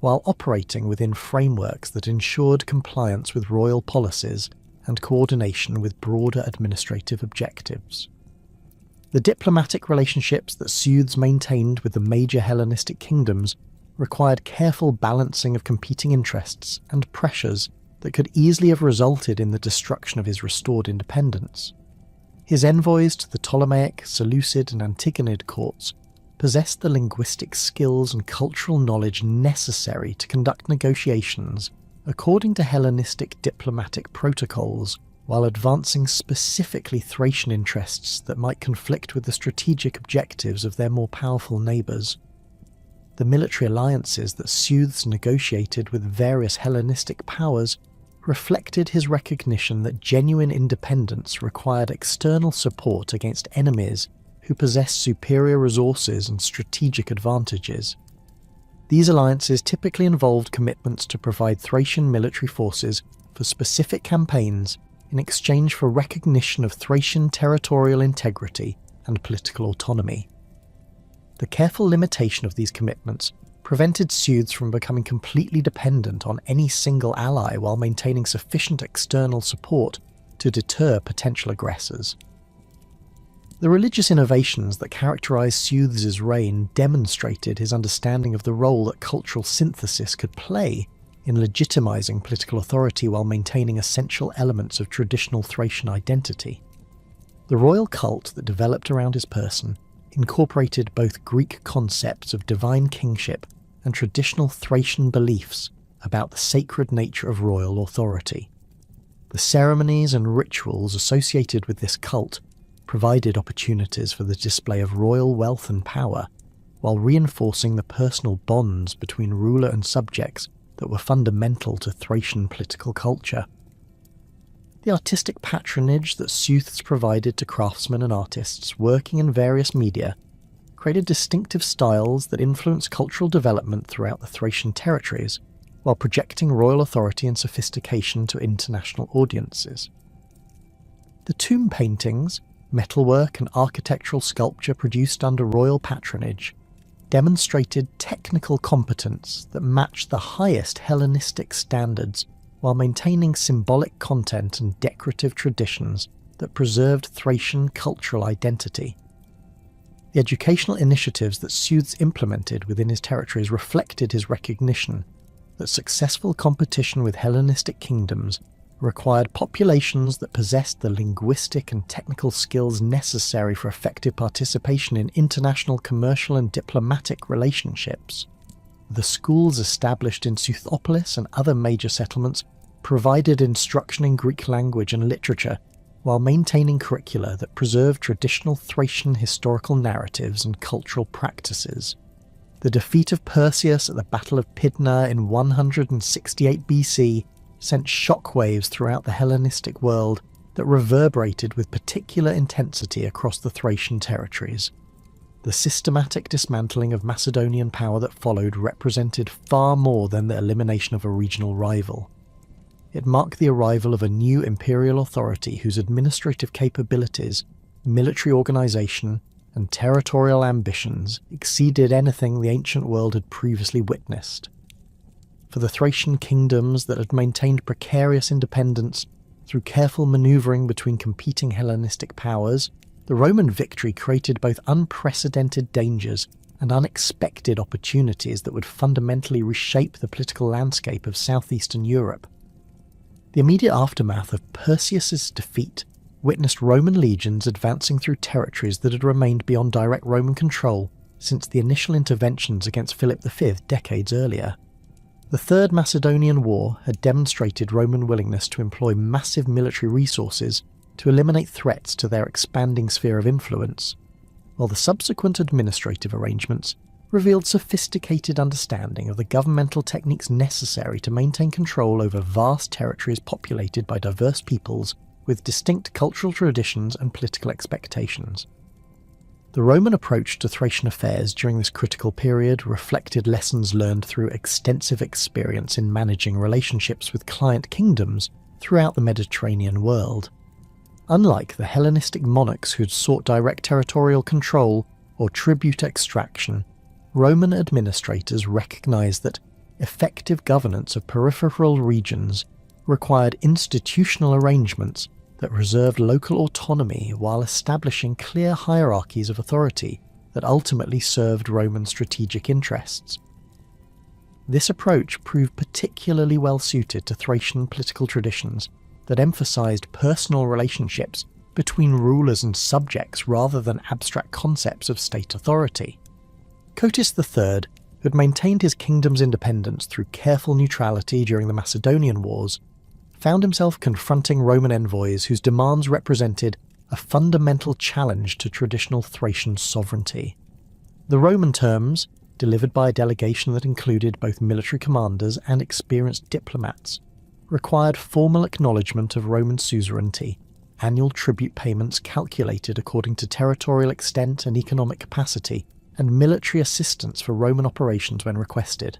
A: while operating within frameworks that ensured compliance with royal policies and coordination with broader administrative objectives. The diplomatic relationships that Sueves maintained with the major Hellenistic kingdoms required careful balancing of competing interests and pressures that could easily have resulted in the destruction of his restored independence. His envoys to the Ptolemaic, Seleucid and Antigonid courts possessed the linguistic skills and cultural knowledge necessary to conduct negotiations according to Hellenistic diplomatic protocols, while advancing specifically Thracian interests that might conflict with the strategic objectives of their more powerful neighbours. The military alliances that Sueves negotiated with various Hellenistic powers reflected his recognition that genuine independence required external support against enemies who possessed superior resources and strategic advantages. These alliances typically involved commitments to provide Thracian military forces for specific campaigns in exchange for recognition of Thracian territorial integrity and political autonomy. The careful limitation of these commitments prevented Sueves from becoming completely dependent on any single ally while maintaining sufficient external support to deter potential aggressors. The religious innovations that characterised Sueves' reign demonstrated his understanding of the role that cultural synthesis could play in legitimising political authority while maintaining essential elements of traditional Thracian identity. The royal cult that developed around his person incorporated both Greek concepts of divine kingship and traditional Thracian beliefs about the sacred nature of royal authority. The ceremonies and rituals associated with this cult provided opportunities for the display of royal wealth and power, while reinforcing the personal bonds between ruler and subjects that were fundamental to Thracian political culture. The artistic patronage that Sueves provided to craftsmen and artists working in various media created distinctive styles that influenced cultural development throughout the Thracian territories, while projecting royal authority and sophistication to international audiences. The tomb paintings, metalwork and architectural sculpture produced under royal patronage demonstrated technical competence that matched the highest Hellenistic standards while maintaining symbolic content and decorative traditions that preserved Thracian cultural identity. The educational initiatives that Sueves implemented within his territories reflected his recognition that successful competition with Hellenistic kingdoms required populations that possessed the linguistic and technical skills necessary for effective participation in international commercial and diplomatic relationships. The schools established in Suethopolis and other major settlements provided instruction in Greek language and literature, while maintaining curricula that preserved traditional Thracian historical narratives and cultural practices. The defeat of Perseus at the Battle of Pydna in 168 BC sent shockwaves throughout the Hellenistic world that reverberated with particular intensity across the Thracian territories. The systematic dismantling of Macedonian power that followed represented far more than the elimination of a regional rival. It marked the arrival of a new imperial authority whose administrative capabilities, military organisation, and territorial ambitions exceeded anything the ancient world had previously witnessed. For the Thracian kingdoms that had maintained precarious independence through careful manoeuvring between competing Hellenistic powers, the Roman victory created both unprecedented dangers and unexpected opportunities that would fundamentally reshape the political landscape of southeastern Europe. The immediate aftermath of Perseus's defeat witnessed Roman legions advancing through territories that had remained beyond direct Roman control since the initial interventions against Philip V decades earlier. The Third Macedonian War had demonstrated Roman willingness to employ massive military resources to eliminate threats to their expanding sphere of influence, while the subsequent administrative arrangements revealed sophisticated understanding of the governmental techniques necessary to maintain control over vast territories populated by diverse peoples with distinct cultural traditions and political expectations. The Roman approach to Thracian affairs during this critical period reflected lessons learned through extensive experience in managing relationships with client kingdoms throughout the Mediterranean world. Unlike the Hellenistic monarchs who'd sought direct territorial control or tribute extraction, Roman administrators recognized that effective governance of peripheral regions required institutional arrangements that reserved local autonomy while establishing clear hierarchies of authority that ultimately served Roman strategic interests. This approach proved particularly well suited to Thracian political traditions that emphasized personal relationships between rulers and subjects rather than abstract concepts of state authority. Cotys III, who had maintained his kingdom's independence through careful neutrality during the Macedonian Wars, found himself confronting Roman envoys whose demands represented a fundamental challenge to traditional Thracian sovereignty. The Roman terms, delivered by a delegation that included both military commanders and experienced diplomats, required formal acknowledgement of Roman suzerainty, annual tribute payments calculated according to territorial extent and economic capacity, and military assistance for Roman operations when requested.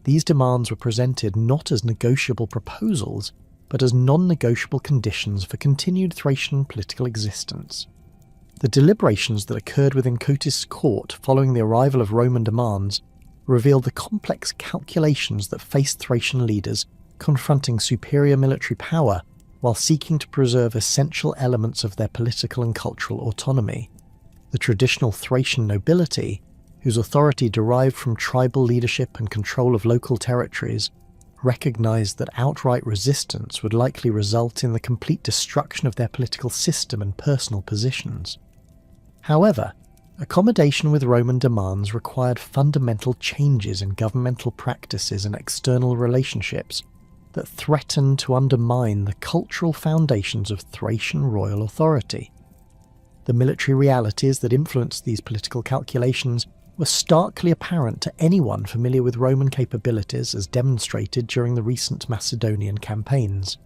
A: These demands were presented not as negotiable proposals, but as non-negotiable conditions for continued Thracian political existence. The deliberations that occurred within Cotys' court following the arrival of Roman demands revealed the complex calculations that faced Thracian leaders confronting superior military power while seeking to preserve essential elements of their political and cultural autonomy. The traditional Thracian nobility, whose authority derived from tribal leadership and control of local territories, recognized that outright resistance would likely result in the complete destruction of their political system and personal positions. However, accommodation with Roman demands required fundamental changes in governmental practices and external relationships that threatened to undermine the cultural foundations of Thracian royal authority. The military realities that influenced these political calculations were starkly apparent to anyone familiar with Roman capabilities as demonstrated during the recent Macedonian campaigns.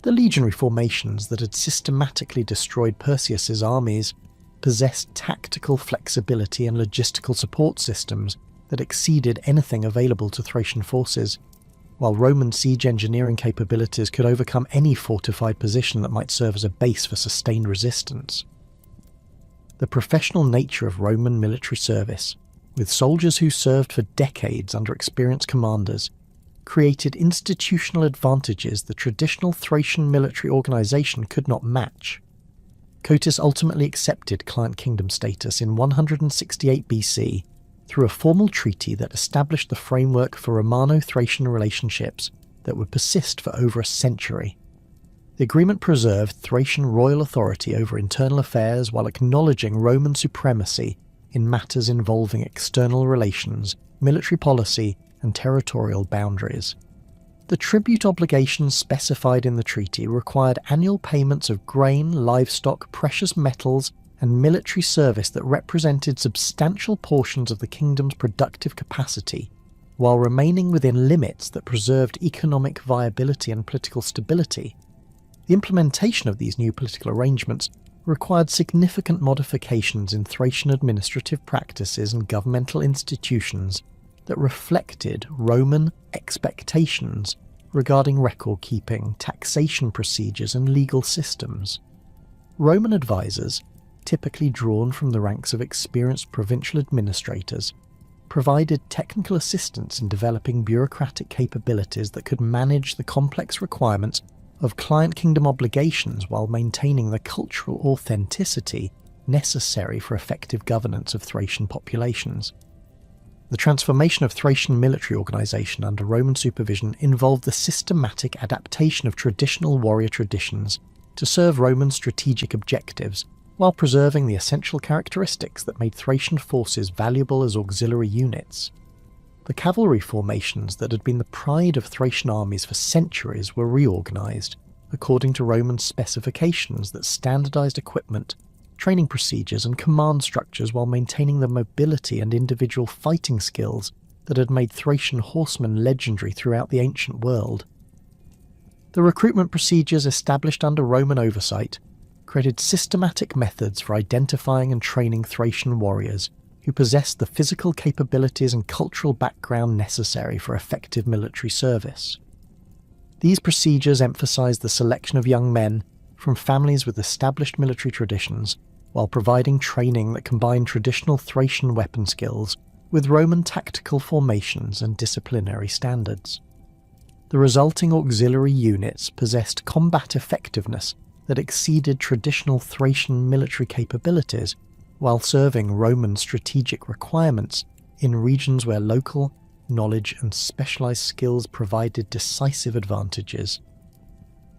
A: The legionary formations that had systematically destroyed Perseus's armies possessed tactical flexibility and logistical support systems that exceeded anything available to Thracian forces, while Roman siege engineering capabilities could overcome any fortified position that might serve as a base for sustained resistance. The professional nature of Roman military service, with soldiers who served for decades under experienced commanders, created institutional advantages the traditional Thracian military organisation could not match. Cotys ultimately accepted client kingdom status in 168 BC through a formal treaty that established the framework for Romano-Thracian relationships that would persist for over a century. The agreement preserved Thracian royal authority over internal affairs while acknowledging Roman supremacy in matters involving external relations, military policy, and territorial boundaries. The tribute obligations specified in the treaty required annual payments of grain, livestock, precious metals, and military service that represented substantial portions of the kingdom's productive capacity, while remaining within limits that preserved economic viability and political stability. The implementation of these new political arrangements required significant modifications in Thracian administrative practices and governmental institutions that reflected Roman expectations regarding record-keeping, taxation procedures, and legal systems. Roman advisors, typically drawn from the ranks of experienced provincial administrators, provided technical assistance in developing bureaucratic capabilities that could manage the complex requirements of client kingdom obligations while maintaining the cultural authenticity necessary for effective governance of Thracian populations. The transformation of Thracian military organisation under Roman supervision involved the systematic adaptation of traditional warrior traditions to serve Roman strategic objectives, while preserving the essential characteristics that made Thracian forces valuable as auxiliary units. The cavalry formations that had been the pride of Thracian armies for centuries were reorganised, according to Roman specifications that standardised equipment, training procedures and command structures while maintaining the mobility and individual fighting skills that had made Thracian horsemen legendary throughout the ancient world. The recruitment procedures established under Roman oversight created systematic methods for identifying and training Thracian warriors who possessed the physical capabilities and cultural background necessary for effective military service. These procedures emphasized the selection of young men from families with established military traditions, while providing training that combined traditional Thracian weapon skills with Roman tactical formations and disciplinary standards. The resulting auxiliary units possessed combat effectiveness that exceeded traditional Thracian military capabilities, while serving Roman strategic requirements in regions where local knowledge and specialized skills provided decisive advantages.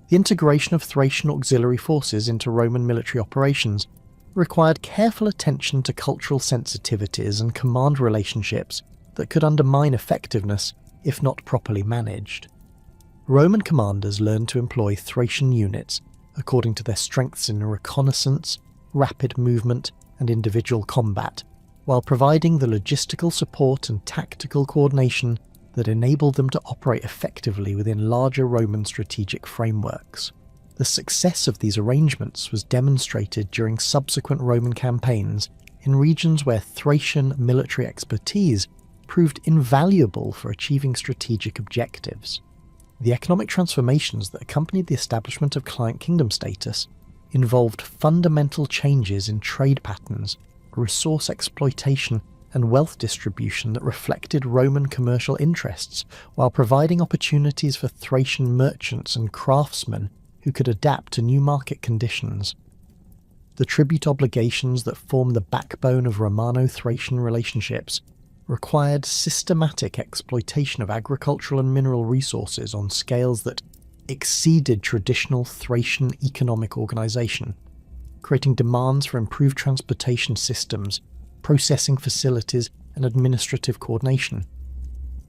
A: The integration of Thracian auxiliary forces into Roman military operations required careful attention to cultural sensitivities and command relationships that could undermine effectiveness if not properly managed. Roman commanders learned to employ Thracian units according to their strengths in reconnaissance, rapid movement, and individual combat, while providing the logistical support and tactical coordination that enabled them to operate effectively within larger Roman strategic frameworks. The success of these arrangements was demonstrated during subsequent Roman campaigns in regions where Thracian military expertise proved invaluable for achieving strategic objectives. The economic transformations that accompanied the establishment of client kingdom status involved fundamental changes in trade patterns, resource exploitation, and wealth distribution that reflected Roman commercial interests, while providing opportunities for Thracian merchants and craftsmen who could adapt to new market conditions. The tribute obligations that form the backbone of Romano-Thracian relationships required systematic exploitation of agricultural and mineral resources on scales that exceeded traditional Thracian economic organisation, creating demands for improved transportation systems, processing facilities, and administrative coordination.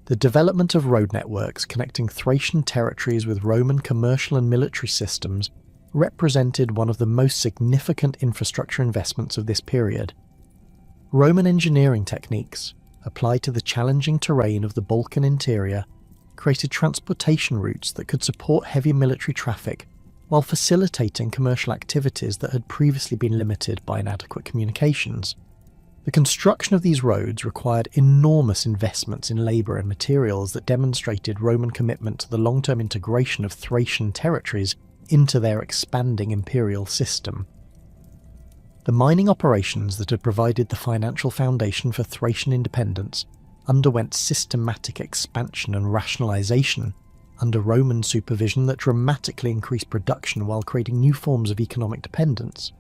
A: The development of road networks connecting Thracian territories with Roman commercial and military systems represented one of the most significant infrastructure investments of this period. Roman engineering techniques, applied to the challenging terrain of the Balkan interior, created transportation routes that could support heavy military traffic while facilitating commercial activities that had previously been limited by inadequate communications. The construction of these roads required enormous investments in labour and materials that demonstrated Roman commitment to the long-term integration of Thracian territories into their expanding imperial system. The mining operations that had provided the financial foundation for Thracian independence underwent systematic expansion and rationalisation under Roman supervision that dramatically increased production while creating new forms of economic dependence.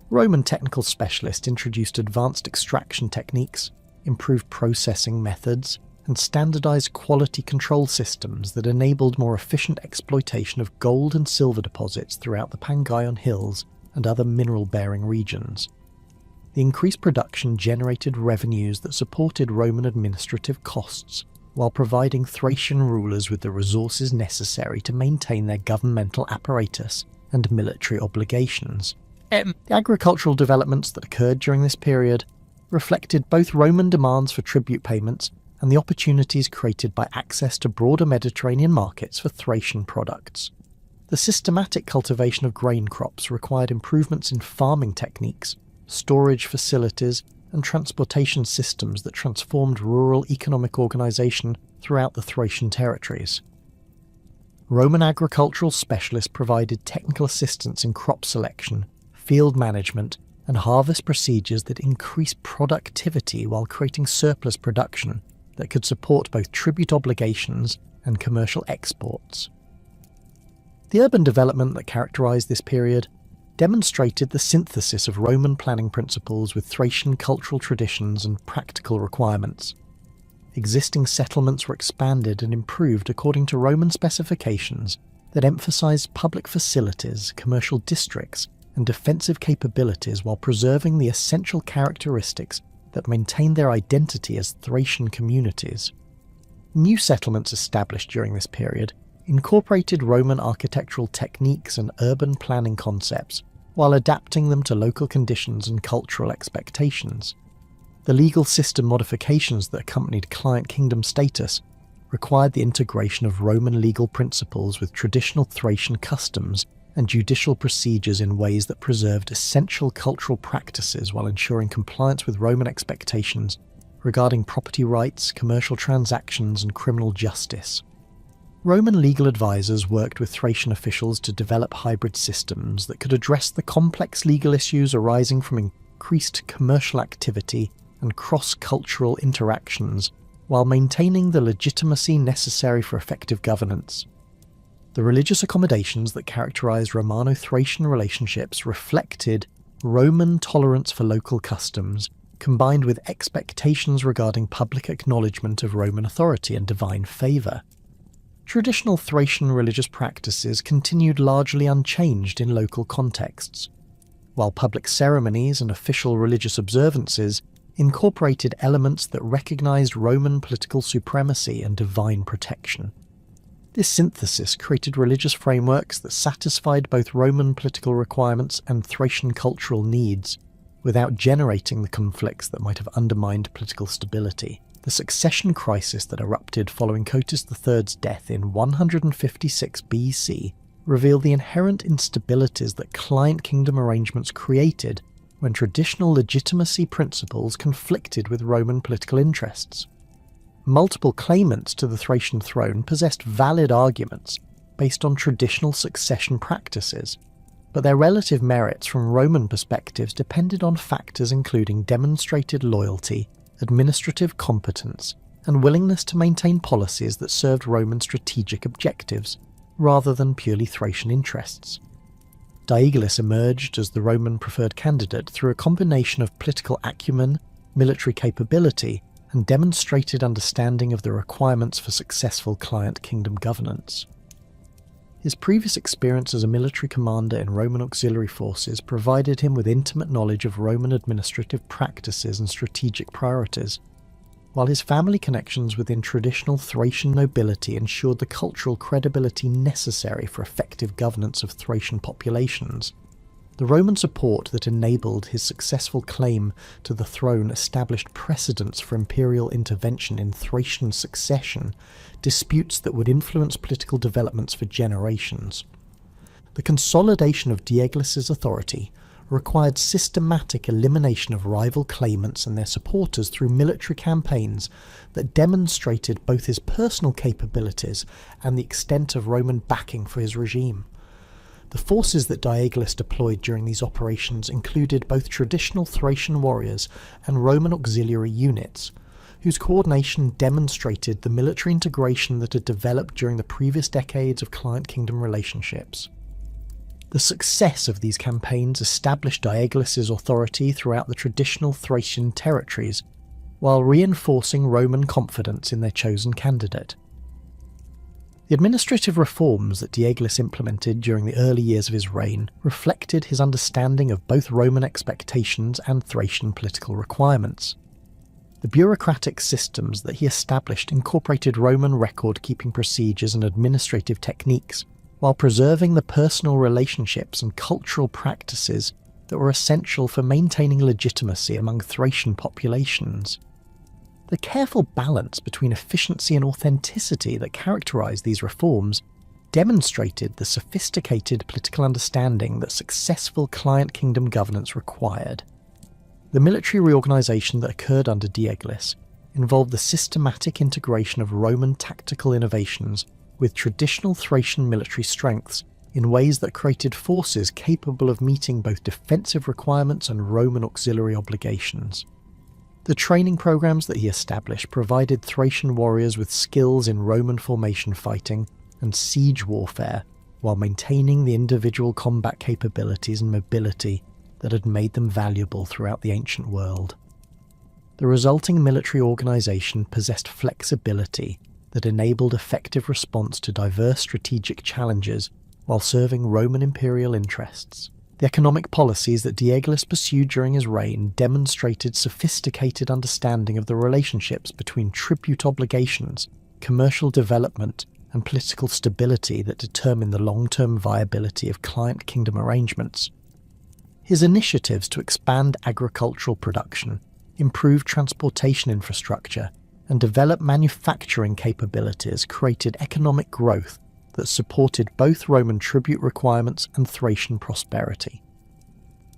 A: Roman technical specialists introduced advanced extraction techniques, improved processing methods, and standardised quality control systems that enabled more efficient exploitation of gold and silver deposits throughout the Pangaion Hills and other mineral-bearing regions. The increased production generated revenues that supported Roman administrative costs, while providing Thracian rulers with the resources necessary to maintain their governmental apparatus and military obligations. The agricultural developments that occurred during this period reflected both Roman demands for tribute payments and the opportunities created by access to broader Mediterranean markets for Thracian products. The systematic cultivation of grain crops required improvements in farming techniques, storage facilities, and transportation systems that transformed rural economic organisation throughout the Thracian territories. Roman agricultural specialists provided technical assistance in crop selection, field management, and harvest procedures that increased productivity while creating surplus production that could support both tribute obligations and commercial exports. The urban development that characterised this period demonstrated the synthesis of Roman planning principles with Thracian cultural traditions and practical requirements. Existing settlements were expanded and improved according to Roman specifications that emphasised public facilities, commercial districts, and defensive capabilities while preserving the essential characteristics that maintained their identity as Thracian communities. New settlements established during this period incorporated Roman architectural techniques and urban planning concepts while adapting them to local conditions and cultural expectations. The legal system modifications that accompanied client kingdom status required the integration of Roman legal principles with traditional Thracian customs and judicial procedures in ways that preserved essential cultural practices while ensuring compliance with Roman expectations regarding property rights, commercial transactions, and criminal justice. Roman legal advisors worked with Thracian officials to develop hybrid systems that could address the complex legal issues arising from increased commercial activity and cross-cultural interactions, while maintaining the legitimacy necessary for effective governance. The religious accommodations that characterized Romano-Thracian relationships reflected Roman tolerance for local customs, combined with expectations regarding public acknowledgement of Roman authority and divine favour. Traditional Thracian religious practices continued largely unchanged in local contexts, while public ceremonies and official religious observances incorporated elements that recognized Roman political supremacy and divine protection. This synthesis created religious frameworks that satisfied both Roman political requirements and Thracian cultural needs, without generating the conflicts that might have undermined political stability. The succession crisis that erupted following Cotys III's death in 156 BC revealed the inherent instabilities that client kingdom arrangements created when traditional legitimacy principles conflicted with Roman political interests. Multiple claimants to the Thracian throne possessed valid arguments based on traditional succession practices, but their relative merits from Roman perspectives depended on factors including demonstrated loyalty, administrative competence, and willingness to maintain policies that served Roman strategic objectives, rather than purely Thracian interests. Diagoras emerged as the Roman preferred candidate through a combination of political acumen, military capability, and demonstrated understanding of the requirements for successful client kingdom governance. His previous experience as a military commander in Roman auxiliary forces provided him with intimate knowledge of Roman administrative practices and strategic priorities, while his family connections within traditional Thracian nobility ensured the cultural credibility necessary for effective governance of Thracian populations. The Roman support that enabled his successful claim to the throne established precedents for imperial intervention in Thracian succession, disputes that would influence political developments for generations. The consolidation of Diagoras' authority required systematic elimination of rival claimants and their supporters through military campaigns that demonstrated both his personal capabilities and the extent of Roman backing for his regime. The forces that Diagoras deployed during these operations included both traditional Thracian warriors and Roman auxiliary units, whose coordination demonstrated the military integration that had developed during the previous decades of client kingdom relationships. The success of these campaigns established Diagoras' authority throughout the traditional Thracian territories, while reinforcing Roman confidence in their chosen candidate. The administrative reforms that Diagoras implemented during the early years of his reign reflected his understanding of both Roman expectations and Thracian political requirements. The bureaucratic systems that he established incorporated Roman record-keeping procedures and administrative techniques, while preserving the personal relationships and cultural practices that were essential for maintaining legitimacy among Thracian populations. The careful balance between efficiency and authenticity that characterized these reforms demonstrated the sophisticated political understanding that successful client kingdom governance required. The military reorganization that occurred under Diagoras involved the systematic integration of Roman tactical innovations with traditional Thracian military strengths in ways that created forces capable of meeting both defensive requirements and Roman auxiliary obligations. The training programs that he established provided Thracian warriors with skills in Roman formation fighting and siege warfare, while maintaining the individual combat capabilities and mobility that had made them valuable throughout the ancient world. The resulting military organization possessed flexibility that enabled effective response to diverse strategic challenges while serving Roman imperial interests. The economic policies that Diagoras pursued during his reign demonstrated sophisticated understanding of the relationships between tribute obligations, commercial development, and political stability that determine the long-term viability of client kingdom arrangements. His initiatives to expand agricultural production, improve transportation infrastructure, and develop manufacturing capabilities created economic growth that supported both Roman tribute requirements and Thracian prosperity.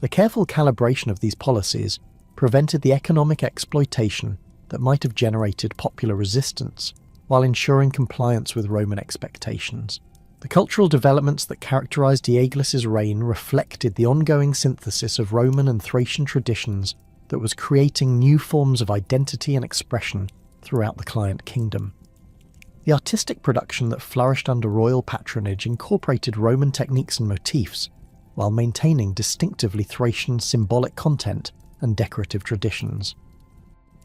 A: The careful calibration of these policies prevented the economic exploitation that might have generated popular resistance while ensuring compliance with Roman expectations. The cultural developments that characterized Aegilus's reign reflected the ongoing synthesis of Roman and Thracian traditions that was creating new forms of identity and expression throughout the client kingdom. The artistic production that flourished under royal patronage incorporated Roman techniques and motifs, while maintaining distinctively Thracian symbolic content and decorative traditions.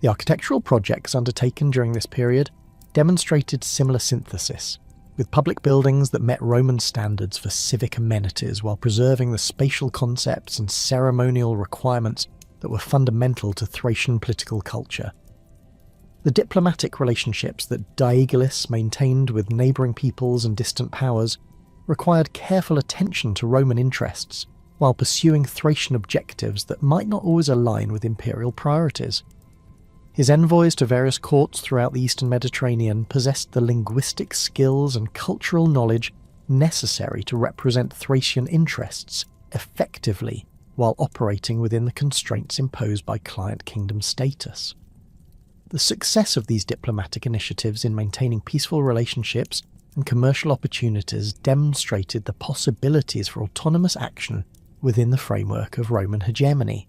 A: The architectural projects undertaken during this period demonstrated similar synthesis, with public buildings that met Roman standards for civic amenities while preserving the spatial concepts and ceremonial requirements that were fundamental to Thracian political culture. The diplomatic relationships that Aegelus maintained with neighbouring peoples and distant powers required careful attention to Roman interests while pursuing Thracian objectives that might not always align with imperial priorities. His envoys to various courts throughout the eastern Mediterranean possessed the linguistic skills and cultural knowledge necessary to represent Thracian interests effectively while operating within the constraints imposed by client kingdom status. The success of these diplomatic initiatives in maintaining peaceful relationships and commercial opportunities demonstrated the possibilities for autonomous action within the framework of Roman hegemony.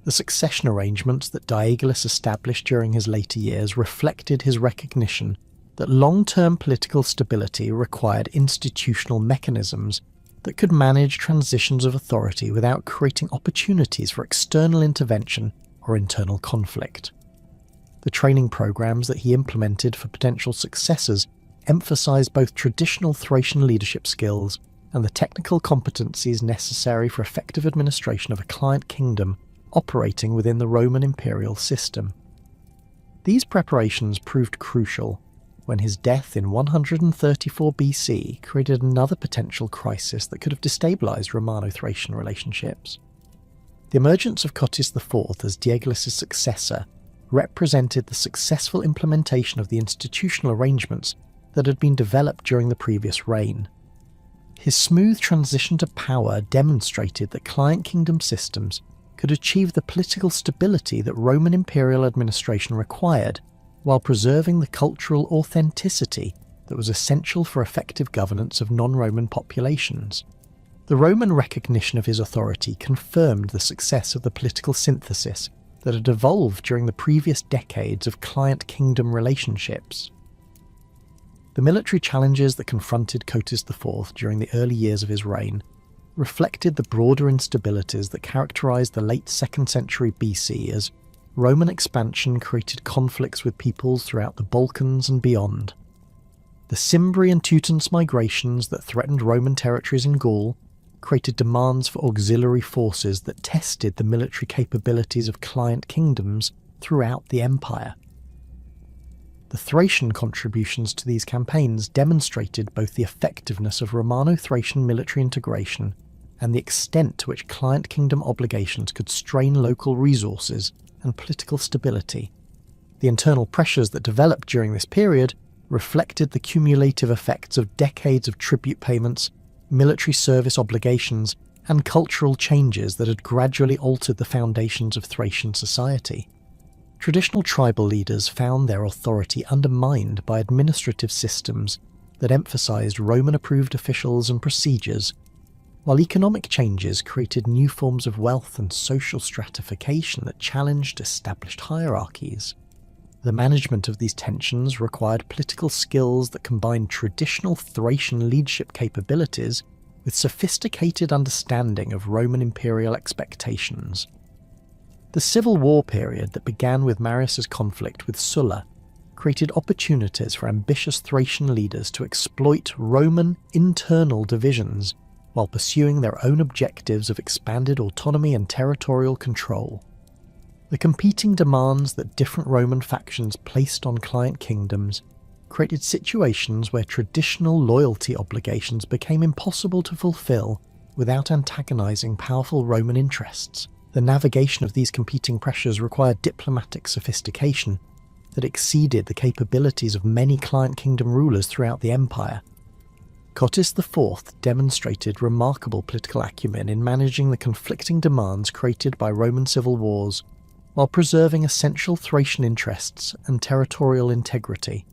A: The succession arrangements that Aegelus established during his later years reflected his recognition that long-term political stability required institutional mechanisms that could manage transitions of authority without creating opportunities for external intervention or internal conflict. The training programs that he implemented for potential successors emphasized both traditional Thracian leadership skills and the technical competencies necessary for effective administration of a client kingdom operating within the Roman imperial system. These preparations proved crucial when his death in 134 BC created another potential crisis that could have destabilized Romano-Thracian relationships. The emergence of Cotys IV as Aegilus's successor represented the successful implementation of the institutional arrangements that had been developed during the previous reign. His smooth transition to power demonstrated that client kingdom systems could achieve the political stability that Roman imperial administration required while preserving the cultural authenticity that was essential for effective governance of non-Roman populations. The Roman recognition of his authority confirmed the success of the political synthesis that had evolved during the previous decades of client kingdom relationships. The military challenges that confronted Cotys IV during the early years of his reign reflected the broader instabilities that characterized the late 2nd century BC as Roman expansion created conflicts with peoples throughout the Balkans and beyond. The Cimbri and Teutons migrations that threatened Roman territories in Gaul created demands for auxiliary forces that tested the military capabilities of client kingdoms throughout the empire. The Thracian contributions to these campaigns demonstrated both the effectiveness of Romano-Thracian military integration and the extent to which client kingdom obligations could strain local resources and political stability. The internal pressures that developed during this period reflected the cumulative effects of decades of tribute payments, military service obligations, and cultural changes that had gradually altered the foundations of Thracian society. Traditional tribal leaders found their authority undermined by administrative systems that emphasized Roman-approved officials and procedures, while economic changes created new forms of wealth and social stratification that challenged established hierarchies. The management of these tensions required political skills that combined traditional Thracian leadership capabilities with sophisticated understanding of Roman imperial expectations. The civil war period that began with Marius's conflict with Sulla created opportunities for ambitious Thracian leaders to exploit Roman internal divisions while pursuing their own objectives of expanded autonomy and territorial control. The competing demands that different Roman factions placed on client kingdoms created situations where traditional loyalty obligations became impossible to fulfill without antagonizing powerful Roman interests. The navigation of these competing pressures required diplomatic sophistication that exceeded the capabilities of many client kingdom rulers throughout the empire. Cotys IV demonstrated remarkable political acumen in managing the conflicting demands created by Roman civil wars, while preserving essential Thracian interests and territorial integrity.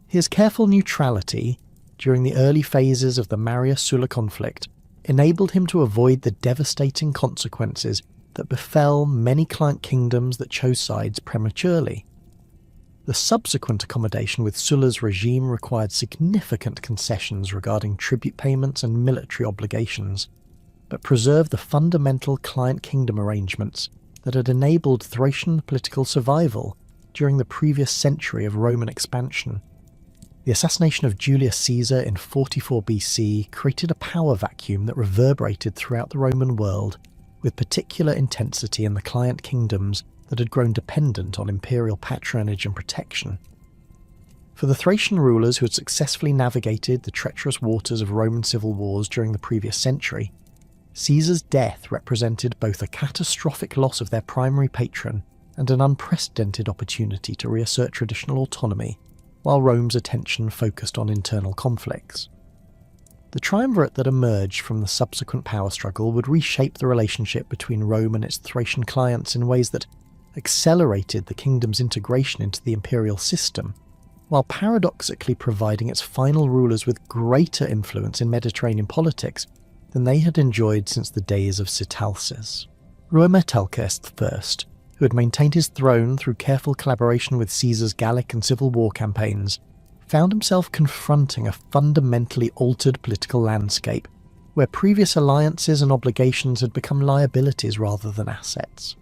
A: His careful neutrality during the early phases of the Maria-Sulla conflict enabled him to avoid the devastating consequences that befell many client kingdoms that chose sides prematurely. The subsequent accommodation with Sulla's regime required significant concessions regarding tribute payments and military obligations, but preserved the fundamental client kingdom arrangements that had enabled Thracian political survival during the previous century of Roman expansion. The assassination of Julius Caesar in 44 BC created a power vacuum that reverberated throughout the Roman world, with particular intensity in the client kingdoms that had grown dependent on imperial patronage and protection. For the Thracian rulers who had successfully navigated the treacherous waters of Roman civil wars during the previous century, Caesar's death represented both a catastrophic loss of their primary patron and an unprecedented opportunity to reassert traditional autonomy, while Rome's attention focused on internal conflicts. The triumvirate that emerged from the subsequent power struggle would reshape the relationship between Rome and its Thracian clients in ways that accelerated the kingdom's integration into the imperial system, while paradoxically providing its final rulers with greater influence in Mediterranean politics than they had enjoyed since the days of Sitalces. Rhoemetalces I, who had maintained his throne through careful collaboration with Caesar's Gallic and Civil War campaigns, found himself confronting a fundamentally altered political landscape, where previous alliances and obligations had become liabilities rather than assets.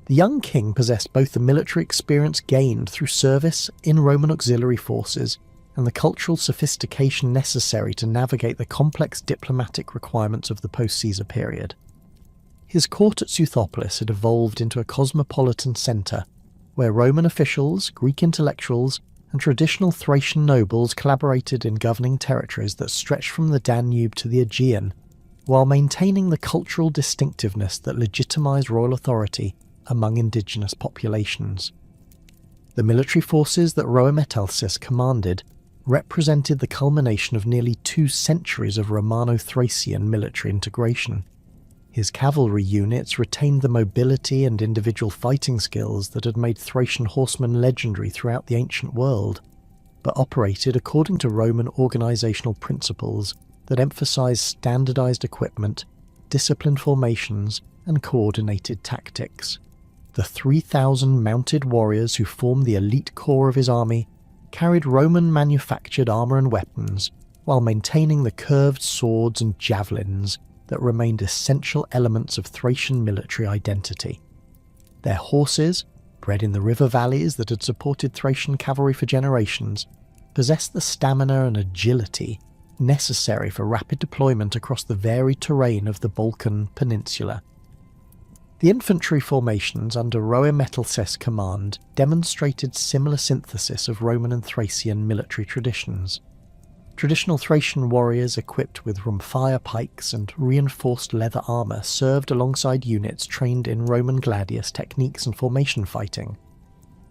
A: The young king possessed both the military experience gained through service in Roman auxiliary forces and the cultural sophistication necessary to navigate the complex diplomatic requirements of the post-Caesar period. His court at Seutopolis had evolved into a cosmopolitan centre, where Roman officials, Greek intellectuals, and traditional Thracian nobles collaborated in governing territories that stretched from the Danube to the Aegean, while maintaining the cultural distinctiveness that legitimised royal authority among indigenous populations. The military forces that Rhoemetalces commanded represented the culmination of nearly 2 centuries of Romano-Thracian military integration. His cavalry units retained the mobility and individual fighting skills that had made Thracian horsemen legendary throughout the ancient world, but operated according to Roman organisational principles that emphasised standardised equipment, disciplined formations, and coordinated tactics. The 3,000 mounted warriors who formed the elite core of his army carried Roman-manufactured armour and weapons, while maintaining the curved swords and javelins that remained essential elements of Thracian military identity. Their horses, bred in the river valleys that had supported Thracian cavalry for generations, possessed the stamina and agility necessary for rapid deployment across the varied terrain of the Balkan peninsula. The infantry formations under Rhoemetalces' command demonstrated similar synthesis of Roman and Thracian military traditions. Traditional Thracian warriors equipped with rhomphaia pikes and reinforced leather armour served alongside units trained in Roman gladius techniques and formation fighting.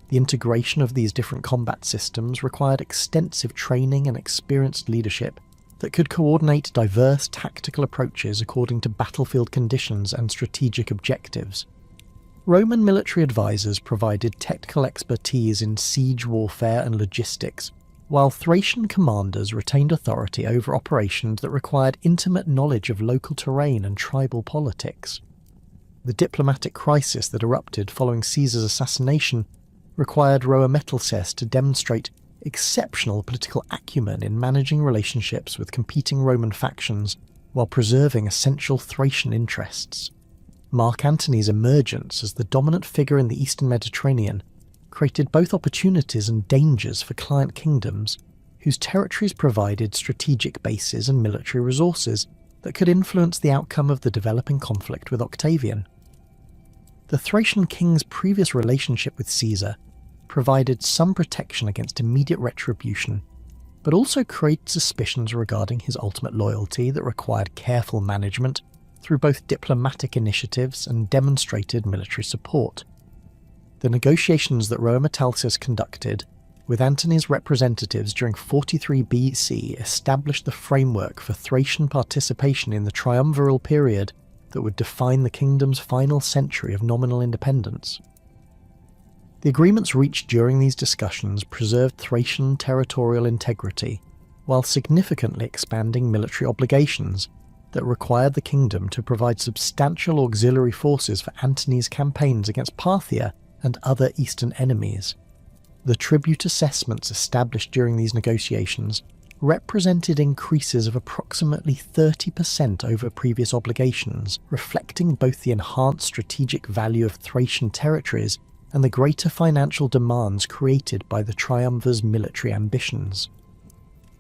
A: The integration of these different combat systems required extensive training and experienced leadership that could coordinate diverse tactical approaches according to battlefield conditions and strategic objectives. Roman military advisors provided technical expertise in siege warfare and logistics, while Thracian commanders retained authority over operations that required intimate knowledge of local terrain and tribal politics. The diplomatic crisis that erupted following Caesar's assassination required Rhoemetalces to demonstrate exceptional political acumen in managing relationships with competing Roman factions while preserving essential Thracian interests. Mark Antony's emergence as the dominant figure in the Eastern Mediterranean created both opportunities and dangers for client kingdoms, whose territories provided strategic bases and military resources that could influence the outcome of the developing conflict with Octavian. The Thracian king's previous relationship with Caesar provided some protection against immediate retribution, but also created suspicions regarding his ultimate loyalty that required careful management through both diplomatic initiatives and demonstrated military support. The negotiations that Rhoemetalces conducted with Antony's representatives during 43 BC established the framework for Thracian participation in the triumviral period that would define the kingdom's final century of nominal independence. The agreements reached during these discussions preserved Thracian territorial integrity, while significantly expanding military obligations that required the kingdom to provide substantial auxiliary forces for Antony's campaigns against Parthia and other eastern enemies. The tribute assessments established during these negotiations represented increases of approximately 30% over previous obligations, reflecting both the enhanced strategic value of Thracian territories and the greater financial demands created by the triumvir's military ambitions.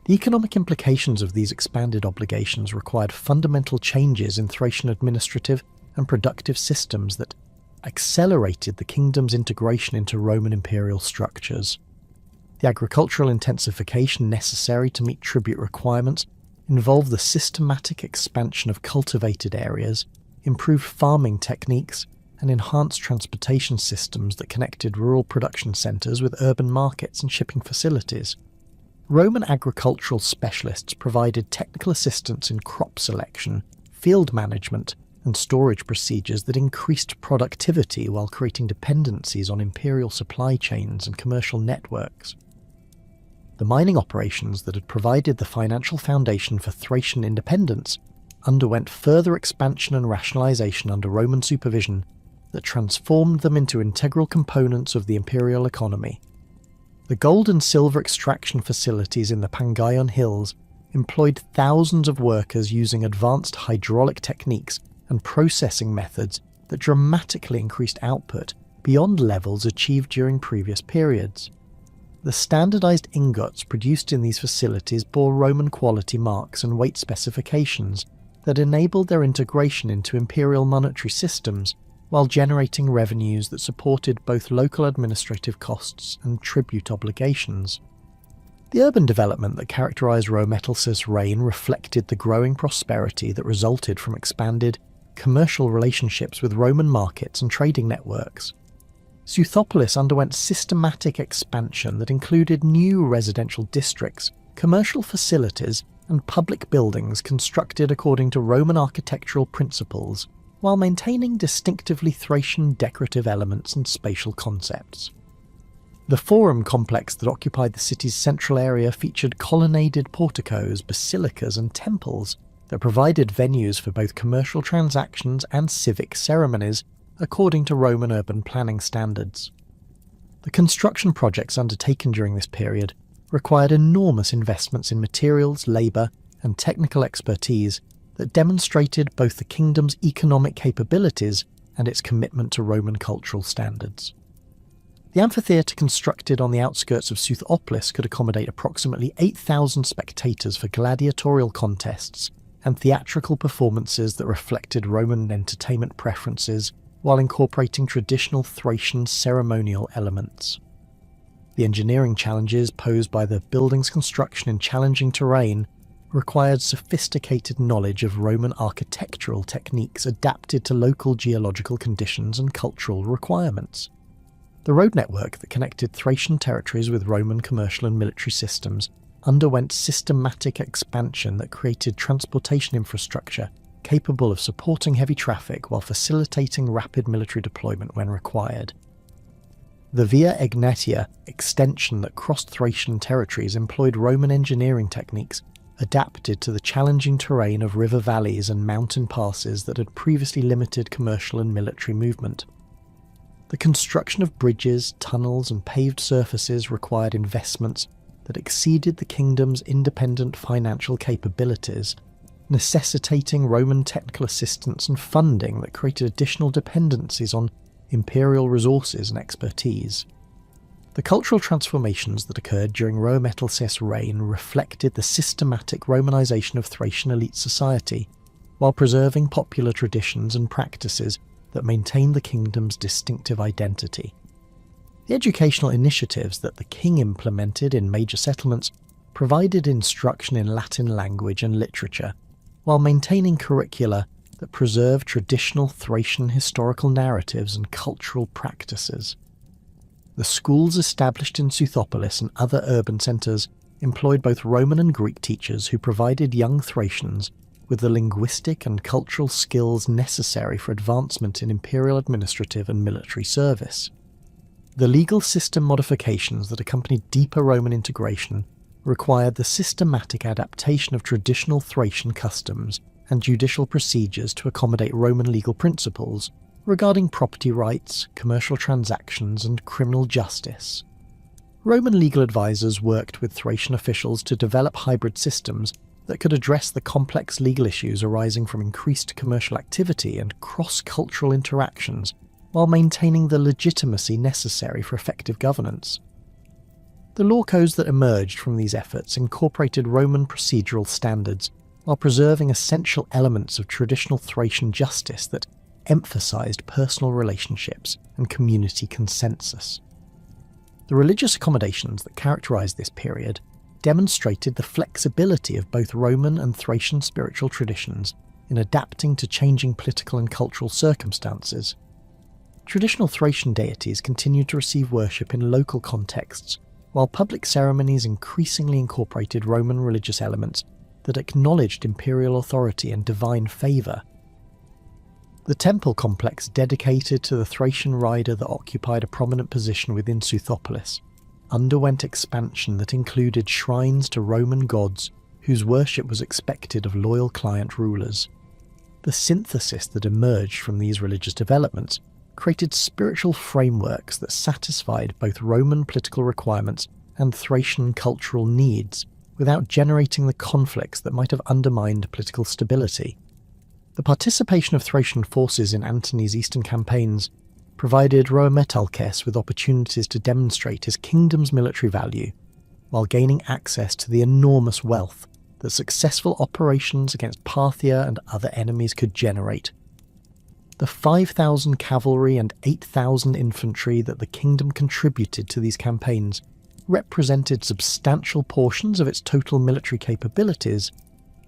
A: The economic implications of these expanded obligations required fundamental changes in Thracian administrative and productive systems that accelerated the kingdom's integration into Roman imperial structures. The agricultural intensification necessary to meet tribute requirements involved the systematic expansion of cultivated areas, improved farming techniques, and enhanced transportation systems that connected rural production centres with urban markets and shipping facilities. Roman agricultural specialists provided technical assistance in crop selection, field management, and storage procedures that increased productivity while creating dependencies on imperial supply chains and commercial networks. The mining operations that had provided the financial foundation for Thracian independence underwent further expansion and rationalization under Roman supervision that transformed them into integral components of the imperial economy. The gold and silver extraction facilities in the Pangaion Hills employed thousands of workers using advanced hydraulic techniques and processing methods that dramatically increased output beyond levels achieved during previous periods. The standardized ingots produced in these facilities bore Roman quality marks and weight specifications that enabled their integration into imperial monetary systems while generating revenues that supported both local administrative costs and tribute obligations. The urban development that characterized Rhoemetalus' reign reflected the growing prosperity that resulted from expanded commercial relationships with Roman markets and trading networks. Southopolis underwent systematic expansion that included new residential districts, commercial facilities, and public buildings constructed according to Roman architectural principles, while maintaining distinctively Thracian decorative elements and spatial concepts. The forum complex that occupied the city's central area featured colonnaded porticos, basilicas, and temples that provided venues for both commercial transactions and civic ceremonies according to Roman urban planning standards. The construction projects undertaken during this period required enormous investments in materials, labour, and technical expertise that demonstrated both the kingdom's economic capabilities and its commitment to Roman cultural standards. The amphitheatre constructed on the outskirts of Southopolis could accommodate approximately 8,000 spectators for gladiatorial contests and theatrical performances that reflected Roman entertainment preferences while incorporating traditional Thracian ceremonial elements. The engineering challenges posed by the building's construction in challenging terrain required sophisticated knowledge of Roman architectural techniques adapted to local geological conditions and cultural requirements. The road network that connected Thracian territories with Roman commercial and military systems underwent systematic expansion that created transportation infrastructure capable of supporting heavy traffic while facilitating rapid military deployment when required. The Via Egnatia extension that crossed Thracian territories employed Roman engineering techniques adapted to the challenging terrain of river valleys and mountain passes that had previously limited commercial and military movement. The construction of bridges, tunnels, and paved surfaces required investments that exceeded the kingdom's independent financial capabilities, necessitating Roman technical assistance and funding that created additional dependencies on imperial resources and expertise. The cultural transformations that occurred during Rhoemetalus' reign reflected the systematic Romanization of Thracian elite society, while preserving popular traditions and practices that maintained the kingdom's distinctive identity. The educational initiatives that the king implemented in major settlements provided instruction in Latin language and literature, while maintaining curricula that preserved traditional Thracian historical narratives and cultural practices. The schools established in Suthopolis and other urban centres employed both Roman and Greek teachers who provided young Thracians with the linguistic and cultural skills necessary for advancement in imperial administrative and military service. The legal system modifications that accompanied deeper Roman integration required the systematic adaptation of traditional Thracian customs and judicial procedures to accommodate Roman legal principles regarding property rights, commercial transactions, and criminal justice. Roman legal advisors worked with Thracian officials to develop hybrid systems that could address the complex legal issues arising from increased commercial activity and cross-cultural interactions while maintaining the legitimacy necessary for effective governance. The law codes that emerged from these efforts incorporated Roman procedural standards while preserving essential elements of traditional Thracian justice that emphasized personal relationships and community consensus. The religious accommodations that characterized this period demonstrated the flexibility of both Roman and Thracian spiritual traditions in adapting to changing political and cultural circumstances. Traditional Thracian deities continued to receive worship in local contexts, while public ceremonies increasingly incorporated Roman religious elements that acknowledged imperial authority and divine favour. The temple complex dedicated to the Thracian rider that occupied a prominent position within Suthopolis underwent expansion that included shrines to Roman gods whose worship was expected of loyal client rulers. The synthesis that emerged from these religious developments created spiritual frameworks that satisfied both Roman political requirements and Thracian cultural needs without generating the conflicts that might have undermined political stability. The participation of Thracian forces in Antony's eastern campaigns provided Rhoemetalkes with opportunities to demonstrate his kingdom's military value, while gaining access to the enormous wealth that successful operations against Parthia and other enemies could generate. The 5,000 cavalry and 8,000 infantry that the kingdom contributed to these campaigns represented substantial portions of its total military capabilities,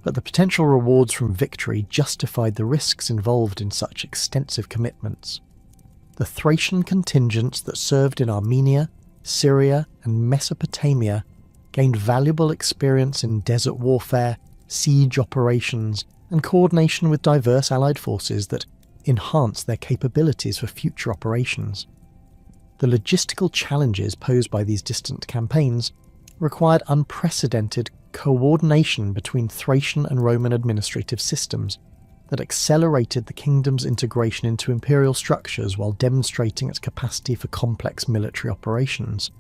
A: but the potential rewards from victory justified the risks involved in such extensive commitments. The Thracian contingents that served in Armenia, Syria, and Mesopotamia gained valuable experience in desert warfare, siege operations, and coordination with diverse allied forces that enhanced their capabilities for future operations. The logistical challenges posed by these distant campaigns required unprecedented coordination between Thracian and Roman administrative systems that accelerated the kingdom's integration into imperial structures while demonstrating its capacity for complex military operations.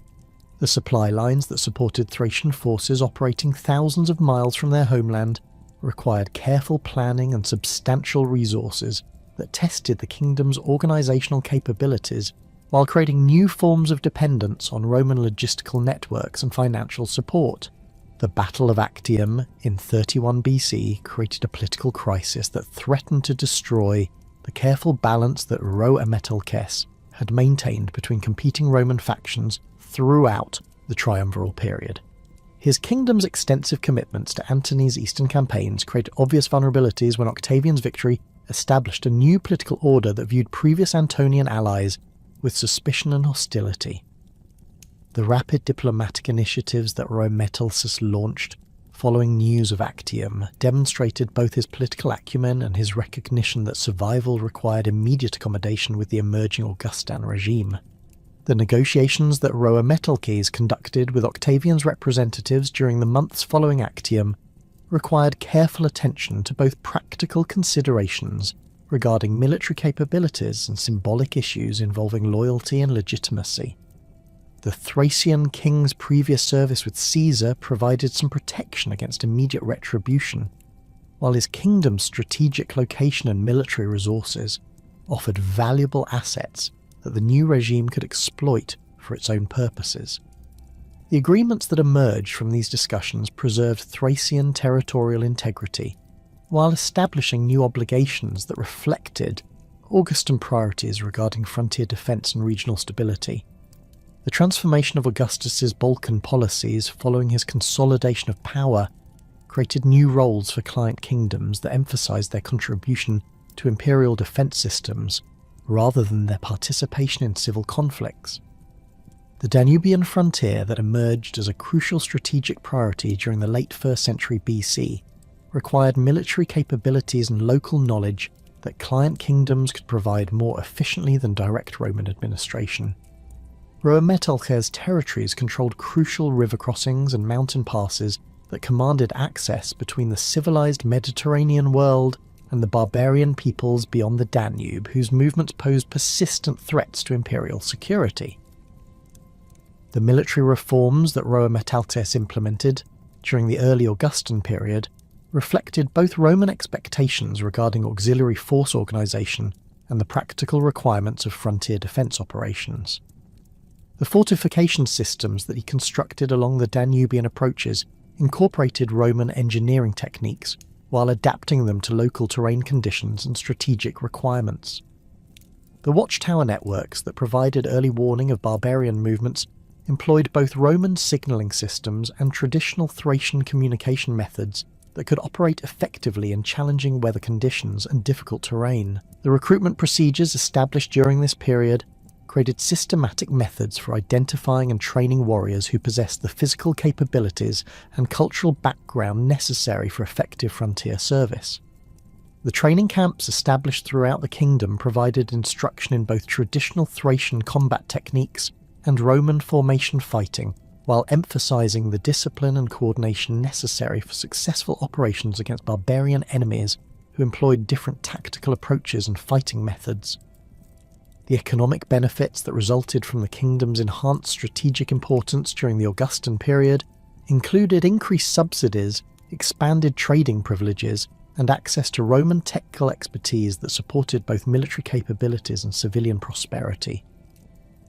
A: The supply lines that supported Thracian forces operating thousands of miles from their homeland required careful planning and substantial resources that tested the kingdom's organisational capabilities while creating new forms of dependence on Roman logistical networks and financial support. The Battle of Actium in 31 BC created a political crisis that threatened to destroy the careful balance that Rhoemetalkes had maintained between competing Roman factions throughout the triumviral period. His kingdom's extensive commitments to Antony's eastern campaigns created obvious vulnerabilities when Octavian's victory established a new political order that viewed previous Antonian allies with suspicion and hostility. The rapid diplomatic initiatives that Rhoemetalkes launched following news of Actium demonstrated both his political acumen and his recognition that survival required immediate accommodation with the emerging Augustan regime. The negotiations that Rhoemetalkes conducted with Octavian's representatives during the months following Actium required careful attention to both practical considerations regarding military capabilities and symbolic issues involving loyalty and legitimacy. The Thracian king's previous service with Caesar provided some protection against immediate retribution, while his kingdom's strategic location and military resources offered valuable assets that the new regime could exploit for its own purposes. The agreements that emerged from these discussions preserved Thracian territorial integrity, while establishing new obligations that reflected Augustan priorities regarding frontier defence and regional stability. The transformation of Augustus's Balkan policies following his consolidation of power created new roles for client kingdoms that emphasised their contribution to imperial defence systems rather than their participation in civil conflicts. The Danubian frontier that emerged as a crucial strategic priority during the late 1st century BC required military capabilities and local knowledge that client kingdoms could provide more efficiently than direct Roman administration. Rhoemetalcair's territories controlled crucial river crossings and mountain passes that commanded access between the civilized Mediterranean world and the barbarian peoples beyond the Danube, whose movements posed persistent threats to imperial security. The military reforms that Rhoemetalcair implemented during the early Augustan period reflected both Roman expectations regarding auxiliary force organisation and the practical requirements of frontier defence operations. The fortification systems that he constructed along the Danubian approaches incorporated Roman engineering techniques while adapting them to local terrain conditions and strategic requirements. The watchtower networks that provided early warning of barbarian movements employed both Roman signalling systems and traditional Thracian communication methods that could operate effectively in challenging weather conditions and difficult terrain. The recruitment procedures established during this period created systematic methods for identifying and training warriors who possessed the physical capabilities and cultural background necessary for effective frontier service. The training camps established throughout the kingdom provided instruction in both traditional Thracian combat techniques and Roman formation fighting, while emphasizing the discipline and coordination necessary for successful operations against barbarian enemies who employed different tactical approaches and fighting methods. The economic benefits that resulted from the kingdom's enhanced strategic importance during the Augustan period included increased subsidies, expanded trading privileges, and access to Roman technical expertise that supported both military capabilities and civilian prosperity.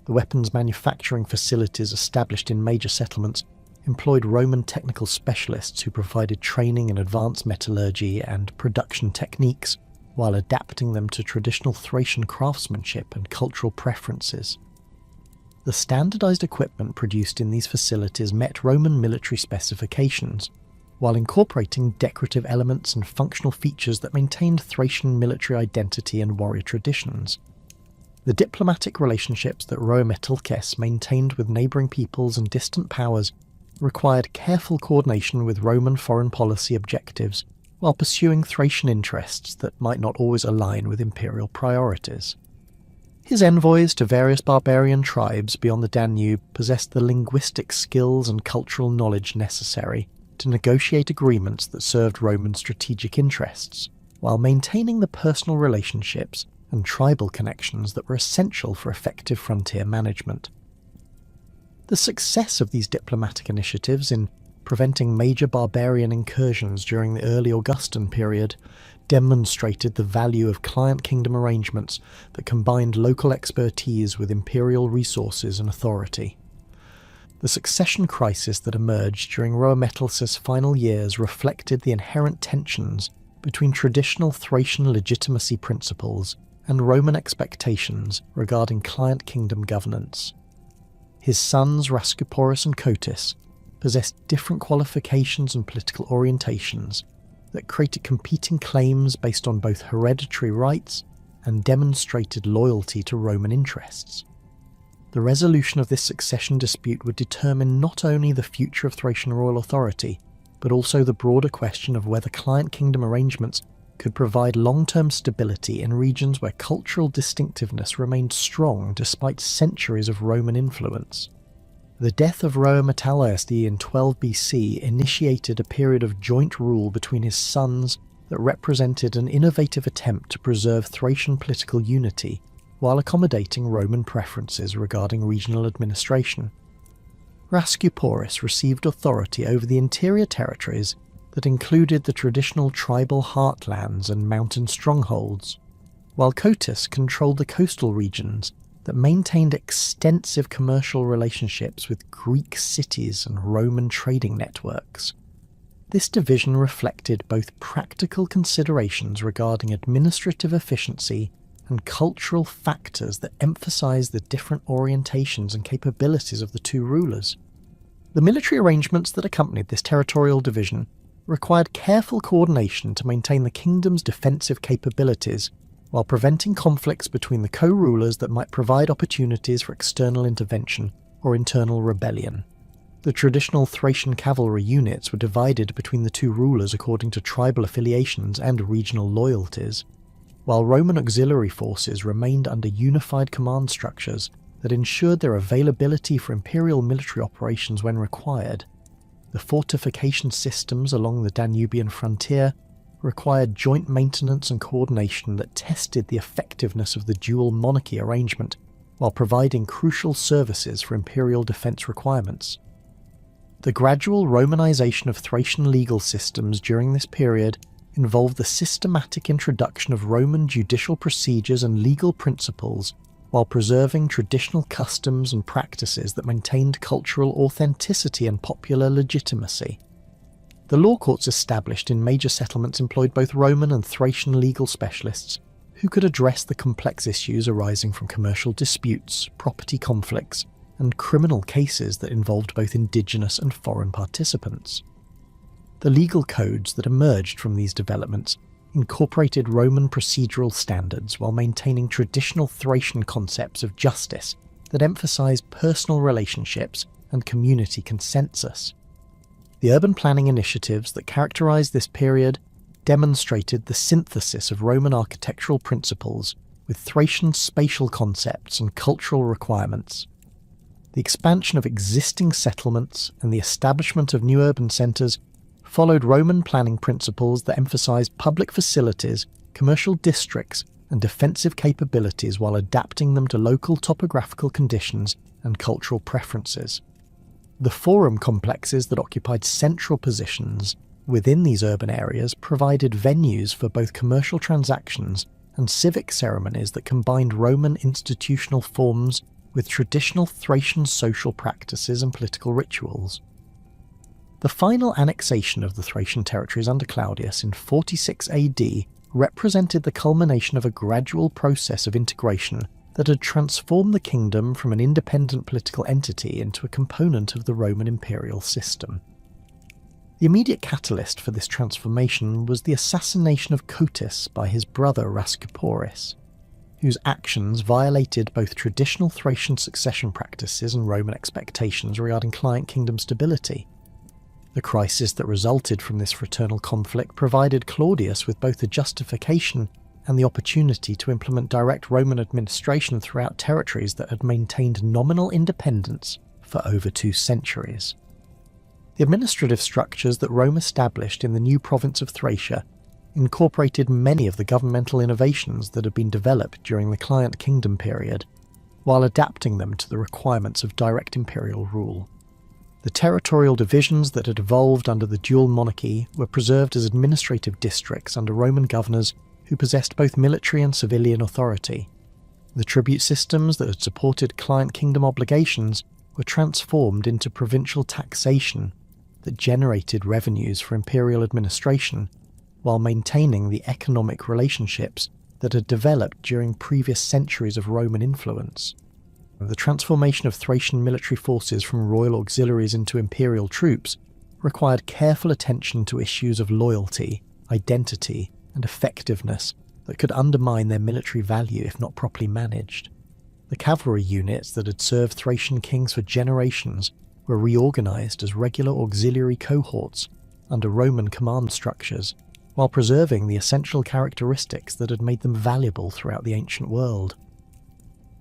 A: The weapons manufacturing facilities established in major settlements employed Roman technical specialists who provided training in advanced metallurgy and production techniques while adapting them to traditional Thracian craftsmanship and cultural preferences. The standardized equipment produced in these facilities met Roman military specifications, while incorporating decorative elements and functional features that maintained Thracian military identity and warrior traditions. The diplomatic relationships that Rhoemetalcair maintained with neighbouring peoples and distant powers required careful coordination with Roman foreign policy objectives, while pursuing Thracian interests that might not always align with imperial priorities. His envoys to various barbarian tribes beyond the Danube possessed the linguistic skills and cultural knowledge necessary to negotiate agreements that served Roman strategic interests, while maintaining the personal relationships and tribal connections that were essential for effective frontier management. The success of these diplomatic initiatives in preventing major barbarian incursions during the early Augustan period demonstrated the value of client kingdom arrangements that combined local expertise with imperial resources and authority. The succession crisis that emerged during Rhoemetalcair's final years reflected the inherent tensions between traditional Thracian legitimacy principles and Roman expectations regarding client kingdom governance. His sons Rhascuporus and Cotys possessed different qualifications and political orientations that created competing claims based on both hereditary rights and demonstrated loyalty to Roman interests. The resolution of this succession dispute would determine not only the future of Thracian royal authority, but also the broader question of whether client kingdom arrangements could provide long-term stability in regions where cultural distinctiveness remained strong despite centuries of Roman influence. The death of Rhoemetalcair in 12 BC initiated a period of joint rule between his sons that represented an innovative attempt to preserve Thracian political unity while accommodating Roman preferences regarding regional administration. Rhascuporus received authority over the interior territories that included the traditional tribal heartlands and mountain strongholds, while Cotys controlled the coastal regions that maintained extensive commercial relationships with Greek cities and Roman trading networks. This division reflected both practical considerations regarding administrative efficiency and cultural factors that emphasized the different orientations and capabilities of the two rulers. The military arrangements that accompanied this territorial division required careful coordination to maintain the kingdom's defensive capabilities while preventing conflicts between the co-rulers that might provide opportunities for external intervention or internal rebellion. The traditional Thracian cavalry units were divided between the two rulers according to tribal affiliations and regional loyalties, while Roman auxiliary forces remained under unified command structures that ensured their availability for imperial military operations when required. The fortification systems along the Danubian frontier required joint maintenance and coordination that tested the effectiveness of the dual monarchy arrangement while providing crucial services for imperial defence requirements. The gradual Romanization of Thracian legal systems during this period involved the systematic introduction of Roman judicial procedures and legal principles while preserving traditional customs and practices that maintained cultural authenticity and popular legitimacy. The law courts established in major settlements employed both Roman and Thracian legal specialists who could address the complex issues arising from commercial disputes, property conflicts, and criminal cases that involved both indigenous and foreign participants. The legal codes that emerged from these developments incorporated Roman procedural standards while maintaining traditional Thracian concepts of justice that emphasized personal relationships and community consensus. The urban planning initiatives that characterized this period demonstrated the synthesis of Roman architectural principles with Thracian spatial concepts and cultural requirements. The expansion of existing settlements and the establishment of new urban centres followed Roman planning principles that emphasized public facilities, commercial districts, and defensive capabilities while adapting them to local topographical conditions and cultural preferences. The forum complexes that occupied central positions within these urban areas provided venues for both commercial transactions and civic ceremonies that combined Roman institutional forms with traditional Thracian social practices and political rituals. The final annexation of the Thracian territories under Claudius in 46 AD represented the culmination of a gradual process of integration that had transformed the kingdom from an independent political entity into a component of the Roman imperial system. The immediate catalyst for this transformation was the assassination of Cotys by his brother Rhascuporis, whose actions violated both traditional Thracian succession practices and Roman expectations regarding client kingdom stability. The crisis that resulted from this fraternal conflict provided Claudius with both the justification and the opportunity to implement direct Roman administration throughout territories that had maintained nominal independence for over 2 centuries. The administrative structures that Rome established in the new province of Thracia incorporated many of the governmental innovations that had been developed during the client kingdom period, while adapting them to the requirements of direct imperial rule. The territorial divisions that had evolved under the dual monarchy were preserved as administrative districts under Roman governors who possessed both military and civilian authority. The tribute systems that had supported client kingdom obligations were transformed into provincial taxation that generated revenues for imperial administration while maintaining the economic relationships that had developed during previous centuries of Roman influence. The transformation of Thracian military forces from royal auxiliaries into imperial troops required careful attention to issues of loyalty, identity, and effectiveness that could undermine their military value if not properly managed. The cavalry units that had served Thracian kings for generations were reorganized as regular auxiliary cohorts under Roman command structures, while preserving the essential characteristics that had made them valuable throughout the ancient world.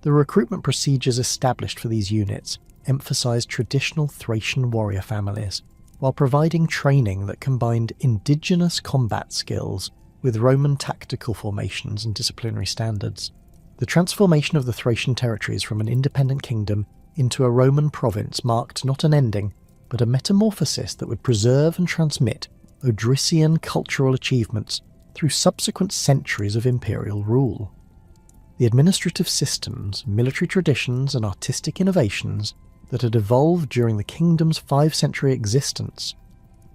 A: The recruitment procedures established for these units emphasized traditional Thracian warrior families, while providing training that combined indigenous combat skills with Roman tactical formations and disciplinary standards. The transformation of the Thracian territories from an independent kingdom into a Roman province marked not an ending, but a metamorphosis that would preserve and transmit Odrysian cultural achievements through subsequent centuries of imperial rule. The administrative systems, military traditions, and artistic innovations that had evolved during the kingdom's 5-century existence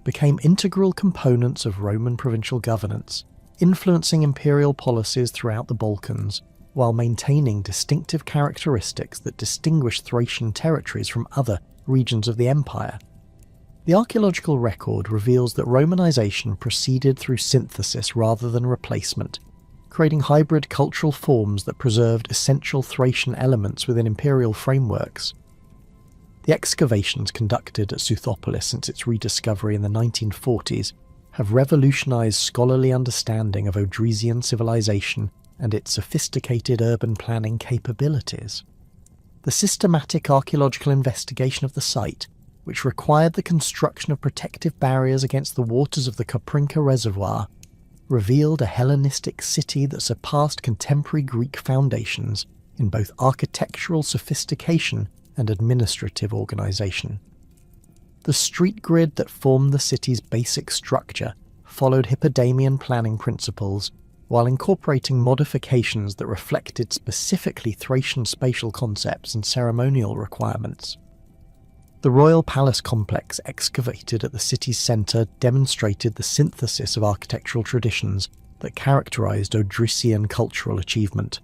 A: became integral components of Roman provincial governance, influencing imperial policies throughout the Balkans, while maintaining distinctive characteristics that distinguish Thracian territories from other regions of the empire. The archaeological record reveals that Romanization proceeded through synthesis rather than replacement, creating hybrid cultural forms that preserved essential Thracian elements within imperial frameworks. The excavations conducted at Southopolis since its rediscovery in the 1940s have revolutionized scholarly understanding of Odrysian civilization and its sophisticated urban planning capabilities. The systematic archaeological investigation of the site, which required the construction of protective barriers against the waters of the Koprinka Reservoir, revealed a Hellenistic city that surpassed contemporary Greek foundations in both architectural sophistication and administrative organisation. The street grid that formed the city's basic structure followed Hippodamian planning principles, while incorporating modifications that reflected specifically Thracian spatial concepts and ceremonial requirements. The royal palace complex excavated at the city's centre demonstrated the synthesis of architectural traditions that characterised Odrysian cultural achievement.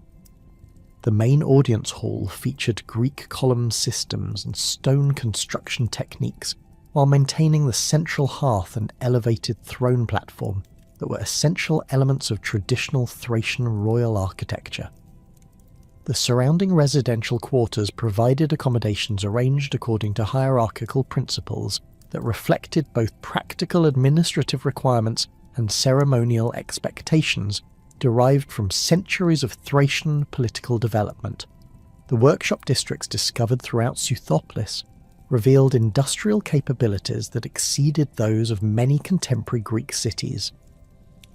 A: The main audience hall featured Greek column systems and stone construction techniques, while maintaining the central hearth and elevated throne platform that were essential elements of traditional Thracian royal architecture. The surrounding residential quarters provided accommodations arranged according to hierarchical principles that reflected both practical administrative requirements and ceremonial expectations derived from centuries of Thracian political development. The workshop districts discovered throughout Southopolis revealed industrial capabilities that exceeded those of many contemporary Greek cities.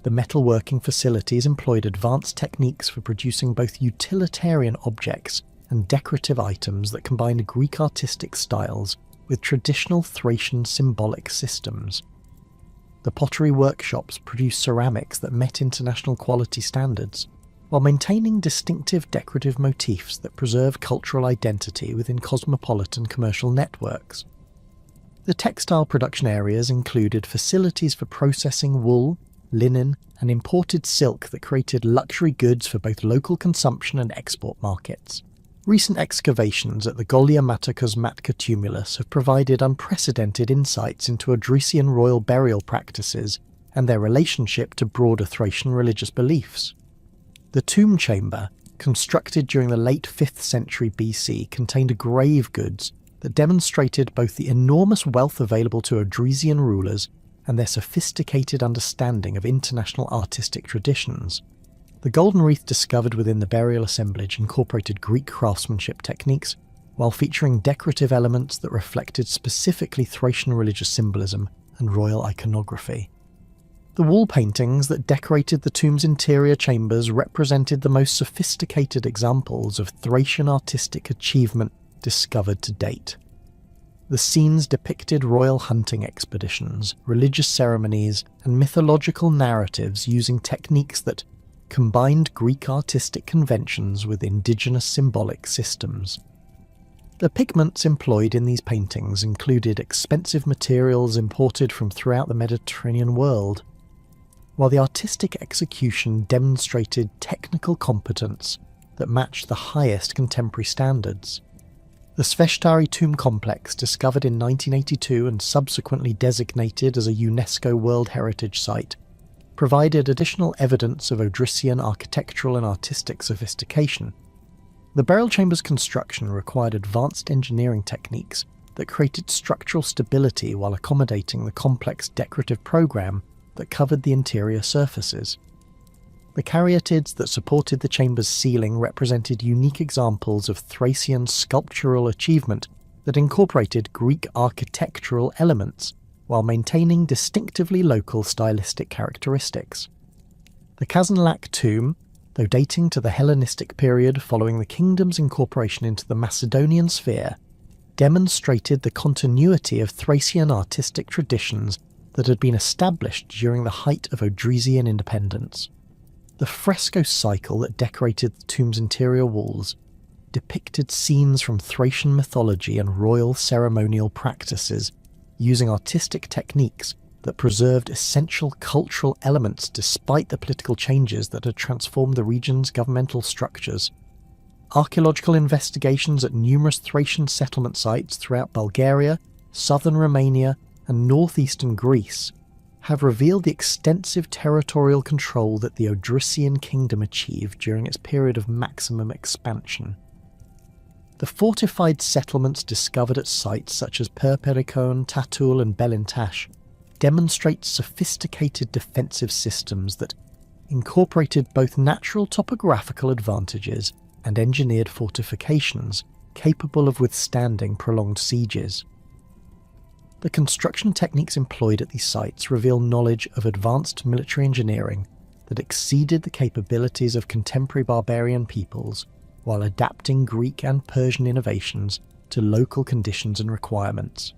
A: The metalworking facilities employed advanced techniques for producing both utilitarian objects and decorative items that combined Greek artistic styles with traditional Thracian symbolic systems. The pottery workshops produced ceramics that met international quality standards, while maintaining distinctive decorative motifs that preserve cultural identity within cosmopolitan commercial networks. The textile production areas included facilities for processing wool, linen, and imported silk that created luxury goods for both local consumption and export markets. Recent excavations at the Golia Matakos Matka tumulus have provided unprecedented insights into Odrysian royal burial practices and their relationship to broader Thracian religious beliefs. The tomb chamber, constructed during the late 5th century BC, contained grave goods that demonstrated both the enormous wealth available to Odrysian rulers and their sophisticated understanding of international artistic traditions. The golden wreath discovered within the burial assemblage incorporated Greek craftsmanship techniques, while featuring decorative elements that reflected specifically Thracian religious symbolism and royal iconography. The wall paintings that decorated the tomb's interior chambers represented the most sophisticated examples of Thracian artistic achievement discovered to date. The scenes depicted royal hunting expeditions, religious ceremonies, and mythological narratives using techniques that combined Greek artistic conventions with indigenous symbolic systems. The pigments employed in these paintings included expensive materials imported from throughout the Mediterranean world, while the artistic execution demonstrated technical competence that matched the highest contemporary standards. The Sveshtari tomb complex, discovered in 1982 and subsequently designated as a UNESCO World Heritage Site, provided additional evidence of Odrysian architectural and artistic sophistication. The burial chamber's construction required advanced engineering techniques that created structural stability while accommodating the complex decorative program that covered the interior surfaces. The caryatids that supported the chamber's ceiling represented unique examples of Thracian sculptural achievement that incorporated Greek architectural elements while maintaining distinctively local stylistic characteristics. The Kazanlak tomb, though dating to the Hellenistic period following the kingdom's incorporation into the Macedonian sphere, demonstrated the continuity of Thracian artistic traditions that had been established during the height of Odrysian independence. The fresco cycle that decorated the tomb's interior walls depicted scenes from Thracian mythology and royal ceremonial practices, using artistic techniques that preserved essential cultural elements despite the political changes that had transformed the region's governmental structures. Archaeological investigations at numerous Thracian settlement sites throughout Bulgaria, southern Romania, and northeastern Greece have revealed the extensive territorial control that the Odrysian Kingdom achieved during its period of maximum expansion. The fortified settlements discovered at sites such as Perperikon, Tatul and Belintash demonstrate sophisticated defensive systems that incorporated both natural topographical advantages and engineered fortifications capable of withstanding prolonged sieges. The construction techniques employed at these sites reveal knowledge of advanced military engineering that exceeded the capabilities of contemporary barbarian peoples while adapting Greek and Persian innovations to local conditions and requirements.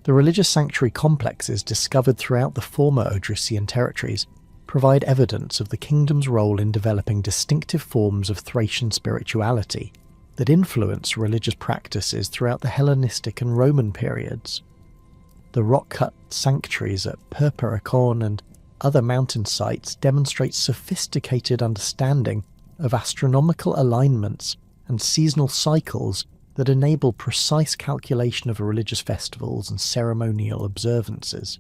A: The religious sanctuary complexes discovered throughout the former Odrysian territories provide evidence of the kingdom's role in developing distinctive forms of Thracian spirituality that influence religious practices throughout the Hellenistic and Roman periods. The rock-cut sanctuaries at Perperikon and other mountain sites demonstrate sophisticated understanding of astronomical alignments and seasonal cycles that enable precise calculation of religious festivals and ceremonial observances.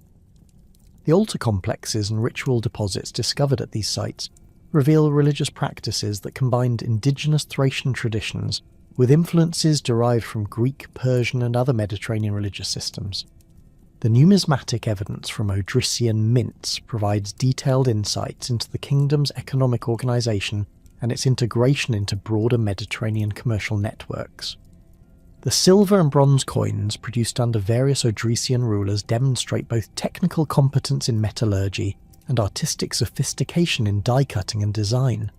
A: The altar complexes and ritual deposits discovered at these sites reveal religious practices that combined indigenous Thracian traditions with influences derived from Greek, Persian and other Mediterranean religious systems. The numismatic evidence from Odrysian mints provides detailed insights into the kingdom's economic organisation and its integration into broader Mediterranean commercial networks. The silver and bronze coins produced under various Odrysian rulers demonstrate both technical competence in metallurgy and artistic sophistication in die-cutting and design.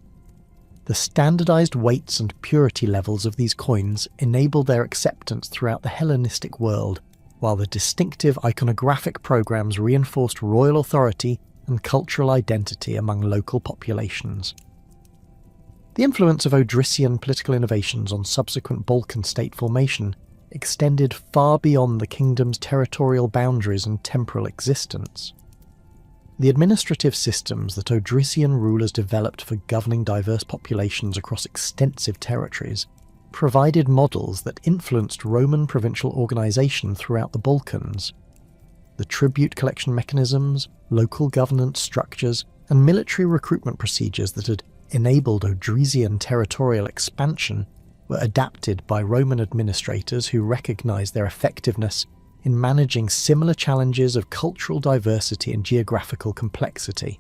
A: The standardized weights and purity levels of these coins enabled their acceptance throughout the Hellenistic world, while the distinctive iconographic programs reinforced royal authority and cultural identity among local populations. The influence of Odrysian political innovations on subsequent Balkan state formation extended far beyond the kingdom's territorial boundaries and temporal existence. The administrative systems that Odrysian rulers developed for governing diverse populations across extensive territories provided models that influenced Roman provincial organisation throughout the Balkans. The tribute collection mechanisms, local governance structures, and military recruitment procedures that had enabled Odrysian territorial expansion were adapted by Roman administrators who recognised their effectiveness in managing similar challenges of cultural diversity and geographical complexity.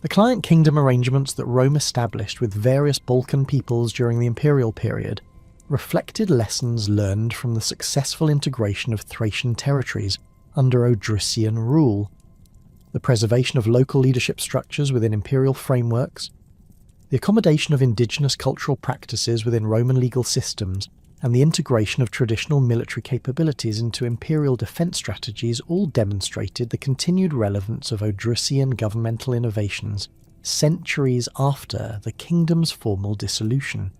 A: The client kingdom arrangements that Rome established with various Balkan peoples during the imperial period reflected lessons learned from the successful integration of Thracian territories under Odrysian rule, the preservation of local leadership structures within imperial frameworks, the accommodation of indigenous cultural practices within Roman legal systems, and the integration of traditional military capabilities into imperial defence strategies all demonstrated the continued relevance of Odrysian governmental innovations centuries after the kingdom's formal dissolution.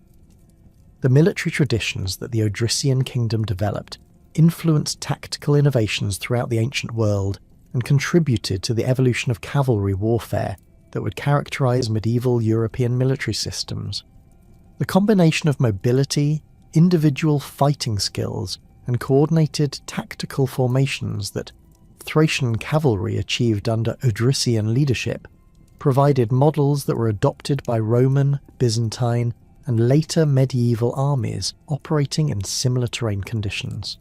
A: The military traditions that the Odrysian Kingdom developed influenced tactical innovations throughout the ancient world and contributed to the evolution of cavalry warfare that would characterise medieval European military systems. The combination of mobility, individual fighting skills, and coordinated tactical formations that Thracian cavalry achieved under Odrysian leadership provided models that were adopted by Roman, Byzantine, and later medieval armies operating in similar terrain conditions.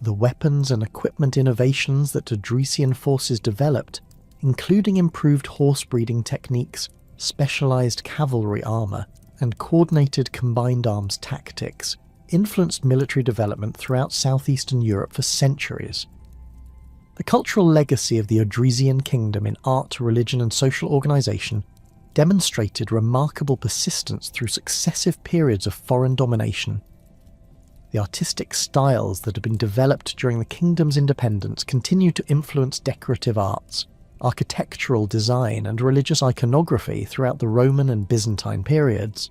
A: The weapons and equipment innovations that Odrysian forces developed, including improved horse breeding techniques, specialised cavalry armour, and coordinated combined arms tactics, influenced military development throughout southeastern Europe for centuries. The cultural legacy of the Odrysian Kingdom in art, religion and social organisation demonstrated remarkable persistence through successive periods of foreign domination. The artistic styles that had been developed during the kingdom's independence continue to influence decorative arts, architectural design and religious iconography throughout the Roman and Byzantine periods.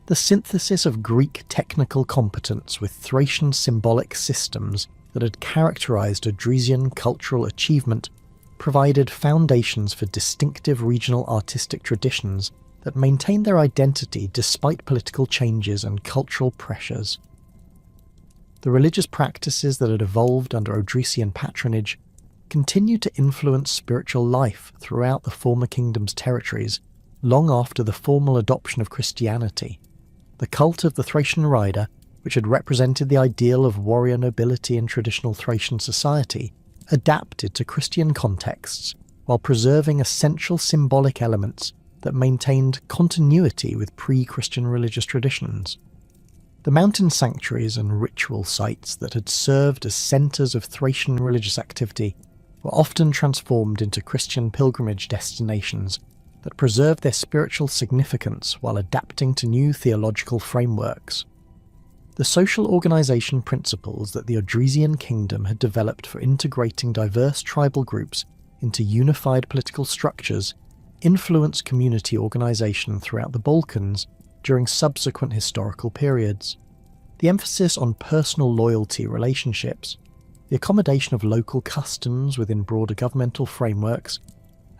A: The synthesis of Greek technical competence with Thracian symbolic systems that had characterised Odrysian cultural achievement provided foundations for distinctive regional artistic traditions that maintained their identity despite political changes and cultural pressures. The religious practices that had evolved under Odrysian patronage continued to influence spiritual life throughout the former kingdom's territories long after the formal adoption of Christianity. The cult of the Thracian rider, which had represented the ideal of warrior nobility in traditional Thracian society, adapted to Christian contexts while preserving essential symbolic elements that maintained continuity with pre-Christian religious traditions. The mountain sanctuaries and ritual sites that had served as centres of Thracian religious activity were often transformed into Christian pilgrimage destinations that preserved their spiritual significance while adapting to new theological frameworks. The social organisation principles that the Odrysian Kingdom had developed for integrating diverse tribal groups into unified political structures influenced community organisation throughout the Balkans during subsequent historical periods. The emphasis on personal loyalty relationships, the accommodation of local customs within broader governmental frameworks,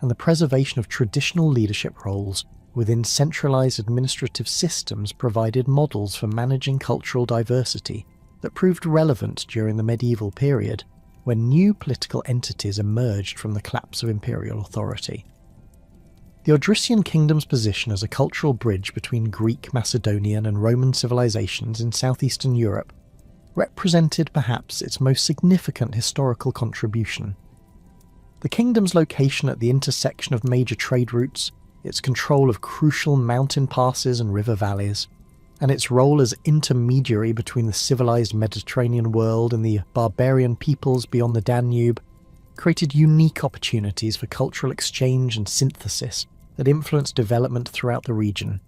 A: and the preservation of traditional leadership roles within centralised administrative systems provided models for managing cultural diversity that proved relevant during the medieval period, when new political entities emerged from the collapse of imperial authority. The Odrysian Kingdom's position as a cultural bridge between Greek, Macedonian and Roman civilizations in southeastern Europe represented perhaps its most significant historical contribution. The kingdom's location at the intersection of major trade routes, its control of crucial mountain passes and river valleys, and its role as intermediary between the civilized Mediterranean world and the barbarian peoples beyond the Danube, created unique opportunities for cultural exchange and synthesis that influenced development throughout the region.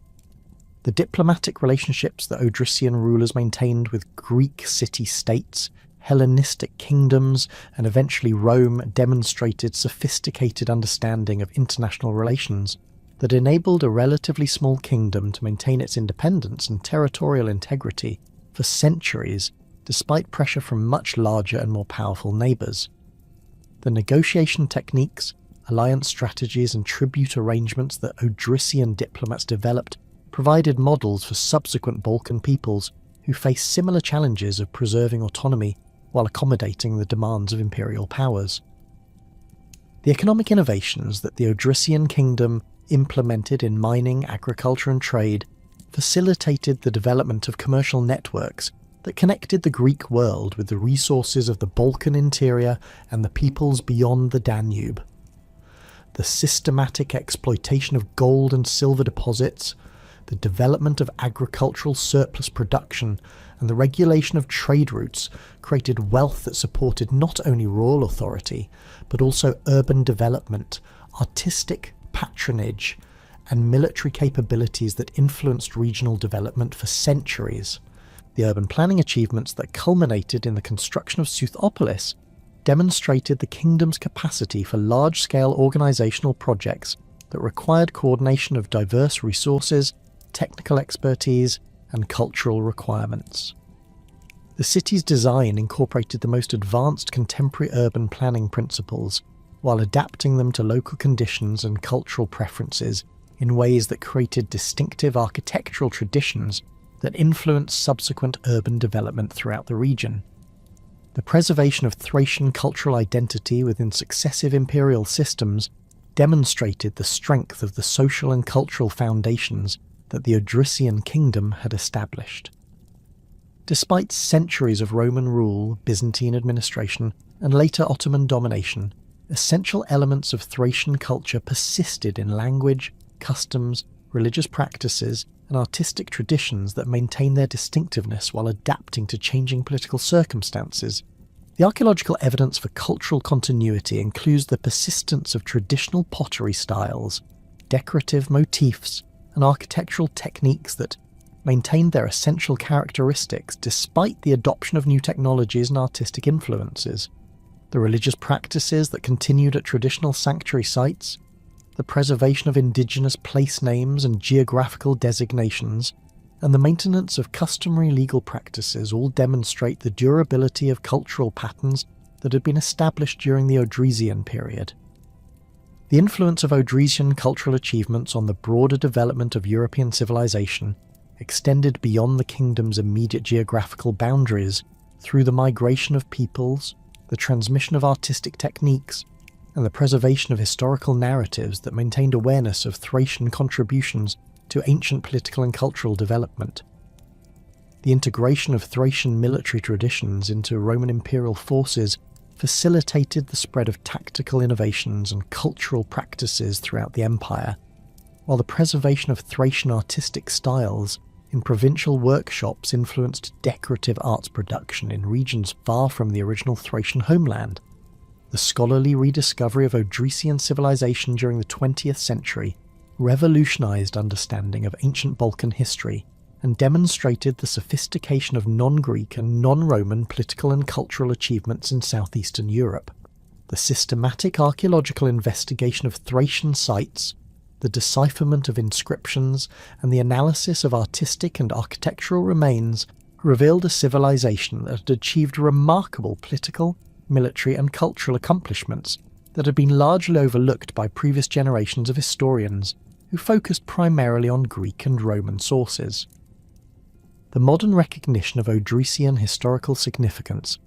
A: The diplomatic relationships that Odrysian rulers maintained with Greek city-states, Hellenistic kingdoms, and eventually Rome demonstrated sophisticated understanding of international relations that enabled a relatively small kingdom to maintain its independence and territorial integrity for centuries, despite pressure from much larger and more powerful neighbours. The negotiation techniques, alliance strategies and tribute arrangements that Odrysian diplomats developed provided models for subsequent Balkan peoples who faced similar challenges of preserving autonomy while accommodating the demands of imperial powers. The economic innovations that the Odrysian Kingdom implemented in mining, agriculture and trade facilitated the development of commercial networks that connected the Greek world with the resources of the Balkan interior and the peoples beyond the Danube. The systematic exploitation of gold and silver deposits, the development of agricultural surplus production, and the regulation of trade routes created wealth that supported not only royal authority, but also urban development, artistic patronage, and military capabilities that influenced regional development for centuries. The urban planning achievements that culminated in the construction of Southopolis demonstrated the kingdom's capacity for large-scale organisational projects that required coordination of diverse resources, technical expertise, and cultural requirements. The city's design incorporated the most advanced contemporary urban planning principles, while adapting them to local conditions and cultural preferences in ways that created distinctive architectural traditions that influenced subsequent urban development throughout the region. The preservation of Thracian cultural identity within successive imperial systems demonstrated the strength of the social and cultural foundations that the Odrysian Kingdom had established. Despite centuries of Roman rule, Byzantine administration, and later Ottoman domination, essential elements of Thracian culture persisted in language, customs, religious practices, and artistic traditions that maintained their distinctiveness while adapting to changing political circumstances. The archaeological evidence for cultural continuity includes the persistence of traditional pottery styles, decorative motifs, and architectural techniques that maintained their essential characteristics despite the adoption of new technologies and artistic influences. The religious practices that continued at traditional sanctuary sites, the preservation of indigenous place names and geographical designations, and the maintenance of customary legal practices all demonstrate the durability of cultural patterns that had been established during the Odrysian period. The influence of Odrysian cultural achievements on the broader development of European civilization extended beyond the kingdom's immediate geographical boundaries through the migration of peoples, the transmission of artistic techniques, and the preservation of historical narratives that maintained awareness of Thracian contributions to ancient political and cultural development. The integration of Thracian military traditions into Roman imperial forces facilitated the spread of tactical innovations and cultural practices throughout the empire, while the preservation of Thracian artistic styles in provincial workshops influenced decorative arts production in regions far from the original Thracian homeland. The scholarly rediscovery of Odrysian civilization during the 20th century revolutionized understanding of ancient Balkan history and demonstrated the sophistication of non-Greek and non-Roman political and cultural achievements in southeastern Europe. The systematic archaeological investigation of Thracian sites, the decipherment of inscriptions, and the analysis of artistic and architectural remains revealed a civilization that had achieved remarkable political, military, and cultural accomplishments that had been largely overlooked by previous generations of historians who focused primarily on Greek and Roman sources. The modern recognition of Odrysian historical significance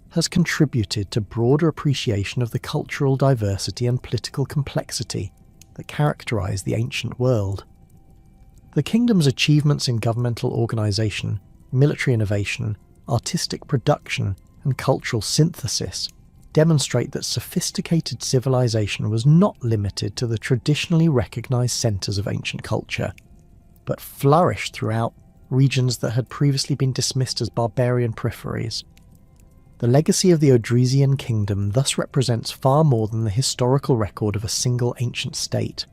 A: has contributed to broader appreciation of the cultural diversity and political complexity that characterise the ancient world. The kingdom's achievements in governmental organisation, military innovation, artistic production, and cultural synthesis demonstrate that sophisticated civilization was not limited to the traditionally recognised centres of ancient culture, but flourished throughout regions that had previously been dismissed as barbarian peripheries. The legacy of the Odrysian Kingdom thus represents far more than the historical record of a single ancient state.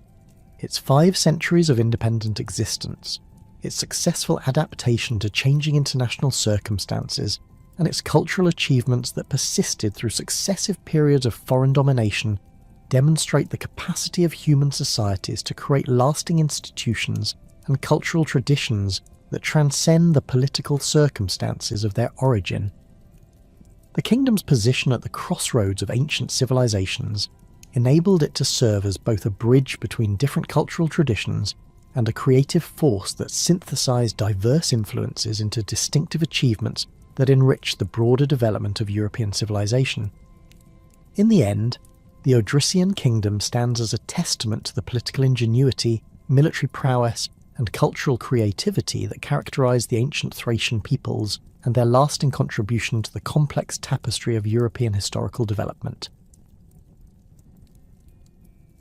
A: Its 5 centuries of independent existence, its successful adaptation to changing international circumstances, and its cultural achievements that persisted through successive periods of foreign domination demonstrate the capacity of human societies to create lasting institutions and cultural traditions that transcend the political circumstances of their origin. The kingdom's position at the crossroads of ancient civilizations enabled it to serve as both a bridge between different cultural traditions and a creative force that synthesized diverse influences into distinctive achievements that enriched the broader development of European civilization. In the end, the Odrysian Kingdom stands as a testament to the political ingenuity, military prowess, and cultural creativity that characterised the ancient Thracian peoples and their lasting contribution to the complex tapestry of European historical development.